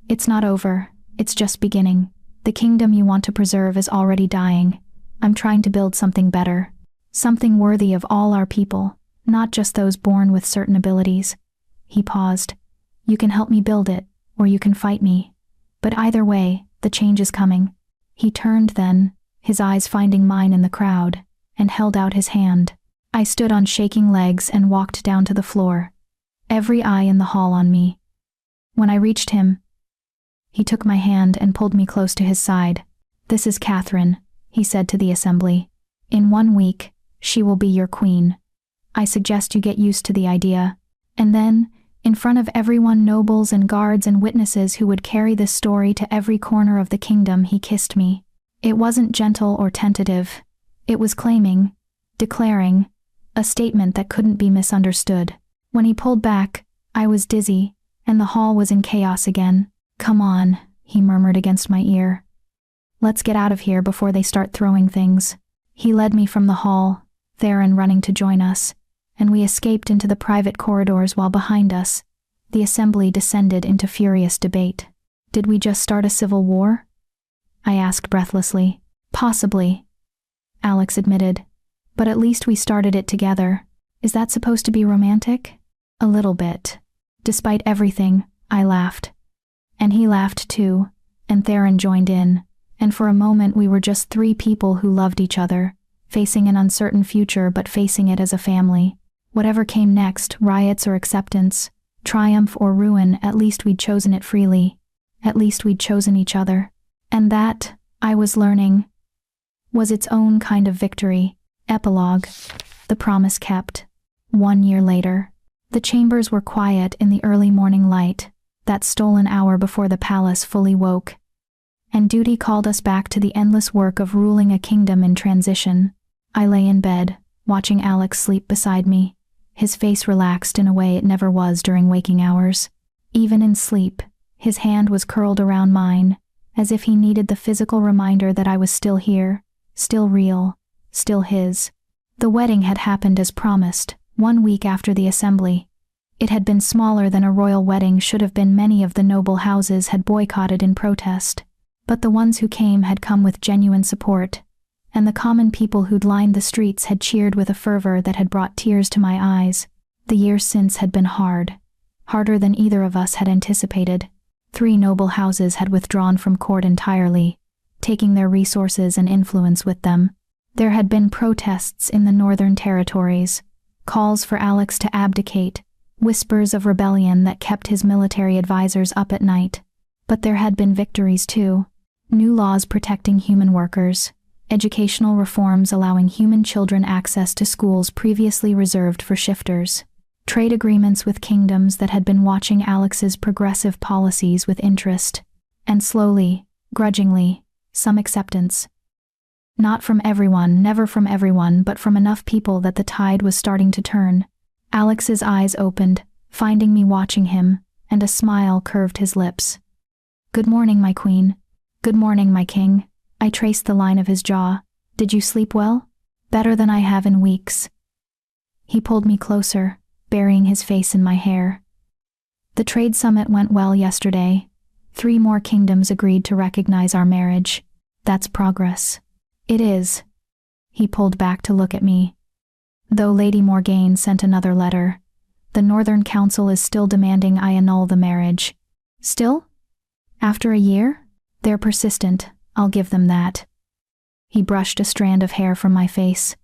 "It's not over, it's just beginning. The kingdom you want to preserve is already dying. I'm trying to build something better. Something worthy of all our people, not just those born with certain abilities. He paused. You can help me build it, or you can fight me. But either way, the change is coming. He turned then, his eyes finding mine in the crowd, and held out his hand. I stood on shaking legs and walked down to the floor, every eye in the hall on me. When I reached him, he took my hand and pulled me close to his side. This is Katherine, he said to the assembly. In 1 week, she will be your queen. I suggest you get used to the idea. And then, in front of everyone, nobles and guards and witnesses who would carry this story to every corner of the kingdom, he kissed me. It wasn't gentle or tentative. It was claiming, declaring, a statement that couldn't be misunderstood. When he pulled back, I was dizzy, and the hall was in chaos again. Come on, he murmured against my ear. Let's get out of here before they start throwing things. He led me from the hall, Theron running to join us, and we escaped into the private corridors while behind us, the assembly descended into furious debate. Did we just start a civil war? I asked breathlessly. Possibly, Alex admitted, but at least we started it together. Is that supposed to be romantic? A little bit. Despite everything, I laughed. And he laughed too, and Theron joined in, and for a moment we were just 3 people who loved each other, facing an uncertain future but facing it as a family. Whatever came next, riots or acceptance, triumph or ruin, at least we'd chosen it freely. At least we'd chosen each other. And that, I was learning, was its own kind of victory. Epilogue. The promise kept. 1 year later. The chambers were quiet in the early morning light, that stolen hour before the palace fully woke. And duty called us back to the endless work of ruling a kingdom in transition. I lay in bed, watching Alex sleep beside me, his face relaxed in a way it never was during waking hours. Even in sleep, his hand was curled around mine, as if he needed the physical reminder that I was still here, still real, still his. The wedding had happened as promised, 1 week after the assembly. It had been smaller than a royal wedding should have been. Many of the noble houses had boycotted in protest, but the ones who came had come with genuine support, and the common people who'd lined the streets had cheered with a fervor that had brought tears to my eyes. The years since had been hard, harder than either of us had anticipated. 3 noble houses had withdrawn from court entirely, taking their resources and influence with them. There had been protests in the northern territories, calls for Alex to abdicate, whispers of rebellion that kept his military advisors up at night. But there had been victories too. New laws protecting human workers, educational reforms allowing human children access to schools previously reserved for shifters, trade agreements with kingdoms that had been watching Alex's progressive policies with interest, and slowly, grudgingly, some acceptance. Not from everyone, never from everyone, but from enough people that the tide was starting to turn. Alex's eyes opened, finding me watching him, and a smile curved his lips. Good morning, my queen. Good morning, my king. I traced the line of his jaw. Did you sleep well? Better than I have in weeks. He pulled me closer, burying his face in my hair. The trade summit went well yesterday. 3 more kingdoms agreed to recognize our marriage. That's progress. It is. He pulled back to look at me. Though Lady Morgaine sent another letter, the Northern Council is still demanding I annul the marriage. Still? After a year? They're persistent, I'll give them that. He brushed a strand of hair from my face.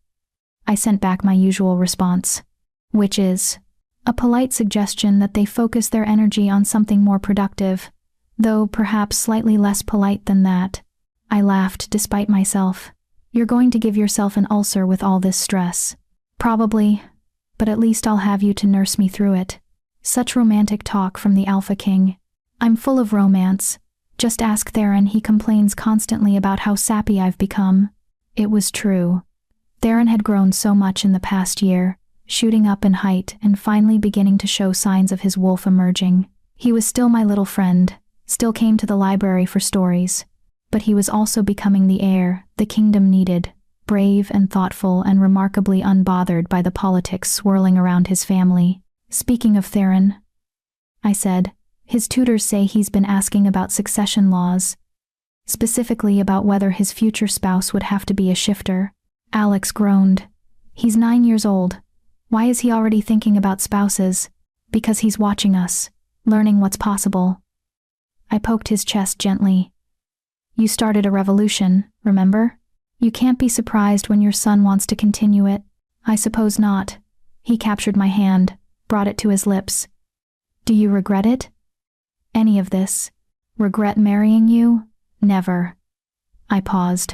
I sent back my usual response, which is a polite suggestion that they focus their energy on something more productive, though perhaps slightly less polite than that. I laughed despite myself. You're going to give yourself an ulcer with all this stress. Probably, but at least I'll have you to nurse me through it. Such romantic talk from the Alpha King. I'm full of romance. Just ask Theron, he complains constantly about how sappy I've become. It was true. Theron had grown so much in the past year, shooting up in height and finally beginning to show signs of his wolf emerging. He was still my little friend, still came to the library for stories. But he was also becoming the heir the kingdom needed, brave and thoughtful and remarkably unbothered by the politics swirling around his family. Speaking of Theron, I said, his tutors say he's been asking about succession laws, specifically about whether his future spouse would have to be a shifter. Alex groaned. He's 9 years old. Why is he already thinking about spouses? Because he's watching us, learning what's possible. I poked his chest gently. You started a revolution, remember? You can't be surprised when your son wants to continue it. I suppose not. He captured my hand, brought it to his lips. Do you regret it? Any of this? Regret marrying you? Never. I paused.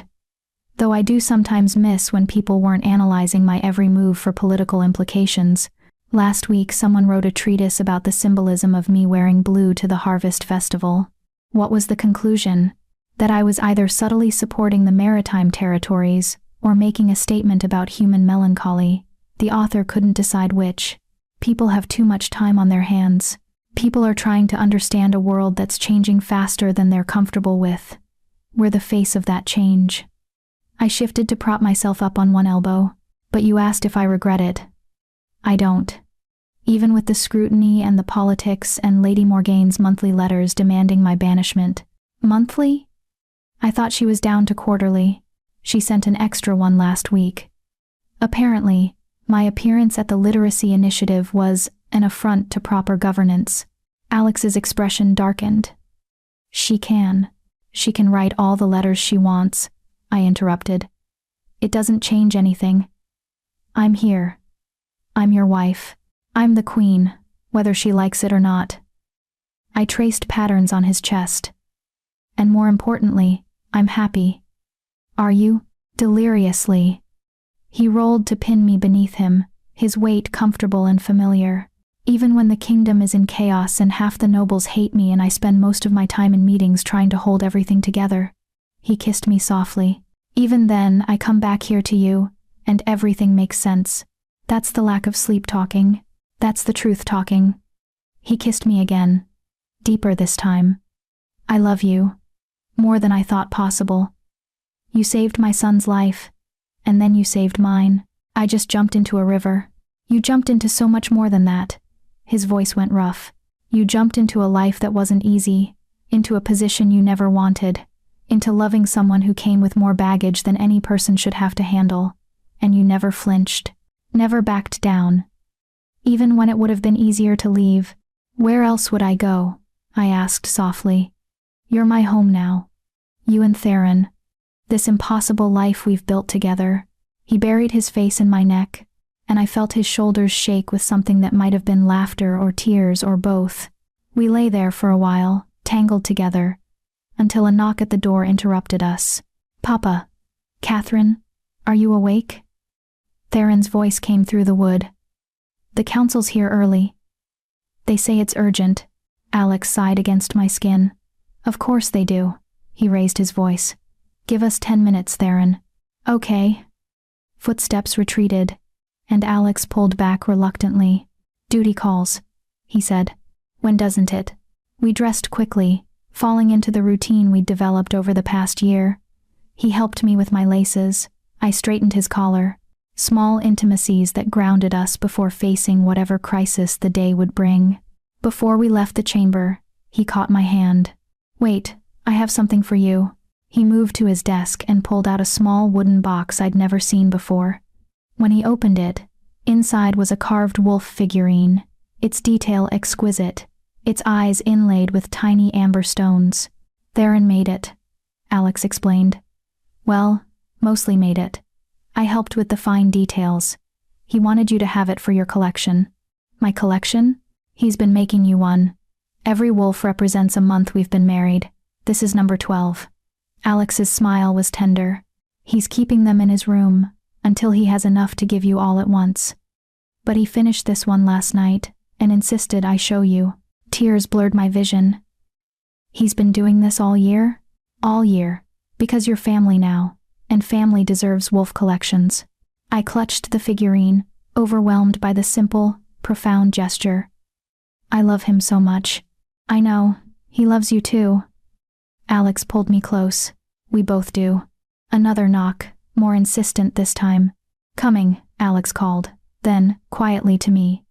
Though I do sometimes miss when people weren't analyzing my every move for political implications. Last week someone wrote a treatise about the symbolism of me wearing blue to the harvest festival. What was the conclusion? That I was either subtly supporting the maritime territories or making a statement about human melancholy. The author couldn't decide which. People have too much time on their hands. People are trying to understand a world that's changing faster than they're comfortable with. We're the face of that change. I shifted to prop myself up on one elbow. But you asked if I regret it. I don't. Even with the scrutiny and the politics and Lady Morgaine's monthly letters demanding my banishment. Monthly? I thought she was down to quarterly. She sent an extra one last week. Apparently, my appearance at the literacy initiative was an affront to proper governance. Alex's expression darkened. She can write all the letters she wants, I interrupted. It doesn't change anything. I'm here. I'm your wife. I'm the queen, whether she likes it or not. I traced patterns on his chest. And more importantly, I'm happy. Are you? Deliriously. He rolled to pin me beneath him, his weight comfortable and familiar. Even when the kingdom is in chaos and half the nobles hate me and I spend most of my time in meetings trying to hold everything together. He kissed me softly. Even then, I come back here to you, and everything makes sense. That's the lack of sleep talking. That's the truth talking. He kissed me again. Deeper this time. I love you. More than I thought possible. You saved my son's life. And then you saved mine. I just jumped into a river. You jumped into so much more than that. His voice went rough. You jumped into a life that wasn't easy, into a position you never wanted, into loving someone who came with more baggage than any person should have to handle. And you never flinched. Never backed down. Even when it would have been easier to leave. Where else would I go? I asked softly. You're my home now. You and Theron. This impossible life we've built together. He buried his face in my neck, and I felt his shoulders shake with something that might have been laughter or tears or both. We lay there for a while, tangled together, until a knock at the door interrupted us. Papa. Katherine, are you awake? Theron's voice came through the wood. The council's here early. They say it's urgent. Alex sighed against my skin. Of course they do. He raised his voice. Give us 10 minutes, Theron. Okay. Footsteps retreated, and Alex pulled back reluctantly. Duty calls, he said. When doesn't it? We dressed quickly, falling into the routine we'd developed over the past year. He helped me with my laces. I straightened his collar. Small intimacies that grounded us before facing whatever crisis the day would bring. Before we left the chamber, he caught my hand. Wait, I have something for you. He moved to his desk and pulled out a small wooden box I'd never seen before. When he opened it, inside was a carved wolf figurine, its detail exquisite, its eyes inlaid with tiny amber stones. Theron made it, Alex explained. Well, mostly made it. I helped with the fine details. He wanted you to have it for your collection. My collection? He's been making you one. Every wolf represents a month we've been married. This is number 12. Alex's smile was tender. He's keeping them in his room, until he has enough to give you all at once. But he finished this one last night, and insisted I show you. Tears blurred my vision. He's been doing this all year? All year. Because you're family now, and family deserves wolf collections. I clutched the figurine, overwhelmed by the simple, profound gesture. I love him so much. I know, he loves you too. Alex pulled me close. We both do. Another knock, more insistent this time. Coming, Alex called, then, quietly to me.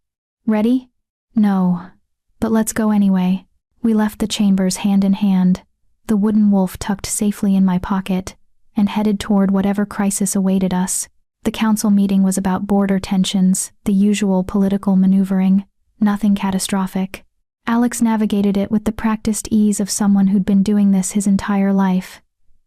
Ready? No. But let's go anyway. We left the chambers hand in hand, the wooden wolf tucked safely in my pocket, and headed toward whatever crisis awaited us. The council meeting was about border tensions, the usual political maneuvering, nothing catastrophic. Alex navigated it with the practiced ease of someone who'd been doing this his entire life.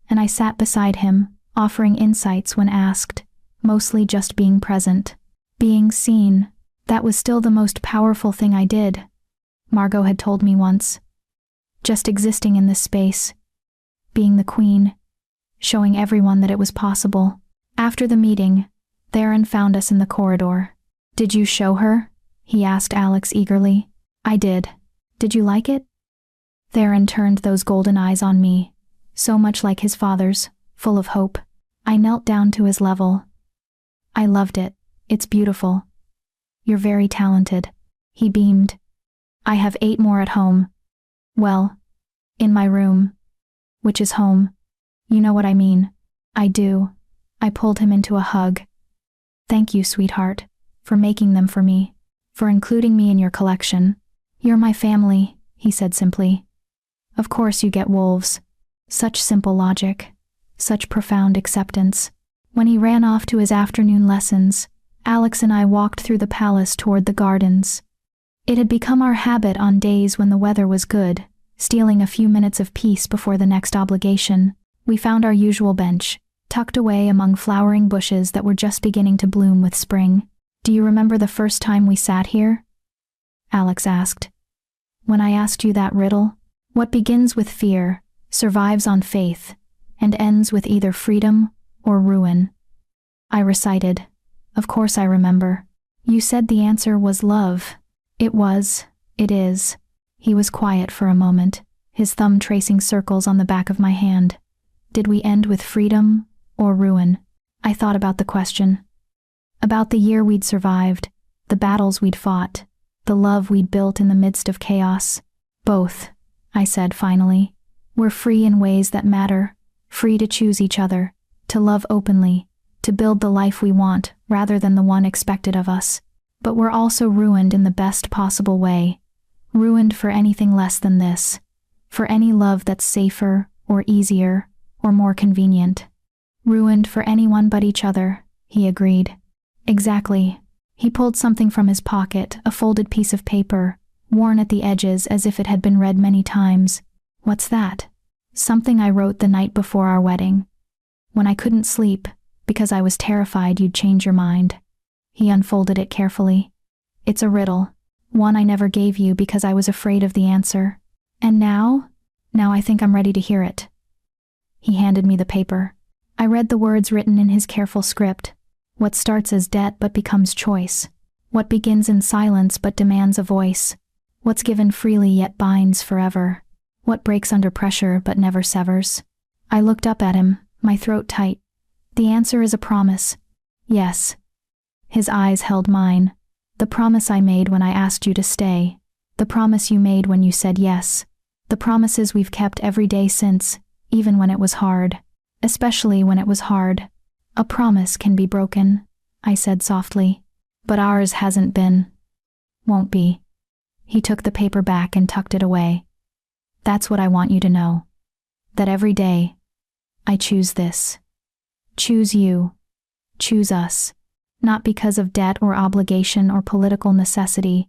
And I sat beside him, offering insights when asked, mostly just being present. Being seen, that was still the most powerful thing I did, Margot had told me once. Just existing in this space, being the queen, showing everyone that it was possible. After the meeting, Theron found us in the corridor. "Did you show her?" he asked Alex eagerly. "I did. Did you like it?" Theron turned those golden eyes on me, so much like his father's, full of hope. I knelt down to his level. "I loved it. It's beautiful. You're very talented." He beamed. "I have 8 more at home. Well, in my room, which is home. You know what I mean." "I do." I pulled him into a hug. "Thank you, sweetheart, for making them for me, for including me in your collection. You're my family," he said simply. "Of course you get wolves." Such simple logic, such profound acceptance. When he ran off to his afternoon lessons, Alex and I walked through the palace toward the gardens. It had become our habit on days when the weather was good, stealing a few minutes of peace before the next obligation. We found our usual bench, tucked away among flowering bushes that were just beginning to bloom with spring. "Do you remember the first time we sat here?" Alex asked. "When I asked you that riddle, what begins with fear, survives on faith, and ends with either freedom or ruin?" I recited. "Of course I remember. You said the answer was love." "It was. It is." He was quiet for a moment, his thumb tracing circles on the back of my hand. "Did we end with freedom or ruin?" I thought about the question. About the year we'd survived, the battles we'd fought, the love we'd built in the midst of chaos. "Both," I said finally. "We're free in ways that matter, free to choose each other, to love openly, to build the life we want rather than the one expected of us. But we're also ruined in the best possible way, ruined for anything less than this, for any love that's safer or easier or more convenient. Ruined for anyone but each other," he agreed. "Exactly." He pulled something from his pocket, a folded piece of paper, worn at the edges as if it had been read many times. "What's that?" "Something I wrote the night before our wedding, when I couldn't sleep, because I was terrified you'd change your mind." He unfolded it carefully. "It's a riddle, one I never gave you because I was afraid of the answer. And now I think I'm ready to hear it." He handed me the paper. I read the words written in his careful script. What starts as debt but becomes choice. What begins in silence but demands a voice. What's given freely yet binds forever. What breaks under pressure but never severs. I looked up at him, my throat tight. "The answer is a promise." "Yes." His eyes held mine. "The promise I made when I asked you to stay. The promise you made when you said yes. The promises we've kept every day since, even when it was hard. Especially when it was hard. A promise can be broken," I said softly. "But ours hasn't been. Won't be." He took the paper back and tucked it away. "That's what I want you to know. That every day, I choose this. Choose you. Choose us. Not because of debt or obligation or political necessity,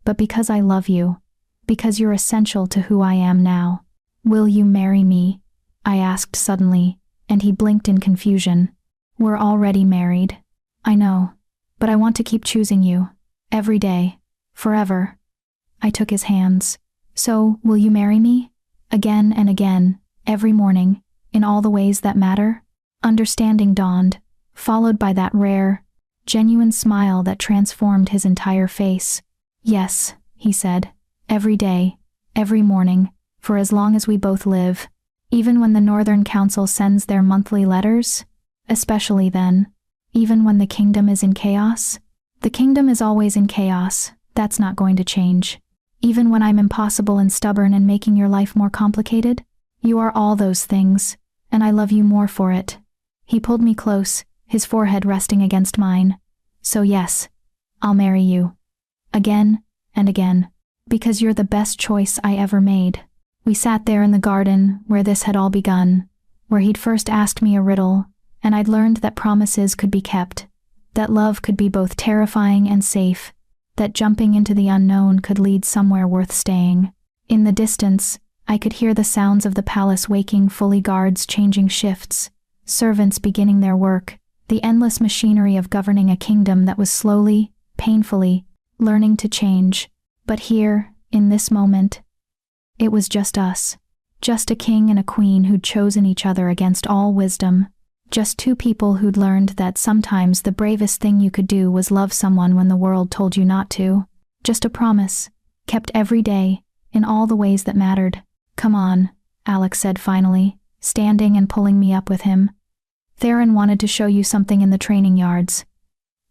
but because I love you, because you're essential to who I am now. Will you marry me?" I asked suddenly, and he blinked in confusion. "We're already married." "I know, but I want to keep choosing you. Every day. Forever." I took his hands. "So, will you marry me? Again and again, every morning, in all the ways that matter?" Understanding dawned, followed by that rare, genuine smile that transformed his entire face. "Yes," he said, "every day, every morning, for as long as we both live. Even when the Northern Council sends their monthly letters? Especially then. Even when the kingdom is in chaos? The kingdom is always in chaos, that's not going to change. Even when I'm impossible and stubborn and making your life more complicated? You are all those things, and I love you more for it." He pulled me close, his forehead resting against mine. "So yes, I'll marry you. Again and again. Because you're the best choice I ever made." We sat there in the garden where this had all begun, where he'd first asked me a riddle, and I'd learned that promises could be kept, that love could be both terrifying and safe, that jumping into the unknown could lead somewhere worth staying. In the distance, I could hear the sounds of the palace waking, fully guards changing shifts, servants beginning their work, the endless machinery of governing a kingdom that was slowly, painfully, learning to change. But here, in this moment, it was just us. Just a king and a queen who'd chosen each other against all wisdom. Just two people who'd learned that sometimes the bravest thing you could do was love someone when the world told you not to. Just a promise, kept every day, in all the ways that mattered. "Come on," Alex said finally, standing and pulling me up with him. "Theron wanted to show you something in the training yards.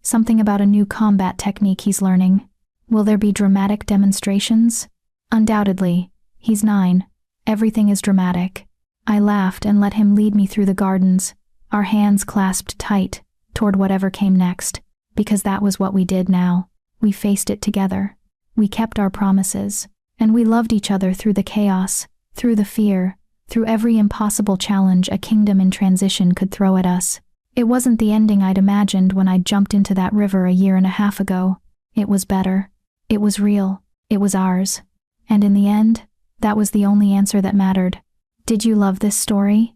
Something about a new combat technique he's learning. Will there be dramatic demonstrations?" "Undoubtedly. He's 9. Everything is dramatic." I laughed and let him lead me through the gardens, our hands clasped tight toward whatever came next, because that was what we did now. We faced it together. We kept our promises, and we loved each other through the chaos, through the fear, through every impossible challenge a kingdom in transition could throw at us. It wasn't the ending I'd imagined when I jumped into that river a year and a half ago. It was better. It was real. It was ours. And in the end, that was the only answer that mattered. Did you love this story?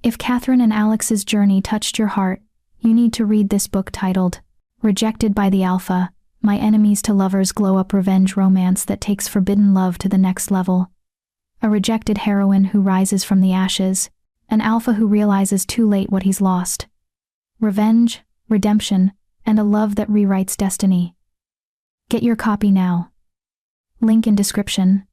If Katherine and Alex's journey touched your heart, you need to read this book titled Rejected by the Alpha, My Enemies to Lovers Glow-Up Revenge Romance that takes forbidden love to the next level. A rejected heroine who rises from the ashes, an alpha who realizes too late what he's lost. Revenge, redemption, and a love that rewrites destiny. Get your copy now. Link in description.